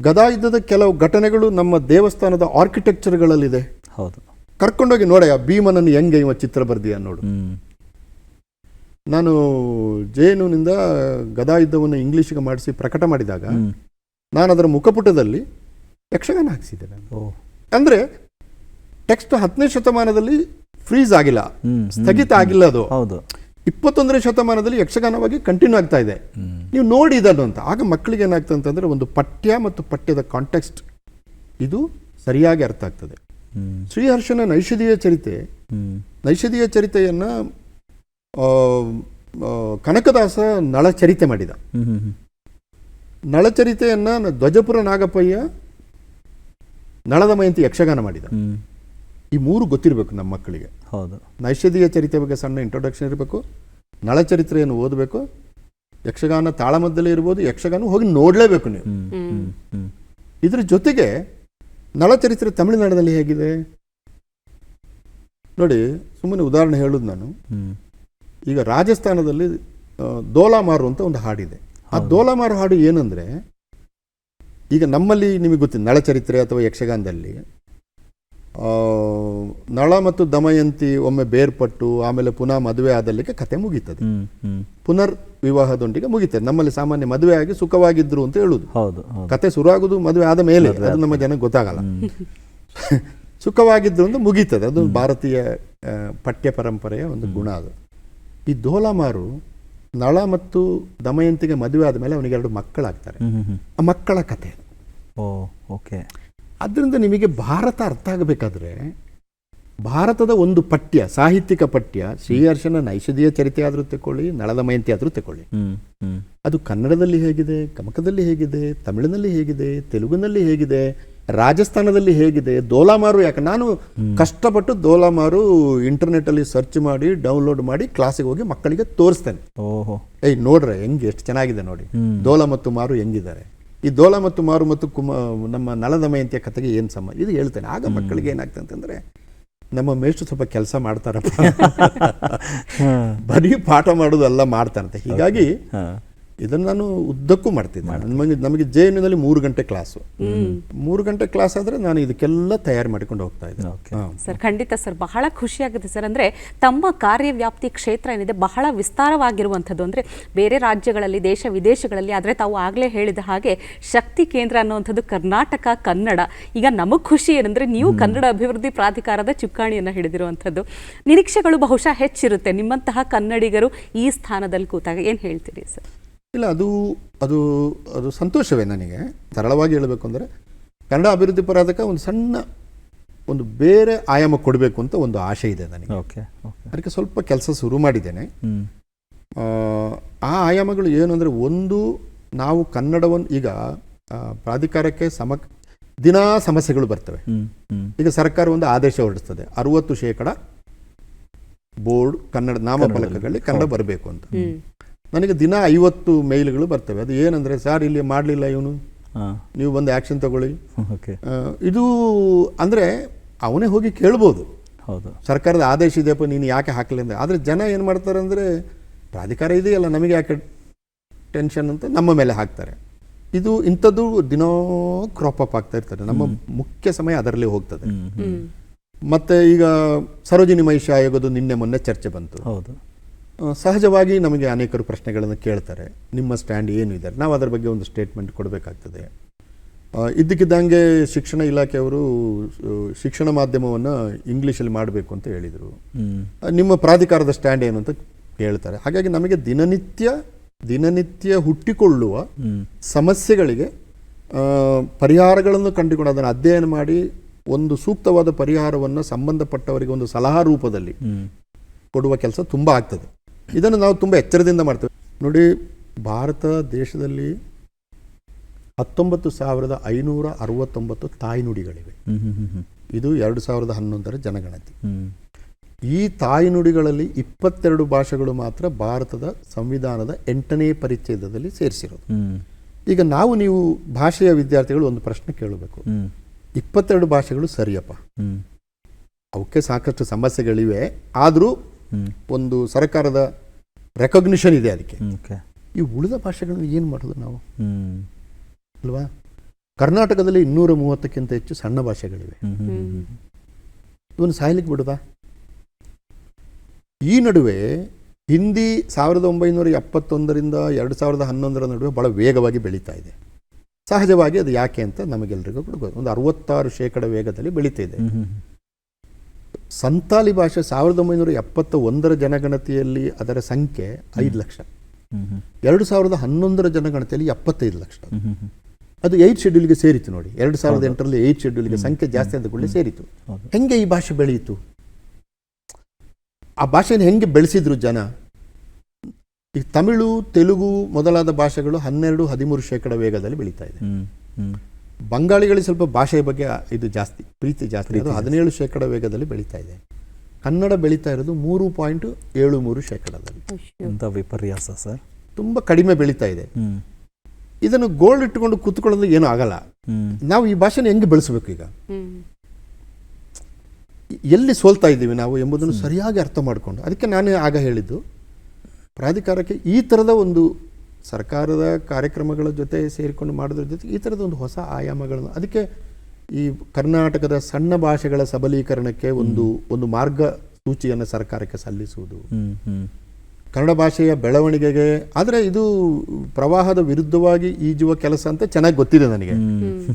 ಗದಾಯುದ್ಧದ ಕೆಲವು ಘಟನೆಗಳು ನಮ್ಮ ದೇವಸ್ಥಾನದ ಆರ್ಕಿಟೆಕ್ಚರ್ಗಳಲ್ಲಿದೆ. ಹೌದು. ಕರ್ಕೊಂಡೋಗಿ ನೋಡ, ಭೀಮನನ್ನು ಹೆಂಗೆ ಇವ ಚಿತ್ರ ಬರ್ದಿಯ ನೋಡು. ನಾನು ಜೇನುನಿಂದ ಗದಾಯುದ್ಧವನ್ನು ಇಂಗ್ಲೀಷ್ಗೆ ಮಾಡಿಸಿ ಪ್ರಕಟ ಮಾಡಿದಾಗ ನಾನು ಅದರ ಮುಖಪುಟದಲ್ಲಿ ಯಕ್ಷಗಾನ ಹಾಕಿಸಿದ್ದೆ ನಾನು. ಅಂದರೆ ಟೆಕ್ಸ್ಟ್ 10ನೇ ಶತಮಾನದಲ್ಲಿ ಫ್ರೀಸ್ ಆಗಿಲ್ಲ, ಸ್ಥಗಿತ ಆಗಿಲ್ಲ. ಅದು 21ನೇ ಶತಮಾನದಲ್ಲಿ ಯಕ್ಷಗಾನವಾಗಿ ಕಂಟಿನ್ಯೂ ಆಗ್ತಾ ಇದೆ. ನೀವು ನೋಡಿ ಇದನ್ನು ಅಂತ. ಆಗ ಮಕ್ಕಳಿಗೆ ಏನಾಗ್ತದೆ ಅಂತಂದರೆ ಒಂದು ಪಠ್ಯ ಮತ್ತು ಪಠ್ಯದ ಕಾಂಟೆಕ್ಸ್ಟ್ ಇದು ಸರಿಯಾಗಿ ಅರ್ಥ ಆಗ್ತದೆ. ಶ್ರೀಹರ್ಷನ ನೈಷಧೀಯ ಚರಿತೆಯನ್ನು ಕನಕದಾಸ ನಳಚರಿತೆ ಮಾಡಿದ. ನಳಚರಿತೆಯನ್ನ ಧ್ವಜಪುರ ನಾಗಪ್ಪಯ್ಯ ನಳದಮಯಂತಿ ಯಕ್ಷಗಾನ ಮಾಡಿದ. ಈ 3 ಗೊತ್ತಿರಬೇಕು ನಮ್ಮ ಮಕ್ಕಳಿಗೆ. ಹೌದು. ನೈಷಧೀಯ ಚರಿತೆ ಬಗ್ಗೆ ಸಣ್ಣ ಇಂಟ್ರೊಡಕ್ಷನ್ ಇರಬೇಕು, ನಳಚರಿತ್ರೆಯನ್ನು ಓದಬೇಕು, ಯಕ್ಷಗಾನ ತಾಳಮದ್ದಲೇ ಇರ್ಬೋದು, ಯಕ್ಷಗಾನ ಹೋಗಿ ನೋಡಲೇಬೇಕು ನೀವು. ಇದ್ರ ಜೊತೆಗೆ ನಳಚರಿತ್ರೆ ತಮಿಳುನಾಡಿನಲ್ಲಿ ಹೇಗಿದೆ ನೋಡಿ. ಸುಮ್ಮನೆ ಉದಾಹರಣೆ ಹೇಳುದು ನಾನು. ಈಗ ರಾಜಸ್ಥಾನದಲ್ಲಿ ದೋಲಾಮಾರು ಅಂತ ಒಂದು ಹಾಡಿದೆ. ಆ ದೋಲಾಮಾರು ಹಾಡು ಏನಂದ್ರೆ, ಈಗ ನಮ್ಮಲ್ಲಿ ನಿಮಗೆ ಗೊತ್ತಿದೆ ನಳಚರಿತ್ರೆ ಅಥವಾ ಯಕ್ಷಗಾನದಲ್ಲಿ ನಳ ಮತ್ತು ದಮಯಂತಿ ಒಮ್ಮೆ ಬೇರ್ಪಟ್ಟು ಆಮೇಲೆ ಪುನಃ ಮದುವೆ ಆದಲ್ಲಿಗೆ ಕತೆ ಮುಗೀತದೆ. ಪುನರ್ ವಿವಾಹದೊಂದಿಗೆ ಮುಗೀತದೆ. ನಮ್ಮಲ್ಲಿ ಸಾಮಾನ್ಯ ಮದುವೆ ಆಗಿ ಸುಖವಾಗಿದ್ರು ಅಂತ ಹೇಳುದು. ಕತೆ ಶುರು ಆಗುದು ಮದುವೆ ಆದ ಮೇಲೆ, ಅದು ನಮ್ಮ ಜನಕ್ಕೆ ಗೊತ್ತಾಗಲ್ಲ. ಸುಖವಾಗಿದ್ರು ಅಂತ ಮುಗೀತದೆ. ಅದು ಭಾರತೀಯ ಪಠ್ಯ ಪರಂಪರೆಯ ಒಂದು ಗುಣ. ಅದು ಈ ದೋಲಾಮಾರು ನಳ ಮತ್ತು ದಮಯಂತಿಗೆ ಮದುವೆ ಆದಮೇಲೆ ಅವನಿಗೆ 2 ಮಕ್ಕಳಾಗ್ತಾರೆ. ಆ ಮಕ್ಕಳ ಕತೆ. ಅದರಿಂದ ನಿಮಗೆ ಭಾರತ ಅರ್ಥ ಆಗಬೇಕಾದ್ರೆ ಭಾರತದ ಒಂದು ಪಠ್ಯ, ಸಾಹಿತ್ಯಿಕ ಪಠ್ಯ, ಶ್ರೀಹರ್ಷನ ನೈಷಧೀಯ ಚರಿತೆ ಆದರೂ ತಗೊಳ್ಳಿ, ನಳದಮಯಂತಿ ಆದರೂ ತಗೊಳ್ಳಿ, ಅದು ಕನ್ನಡದಲ್ಲಿ ಹೇಗಿದೆ, ಗಮಕದಲ್ಲಿ ಹೇಗಿದೆ, ತಮಿಳಿನಲ್ಲಿ ಹೇಗಿದೆ, ತೆಲುಗಿನಲ್ಲಿ ಹೇಗಿದೆ, ರಾಜಸ್ಥಾನದಲ್ಲಿ ಹೇಗಿದೆ, ದೋಲಾಮಾರು. ಯಾಕೆ ನಾನು ಕಷ್ಟಪಟ್ಟು ದೋಲಾಮಾರು ಇಂಟರ್ನೆಟ್ಟಲ್ಲಿ ಸರ್ಚ್ ಮಾಡಿ ಡೌನ್ಲೋಡ್ ಮಾಡಿ ಕ್ಲಾಸಿಗೆ ಹೋಗಿ ಮಕ್ಕಳಿಗೆ ತೋರಿಸ್ತೇನೆ. ಏಯ್ ನೋಡ್ರೆ ಹೆಂಗೆ ಎಷ್ಟು ಚೆನ್ನಾಗಿದೆ ನೋಡಿ, ದೋಲ ಮತ್ತು ಮಾರು ಹೆಂಗಿದ್ದಾರೆ. ಈ ದೋಲ ಮತ್ತು ಮಾರು ಮತ್ತು ನಮ್ಮ ನಳದಮಯಂತಿಯ ಕಥೆಗೆ ಏನು ಸಂಬಂಧ, ಇದು ಹೇಳ್ತೇನೆ. ಆಗ ಮಕ್ಕಳಿಗೆ ಏನಾಗ್ತದೆ ಅಂತಂದರೆ, ನಮ್ಮ ಮೇಷ್ಟ್ರು ಸ್ವಲ್ಪ ಕೆಲಸ ಮಾಡ್ತಾರಪ್ಪ, ಬರೀ ಪಾಠ ಮಾಡೋದೆಲ್ಲ ಮಾಡ್ತಾರಂತೆ. ಹೀಗಾಗಿ ಇದನ್ನು ನಾನು ಉದ್ದಕ್ಕೂ ಮಾಡ್ತಿದ್ದೆ. ನಮಗೆ JNUನಲ್ಲಿ 3 ಗಂಟೆ ಕ್ಲಾಸು. 3 ಗಂಟೆ ಕ್ಲಾಸ್ ಆದರೆ ನಾನು ಇದಕ್ಕೆಲ್ಲ ತಯಾರು ಮಾಡಿಕೊಂಡು ಹೋಗ್ತಾ ಇದ್ದೆ. ಸರ್ ಖಂಡಿತ ಸರ್, ಬಹಳ ಖುಷಿಯಾಗುತ್ತೆ ಸರ್. ಅಂದರೆ ತಮ್ಮ ಕಾರ್ಯವ್ಯಾಪ್ತಿ ಕ್ಷೇತ್ರ ಏನಿದೆ ಬಹಳ ವಿಸ್ತಾರವಾಗಿರುವಂಥದ್ದು. ಅಂದರೆ ಬೇರೆ ರಾಜ್ಯಗಳಲ್ಲಿ, ದೇಶ ವಿದೇಶಗಳಲ್ಲಿ, ಆದರೆ ತಾವು ಆಗಲೇ ಹೇಳಿದ ಹಾಗೆ ಶಕ್ತಿ ಕೇಂದ್ರ ಅನ್ನುವಂಥದ್ದು ಕರ್ನಾಟಕ ಕನ್ನಡ. ಈಗ ನಮಗೆ ಖುಷಿ ಏನಂದರೆ ನೀವು ಕನ್ನಡ ಅಭಿವೃದ್ಧಿ ಪ್ರಾಧಿಕಾರದ ಚುಕ್ಕಾಣಿಯನ್ನು ಹಿಡಿದಿರುವಂಥದ್ದು. ನಿರೀಕ್ಷೆಗಳು ಬಹುಶಃ ಹೆಚ್ಚಿರುತ್ತೆ ನಿಮ್ಮಂತಹ ಕನ್ನಡಿಗರು ಈ ಸ್ಥಾನದಲ್ಲಿ ಕೂತಾಗ. ಏನು ಹೇಳ್ತೀರಿ ಸರ್? ಇಲ್ಲ, ಅದು ಅದು ಅದು ಸಂತೋಷವೇ ನನಗೆ. ಸರಳವಾಗಿ ಹೇಳಬೇಕು ಅಂದರೆ ಕನ್ನಡ ಅಭಿವೃದ್ಧಿ ಪ್ರಾಧಿಕಾರ ಒಂದು ಸಣ್ಣ ಒಂದು ಬೇರೆ ಆಯಾಮ ಕೊಡಬೇಕು ಅಂತ ಒಂದು ಆಶೆ ಇದೆ ನನಗೆ. ಅದಕ್ಕೆ ಸ್ವಲ್ಪ ಕೆಲಸ ಶುರು ಮಾಡಿದ್ದೇನೆ. ಆ ಆಯಾಮಗಳು ಏನು ಅಂದರೆ, ಒಂದು, ನಾವು ಕನ್ನಡವನ್ನು ಈಗ ಪ್ರಾಧಿಕಾರಕ್ಕೆ ದಿನಾ ಸಮಸ್ಯೆಗಳು ಬರ್ತವೆ. ಈಗ ಸರ್ಕಾರ ಒಂದು ಆದೇಶ ಹೊರಡಿಸ್ತದೆ, 60% ಬೋರ್ಡ್ ಕನ್ನಡ ನಾಮಫಲಕಗಳಲ್ಲಿ ಕನ್ನಡ ಬರಬೇಕು ಅಂತ. ನನಗೆ ದಿನ 50 ಮೇಲ್ಗಳು ಬರ್ತವೆ. ಅದು ಏನಂದರೆ, ಸರ್ ಇಲ್ಲಿ ಮಾಡಲಿಲ್ಲ ಇವನು, ನೀವು ಬಂದು ಆ್ಯಕ್ಷನ್ ತಗೊಳ್ಳಿ. ಇದು ಅಂದರೆ ಅವನೇ ಹೋಗಿ ಕೇಳ್ಬೋದು, ಸರ್ಕಾರದ ಆದೇಶ ಇದೆಯಪ್ಪ ನೀನು ಯಾಕೆ ಹಾಕಲಿ ಅಂತ. ಆದರೆ ಜನ ಏನು ಮಾಡ್ತಾರೆ ಅಂದರೆ, ಪ್ರಾಧಿಕಾರ ಇದೆಯಲ್ಲ ನಮಗೆ ಯಾಕೆ ಟೆನ್ಷನ್ ಅಂತ ನಮ್ಮ ಮೇಲೆ ಹಾಕ್ತಾರೆ. ಇಂಥದ್ದು ದಿನೋ ಕ್ರಾಪ್ ಅಪ್ ಆಗ್ತಾ ಇರ್ತದೆ. ನಮ್ಮ ಮುಖ್ಯ ಸಮಯ ಅದರಲ್ಲಿ ಹೋಗ್ತದೆ. ಮತ್ತು ಈಗ ಸರೋಜಿನಿ ಮಹಿಷಿ ಆಯೋಗದ ನಿನ್ನೆ ಮೊನ್ನೆ ಚರ್ಚೆ ಬಂತು. ಸಹಜವಾಗಿ ನಮಗೆ ಅನೇಕರು ಪ್ರಶ್ನೆಗಳನ್ನು ಕೇಳ್ತಾರೆ, ನಿಮ್ಮ ಸ್ಟ್ಯಾಂಡ್ ಏನು ಇದೆ, ನಾವು ಅದರ ಬಗ್ಗೆ ಒಂದು ಸ್ಟೇಟ್ಮೆಂಟ್ ಕೊಡಬೇಕಾಗ್ತದೆ. ಇದ್ದಕ್ಕಿದ್ದಂಗೆ ಶಿಕ್ಷಣ ಇಲಾಖೆಯವರು ಶಿಕ್ಷಣ ಮಾಧ್ಯಮವನ್ನು ಇಂಗ್ಲೀಷಲ್ಲಿ ಮಾಡಬೇಕು ಅಂತ ಹೇಳಿದರು. ನಿಮ್ಮ ಪ್ರಾಧಿಕಾರದ ಸ್ಟ್ಯಾಂಡ್ ಏನು ಅಂತ ಕೇಳ್ತಾರೆ. ಹಾಗಾಗಿ ನಮಗೆ ದಿನನಿತ್ಯ ಹುಟ್ಟಿಕೊಳ್ಳುವ ಸಮಸ್ಯೆಗಳಿಗೆ ಪರಿಹಾರಗಳನ್ನು ಕಂಡುಕೊಂಡು ಅದನ್ನು ಅಧ್ಯಯನ ಮಾಡಿ ಒಂದು ಸೂಕ್ತವಾದ ಪರಿಹಾರವನ್ನು ಸಂಬಂಧಪಟ್ಟವರಿಗೆ ಒಂದು ಸಲಹಾ ರೂಪದಲ್ಲಿ ಕೊಡುವ ಕೆಲಸ ತುಂಬ ಆಗ್ತದೆ. ಇದನ್ನು ನಾವು ತುಂಬ ಎಚ್ಚರದಿಂದ ಮಾಡ್ತೇವೆ. ನೋಡಿ, ಭಾರತ ದೇಶದಲ್ಲಿ 19,569 ತಾಯ್ನುಡಿಗಳಿವೆ. ಇದು 2011 ಜನಗಣತಿ. ಈ ತಾಯ್ನುಡಿಗಳಲ್ಲಿ 22 ಭಾಷೆಗಳು ಮಾತ್ರ ಭಾರತದ ಸಂವಿಧಾನದ 8ನೇ ಪರಿಚ್ಛೇದದಲ್ಲಿ ಸೇರಿಸಿರೋದು. ಈಗ ನೀವು ಭಾಷೆಯ ವಿದ್ಯಾರ್ಥಿಗಳು ಒಂದು ಪ್ರಶ್ನೆ ಕೇಳಬೇಕು, 22 ಭಾಷೆಗಳು ಸರಿಯಪ್ಪ, ಅವಕ್ಕೆ ಸಾಕಷ್ಟು ಸಮಸ್ಯೆಗಳಿವೆ, ಆದರೂ ಒಂದು ಸರ್ಕಾರದ ರೆಕಗ್ನಿಷನ್ ಇದೆ ಅದಕ್ಕೆ. ಈ ಉಳಿದ ಭಾಷೆಗಳನ್ನು ಏನು ಮಾಡೋದು ನಾವು ಅಲ್ವಾ? ಕರ್ನಾಟಕದಲ್ಲಿ 230ಕ್ಕಿಂತ ಹೆಚ್ಚು ಸಣ್ಣ ಭಾಷೆಗಳಿವೆ. ಇವನು ಸಾಯ್ಲಿಕ್ಕೆ ಬಿಡುತ್ತಾ? ಈ ನಡುವೆ ಹಿಂದಿ 1971ರಿಂದ 2011 ನಡುವೆ ಬಹಳ ವೇಗವಾಗಿ ಬೆಳೀತಾ ಇದೆ. ಸಹಜವಾಗಿ ಅದು ಯಾಕೆ ಅಂತ ನಮಗೆಲ್ಲರಿಗೂ ಕೂಡ ಒಂದು 66% ವೇಗದಲ್ಲಿ ಬೆಳೀತಾ ಇದೆ. ಸಂತಾಲಿ ಭಾಷೆ 1971 ಜನಗಣತಿಯಲ್ಲಿ ಅದರ ಸಂಖ್ಯೆ 5 ಲಕ್ಷ, 2011 ಜನಗಣತಿಯಲ್ಲಿ 75 ಲಕ್ಷ. ಅದು 8th ಶೆಡ್ಯೂಲ್ಗೆ ಸೇರಿತು. ನೋಡಿ, 2008ರಲ್ಲಿ 8th ಶೆಡ್ಯೂಲ್ಗೆ ಸಂಖ್ಯೆ ಜಾಸ್ತಿ ಅಂದುಕೊಳ್ಳಿ ಸೇರಿತು. ಹೆಂಗೆ ಈ ಭಾಷೆ ಬೆಳೆಯಿತು? ಆ ಭಾಷೆಯನ್ನು ಹೆಂಗೆ ಬೆಳೆಸಿದ್ರು ಜನ? ಈ ತಮಿಳು, ತೆಲುಗು ಮೊದಲಾದ ಭಾಷೆಗಳು 12-13% ವೇಗದಲ್ಲಿ ಬೆಳೀತಾ ಇದೆ. ಬಂಗಾಳಿಗಳಿಗೆ ಸ್ವಲ್ಪ ಭಾಷೆಯ ಬಗ್ಗೆ ಇದು ಜಾಸ್ತಿ ಪ್ರೀತಿ ಜಾಸ್ತಿ, ಅದು 17% ವೇಗದಲ್ಲಿ ಬೆಳೀತಾ ಇದೆ. ಕನ್ನಡ ಬೆಳೀತಾ ಇರೋದು 3.73%. ಎಂಥ ವಿಪರ್ಯಾಸ ಸರ್, ತುಂಬ ಕಡಿಮೆ ಬೆಳೀತಾ ಇದೆ. ಇದನ್ನು ಗೋಲ್ಡ್ ಇಟ್ಟುಕೊಂಡು ಕೂತ್ಕೊಳ್ಳೋದು ಏನೂ ಆಗಲ್ಲ. ನಾವು ಈ ಭಾಷೆನ ಹೆಂಗೆ ಬೆಳೆಸಬೇಕು? ಈಗ ಎಲ್ಲಿ ಸೋಲ್ತಾ ಇದ್ದೀವಿ ನಾವು ಎಂಬುದನ್ನು ಸರಿಯಾಗಿ ಅರ್ಥ ಮಾಡಿಕೊಂಡು, ಅದಕ್ಕೆ ನಾನು ಆಗ ಹೇಳಿದ್ದು, ಪ್ರಾಧಿಕಾರಕ್ಕೆ ಈ ಥರದ ಒಂದು ಸರ್ಕಾರದ ಕಾರ್ಯಕ್ರಮಗಳ ಜೊತೆ ಸೇರಿಕೊಂಡು ಮಾಡೋದ್ರ ಜೊತೆ ಈ ಥರದ ಒಂದು ಹೊಸ ಆಯಾಮಗಳನ್ನು, ಅದಕ್ಕೆ ಈ ಕರ್ನಾಟಕದ ಸಣ್ಣ ಭಾಷೆಗಳ ಸಬಲೀಕರಣಕ್ಕೆ ಒಂದು ಮಾರ್ಗಸೂಚಿಯನ್ನು ಸರ್ಕಾರಕ್ಕೆ ಸಲ್ಲಿಸುವುದು, ಕನ್ನಡ ಭಾಷೆಯ ಬೆಳವಣಿಗೆಗೆ. ಆದರೆ ಇದು ಪ್ರವಾಹದ ವಿರುದ್ಧವಾಗಿ ಈಜುವ ಕೆಲಸ ಅಂತ ಚೆನ್ನಾಗಿ ಗೊತ್ತಿದೆ ನನಗೆ.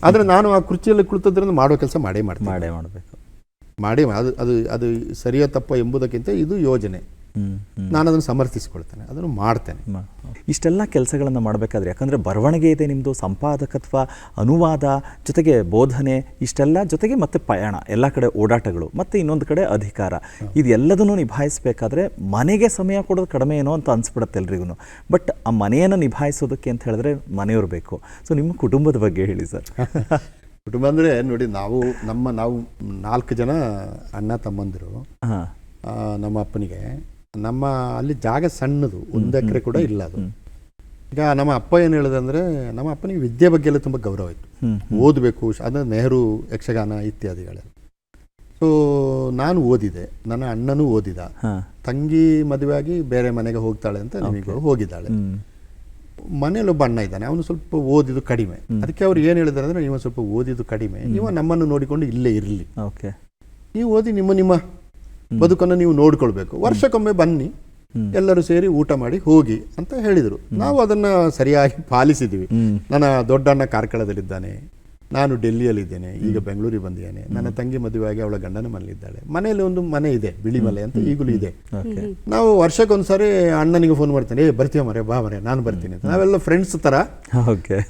ಆದರೆ ನಾನು ಆ ಕುರ್ಚಿಯಲ್ಲಿ ಕುಳಿತದ್ರಿಂದ ಮಾಡೋ ಕೆಲಸ ಮಾಡಬೇಕು. ಅದು ಸರಿಯೋ ತಪ್ಪ ಎಂಬುದಕ್ಕಿಂತ ಇದು ಯೋಜನೆ. ನಾನು ಅದನ್ನು ಸಮರ್ಥಿಸಿಕೊಳ್ತೇನೆ, ಅದನ್ನು ಮಾಡ್ತೇನೆ. ಇಷ್ಟೆಲ್ಲ ಕೆಲಸಗಳನ್ನು ಮಾಡಬೇಕಾದ್ರೆ, ಯಾಕಂದರೆ ಬರವಣಿಗೆ ಇದೆ ನಿಮ್ಮದು, ಸಂಪಾದಕತ್ವ, ಅನುವಾದ, ಜೊತೆಗೆ ಬೋಧನೆ, ಇಷ್ಟೆಲ್ಲ ಜೊತೆಗೆ ಮತ್ತೆ ಪಯಣ, ಎಲ್ಲ ಕಡೆ ಓಡಾಟಗಳು, ಮತ್ತು ಇನ್ನೊಂದು ಕಡೆ ಅಧಿಕಾರ, ಇದೆಲ್ಲದನ್ನು ನಿಭಾಯಿಸಬೇಕಾದ್ರೆ ಮನೆಗೆ ಸಮಯ ಕೊಡೋದು ಕಡಿಮೆ ಏನೋ ಅಂತ ಅನಿಸ್ಬಿಡುತ್ತೆ ಎಲ್ರಿಗೂ. ಬಟ್ ಆ ಮನೆಯನ್ನು ನಿಭಾಯಿಸೋದಕ್ಕೆ ಅಂತ ಹೇಳಿದ್ರೆ ಮನೆಯವರು ಬೇಕು. ಸೊ ನಿಮ್ಮ ಕುಟುಂಬದ ಬಗ್ಗೆ ಹೇಳಿ ಸರ್. ಕುಟುಂಬ ಅಂದರೆ ನೋಡಿ, ನಾವು 4 ಜನ ಅಣ್ಣ ತಮ್ಮಂದಿರು. ನಮ್ಮ ಅಪ್ಪನಿಗೆ ಅಲ್ಲಿ ಜಾಗ ಸಣ್ಣದು, 1 ಎಕರೆ ಕೂಡ ಇಲ್ಲ ಅದು. ಈಗ ನಮ್ಮ ಅಪ್ಪ ಏನು ಹೇಳಿದಂದರೆ, ನಮ್ಮ ಅಪ್ಪನಿಗೆ ವಿದ್ಯೆ ಬಗ್ಗೆ ಎಲ್ಲ ತುಂಬ ಗೌರವ ಇತ್ತು, ಓದಬೇಕು, ಅಂದರೆ ನೆಹರು, ಯಕ್ಷಗಾನ ಇತ್ಯಾದಿಗಳು. ಸೊ ನಾನು ಓದಿದೆ, ನನ್ನ ಅಣ್ಣನೂ ಓದಿದ, ತಂಗಿ ಮದುವೆಯಾಗಿ ಬೇರೆ ಮನೆಗೆ ಹೋಗ್ತಾಳೆ ಅಂತ ನಿಮಗೆ ಹೋಗಿದ್ದಾಳೆ. ಮನೇಲಿ ಒಬ್ಬ ಅಣ್ಣ ಇದ್ದಾನೆ, ಅವನು ಸ್ವಲ್ಪ ಓದಿದ್ದು ಕಡಿಮೆ. ಅದಕ್ಕೆ ಅವ್ರು ಏನು ಹೇಳಿದಾರೆ ಅಂದರೆ, ನೀವು ಸ್ವಲ್ಪ ಓದಿದ್ದು ಕಡಿಮೆ, ನೀವು ನಮ್ಮನ್ನು ನೋಡಿಕೊಂಡು ಇಲ್ಲೇ ಇರಲಿ, ಓಕೆ, ನೀವು ಓದಿ ನಿಮ್ಮ ಬದುಕನ್ನು ನೀವು ನೋಡ್ಕೊಳ್ಬೇಕು, ವರ್ಷಕ್ಕೊಮ್ಮೆ ಬನ್ನಿ, ಎಲ್ಲರೂ ಸೇರಿ ಊಟ ಮಾಡಿ ಹೋಗಿ ಅಂತ ಹೇಳಿದರು. ನಾವು ಅದನ್ನು ಸರಿಯಾಗಿ ಪಾಲಿಸಿದ್ದೀವಿ. ನನ್ನ ದೊಡ್ಡಣ್ಣ ಕಾರ್ಕಳದಲ್ಲಿದ್ದಾನೆ, ನಾನು ಡೆಲ್ಲಿಯಲ್ಲಿದ್ದೇನೆ, ಈಗ ಬೆಂಗಳೂರಿಗೆ ಬಂದಿದ್ದೇನೆ. ನನ್ನ ತಂಗಿ ಮದುವೆಯಾಗಿ ಅವಳ ಗಂಡನ ಮನೆಯಲ್ಲಿದ್ದಾಳೆ. ಮನೆಯಲ್ಲಿ ಒಂದು ಮನೆ ಇದೆ, ಬಿಳಿಮಲೆ ಅಂತ, ಈಗಲೂ ಇದೆ. ನಾವು ವರ್ಷಕ್ಕೊಂದ್ಸರಿ ಅಣ್ಣನಿಗೆ ಫೋನ್ ಮಾಡ್ತೇನೆ, ಬರ್ತೀವ ಮರೆ, ಬಾ ಮರೆ, ನಾನು ಬರ್ತೀನಿ ಅಂತ. ನಾವೆಲ್ಲ ಫ್ರೆಂಡ್ಸ್ ಥರ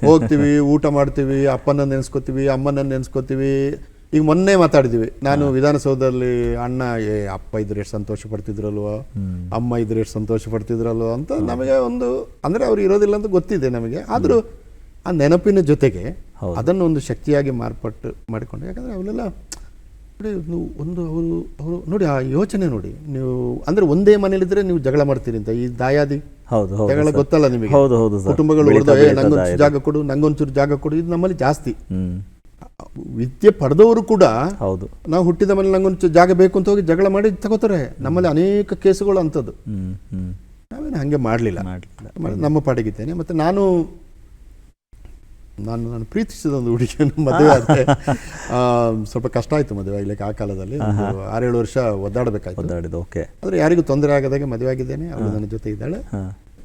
ಹೋಗ್ತೀವಿ, ಊಟ ಮಾಡ್ತೀವಿ, ಅಪ್ಪನ ನೆನೆಸ್ಕೋತೀವಿ, ಅಮ್ಮನ ನೆನೆಸ್ಕೋತೀವಿ. ಈಗ ಮೊನ್ನೆ ಮಾತಾಡಿದ್ವಿ, ನಾನು ವಿಧಾನಸೌಧದಲ್ಲಿ ಅಣ್ಣ ಅಪ್ಪ ಇದ್ರೆ ಎಷ್ಟು ಸಂತೋಷ ಪಡ್ತಿದ್ರಲ್ವ, ಅಮ್ಮ ಇದ್ರೆ ಎಷ್ಟು ಸಂತೋಷ ಪಡ್ತಿದ್ರಲ್ವ ಅಂತ ನಮಗೆ ಒಂದು, ಅಂದರೆ ಅವ್ರು ಇರೋದಿಲ್ಲ ಅಂತ ಗೊತ್ತಿದೆ ನಮಗೆ. ಆದರೂ ಆ ನೆನಪಿನ ಜೊತೆಗೆ ಅದನ್ನು ಒಂದು ಶಕ್ತಿಯಾಗಿ ಮಾರ್ಪಾಟು ಮಾಡಿಕೊಂಡು, ಯಾಕಂದರೆ ಅವರೆಲ್ಲ ನೋಡಿ ಒಂದು ಅವರು ನೋಡಿ ಆ ಯೋಚನೆ ನೋಡಿ, ನೀವು ಅಂದರೆ ಒಂದೇ ಮನೇಲಿದ್ರೆ ನೀವು ಜಗಳ ಮಾಡ್ತೀರಿ ಅಂತ, ಈ ದಾಯಾದಿ ಜಗಳ ಗೊತ್ತಲ್ಲ ನಿಮಗೆ, ಕುಟುಂಬಗಳು ನಂಗೊಂಚೂರು ಜಾಗ ಕೊಡು, ನಂಗೊಂಚೂರು ಜಾಗ ಕೊಡು, ಇದು ನಮ್ಮಲ್ಲಿ ಜಾಸ್ತಿ. ವಿದ್ಯೆ ಪಡೆದವರು ಕೂಡ ನಾವು ಹುಟ್ಟಿದ ಮೇಲೆ ನಂಗೊಂಚೂರು ಜಾಗ ಬೇಕು ಅಂತ ಹೋಗಿ ಜಗಳ ಮಾಡಿ ತಗೋತಾರೆ. ನಮ್ಮಲ್ಲಿ ಅನೇಕ ಕೇಸುಗಳು ಅಂಥದ್ದು. ನಾವೇನು ಹಾಗೆ ಮಾಡಲಿಲ್ಲ, ನಮ್ಮ ಪಾಡಿಗಿದ್ದೇನೆ. ಮತ್ತು ನಾನು ಪ್ರೀತಿಸಿದ ಒಂದು ಹುಡುಗಿಯನ್ನು ಮದುವೆ ಆದರೆ ಸ್ವಲ್ಪ ಕಷ್ಟ ಆಯಿತು ಮದುವೆ ಆಗಲಿಕ್ಕೆ. ಆ ಕಾಲದಲ್ಲಿ 6-7 ವರ್ಷ ಒದ್ದಾಡಬೇಕಾಯ್ತು. ಆದರೆ ಯಾರಿಗೂ ತೊಂದರೆ ಆಗದಾಗೆ ಮದುವೆ ಆಗಿದ್ದೇನೆ. ಅವಳು ನನ್ನ ಜೊತೆ ಇದ್ದಾಳೆ.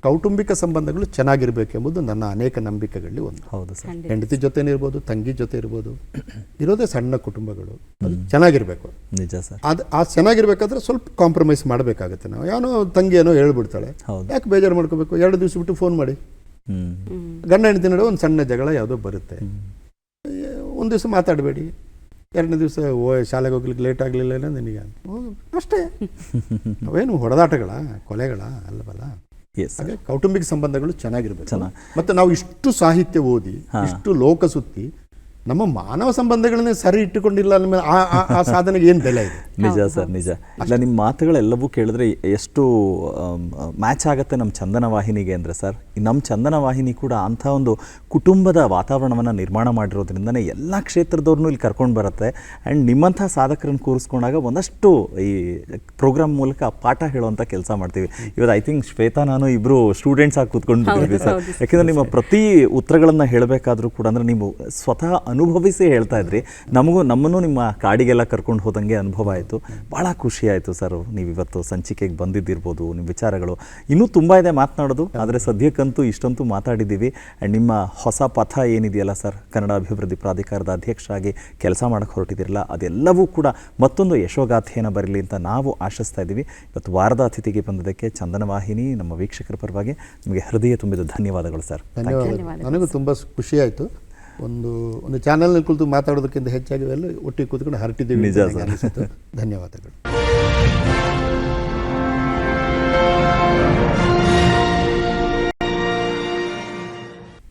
ಕೌಟುಂಬಿಕ ಸಂಬಂಧಗಳು ಚೆನ್ನಾಗಿರ್ಬೇಕೆಂಬುದು ನನ್ನ ಅನೇಕ ನಂಬಿಕೆಗಳಲ್ಲಿ ಒಂದು. ಹೆಂಡತಿ ಜೊತೆ ಇರ್ಬೋದು, ತಂಗಿ ಜೊತೆ ಇರ್ಬೋದು, ಇರೋದೇ ಸಣ್ಣ ಕುಟುಂಬಗಳು, ಅದು ಚೆನ್ನಾಗಿರ್ಬೇಕು. ನಿಜ ಸರ್. ಆ ಚೆನ್ನಾಗಿರ್ಬೇಕಾದ್ರೆ ಸ್ವಲ್ಪ ಕಾಂಪ್ರಮೈಸ್ ಮಾಡಬೇಕಾಗುತ್ತೆ. ನಾವು ಏನೋ ತಂಗಿ ಏನೋ ಹೇಳ್ಬಿಡ್ತಾಳೆ, ಯಾಕೆ ಬೇಜಾರು ಮಾಡ್ಕೋಬೇಕು, 2 ದಿವಸ ಬಿಟ್ಟು ಫೋನ್ ಮಾಡಿ. ಗಂಡ ಹೆಂಡತಿ ನಡುವೆ ಒಂದು ಸಣ್ಣ ಜಗಳ ಯಾವುದೋ ಬರುತ್ತೆ, ಒಂದು ದಿವಸ ಮಾತಾಡಬೇಡಿ, 2ನೇ ದಿವಸ ಶಾಲೆಗೆ ಹೋಗ್ಲಿಕ್ಕೆ ಲೇಟ್ ಆಗಲಿಲ್ಲ ನಿನಗೆ, ಅಷ್ಟೇ. ಅವೇನು ಹೊಡೆದಾಟಗಳ, ಕೊಲೆಗಳ ಅಲ್ಲವಲ್ಲ. ಹಾಗೆ ಕೌಟುಂಬಿಕ ಸಂಬಂಧಗಳು ಚೆನ್ನಾಗಿರ್ಬೇಕು. ಮತ್ತೆ ನಾವು ಇಷ್ಟು ಸಾಹಿತ್ಯ ಓದಿ, ಇಷ್ಟು ಲೋಕ ಸುತ್ತಿ, ನಮ್ಮ ಮಾನವ ಸಂಬಂಧಗಳನ್ನೇ ಸರಿ ಇಟ್ಟುಕೊಂಡಿಲ್ಲ, ಆ ಸಾಧನೆಗೆ ಏನು ಬೆಲೆ ಇದೆ? ನಿಜ ಸರ್, ನಿಜ. ಇಲ್ಲ, ನಿಮ್ಮ ಮಾತುಗಳೆಲ್ಲವೂ ಕೇಳಿದ್ರೆ ಎಷ್ಟು ಮ್ಯಾಚ್ ಆಗುತ್ತೆ ನಮ್ಮ ಚಂದನ ವಾಹಿನಿಗೆ ಅಂದರೆ ಸರ್, ನಮ್ಮ ಚಂದನ ವಾಹಿನಿ ಕೂಡ ಅಂಥ ಒಂದು ಕುಟುಂಬದ ವಾತಾವರಣವನ್ನು ನಿರ್ಮಾಣ ಮಾಡಿರೋದ್ರಿಂದನೇ ಎಲ್ಲ ಕ್ಷೇತ್ರದವ್ರನ್ನೂ ಇಲ್ಲಿ ಕರ್ಕೊಂಡು ಬರುತ್ತೆ. ಆ್ಯಂಡ್ ನಿಮ್ಮಂಥ ಸಾಧಕರನ್ನು ಕೂರಿಸ್ಕೊಂಡಾಗ ಒಂದಷ್ಟು ಈ ಪ್ರೋಗ್ರಾಮ್ ಮೂಲಕ ಪಾಠ ಹೇಳುವಂಥ ಕೆಲಸ ಮಾಡ್ತೀವಿ. ಇವತ್ತು ಐ ಥಿಂಕ್ ಶ್ವೇತಾ ನಾನು ಇಬ್ಬರು ಸ್ಟೂಡೆಂಟ್ಸ್ ಆಗಿ ಕೂತ್ಕೊಂಡಿದ್ದೀವಿ ಸರ್. ಯಾಕೆಂದರೆ ನಿಮ್ಮ ಪ್ರತಿ ಉತ್ತರಗಳನ್ನು ಹೇಳಬೇಕಾದ್ರೂ ಕೂಡ ಅಂದರೆ ನೀವು ಸ್ವತಃ ಅನುಭವಿಸಿ ಹೇಳ್ತಾ ಇದ್ರಿ. ನಮ್ಮನ್ನು ನಿಮ್ಮ ಕಾಡಿಗೆಲ್ಲ ಕರ್ಕೊಂಡು ಹೋದಂಗೆ ಅನುಭವ ಆಯಿತು. ಭಾಳ ಖುಷಿ ಆಯಿತು ಸರ್. ನೀವು ಇವತ್ತು ಸಂಚಿಕೆಗೆ ಬಂದಿದ್ದಿರ್ಬೋದು, ನಿಮ್ಮ ವಿಚಾರಗಳು ಇನ್ನೂ ತುಂಬ ಇದೆ ಮಾತನಾಡೋದು, ಆದರೆ ಸದ್ಯಕ್ಕಂತೂ ಇಷ್ಟಂತೂ ಮಾತಾಡಿದ್ದೀವಿ. ಆ್ಯಂಡ್ ನಿಮ್ಮ ಹೊಸ ಪಥ ಏನಿದೆಯಲ್ಲ ಸರ್, ಕನ್ನಡ ಅಭಿವೃದ್ಧಿ ಪ್ರಾಧಿಕಾರದ ಅಧ್ಯಕ್ಷರಾಗಿ ಕೆಲಸ ಮಾಡೋಕ್ಕೆ ಹೊರಟಿದ್ದೀರಲ್ಲ, ಅದೆಲ್ಲವೂ ಕೂಡ ಮತ್ತೊಂದು ಯಶೋಗಾಥೆಯನ್ನು ಬರಲಿ ಅಂತ ನಾವು ಆಶಿಸ್ತಾ ಇದ್ದೀವಿ. ಇವತ್ತು ವಾರದ ಅತಿಥಿಗೆ ಬಂದದಕ್ಕೆ ಚಂದನ ವಾಹಿನಿ ನಮ್ಮ ವೀಕ್ಷಕರ ಪರವಾಗಿ ನಿಮಗೆ ಹೃದಯ ತುಂಬಿದ ಧನ್ಯವಾದಗಳು ಸರ್. ಧನ್ಯವಾದ. ನನಗೂ ತುಂಬ ಖುಷಿ ಆಯಿತು. ಒಂದು ಚಾನಲ್ನಲ್ಲಿ ಕುಳಿತು ಮಾತಾಡೋದಕ್ಕಿಂತ ಹೆಚ್ಚಾಗಿ ಎಲ್ಲ ಒಟ್ಟಿಗೆ ಕೂತ್ಕೊಂಡು ಹರಟಿದ್ದೀವಿ. ನಿಜ ಸರ್. ಧನ್ಯವಾದಗಳು.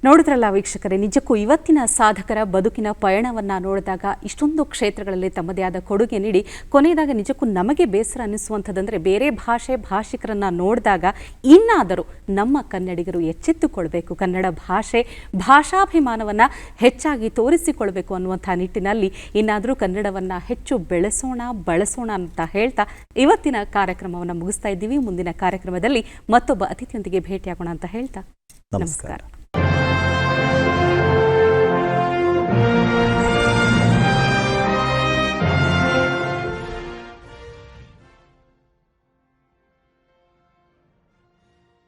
ನೋಡಿದ್ರಲ್ಲ ವೀಕ್ಷಕರೇ, ನಿಜಕ್ಕೂ ಇವತ್ತಿನ ಸಾಧಕರ ಬದುಕಿನ ಪಯಣವನ್ನು ನೋಡಿದಾಗ ಇಷ್ಟೊಂದು ಕ್ಷೇತ್ರಗಳಲ್ಲಿ ತಮ್ಮದೇ ಆದ ಕೊಡುಗೆ ನೀಡಿ ಕೊನೆಯದಾಗ ನಿಜಕ್ಕೂ ನಮಗೆ ಬೇಸರ ಅನ್ನಿಸುವಂಥದ್ದಂದರೆ, ಬೇರೆ ಭಾಷಿಕರನ್ನು ನೋಡಿದಾಗ ಇನ್ನಾದರೂ ನಮ್ಮ ಕನ್ನಡಿಗರು ಎಚ್ಚೆತ್ತುಕೊಳ್ಬೇಕು, ಕನ್ನಡ ಭಾಷಾಭಿಮಾನವನ್ನು ಹೆಚ್ಚಾಗಿ ತೋರಿಸಿಕೊಳ್ಬೇಕು ಅನ್ನುವಂಥ ನಿಟ್ಟಿನಲ್ಲಿ ಇನ್ನಾದರೂ ಕನ್ನಡವನ್ನು ಹೆಚ್ಚು ಬಳಸೋಣ ಅಂತ ಹೇಳ್ತಾ ಇವತ್ತಿನ ಕಾರ್ಯಕ್ರಮವನ್ನು ಮುಗಿಸ್ತಾ ಇದ್ದೀವಿ. ಮುಂದಿನ ಕಾರ್ಯಕ್ರಮದಲ್ಲಿ ಮತ್ತೊಬ್ಬ ಅತಿಥಿಯೊಂದಿಗೆ ಭೇಟಿಯಾಗೋಣ ಅಂತ ಹೇಳ್ತಾ ನಮಸ್ಕಾರ.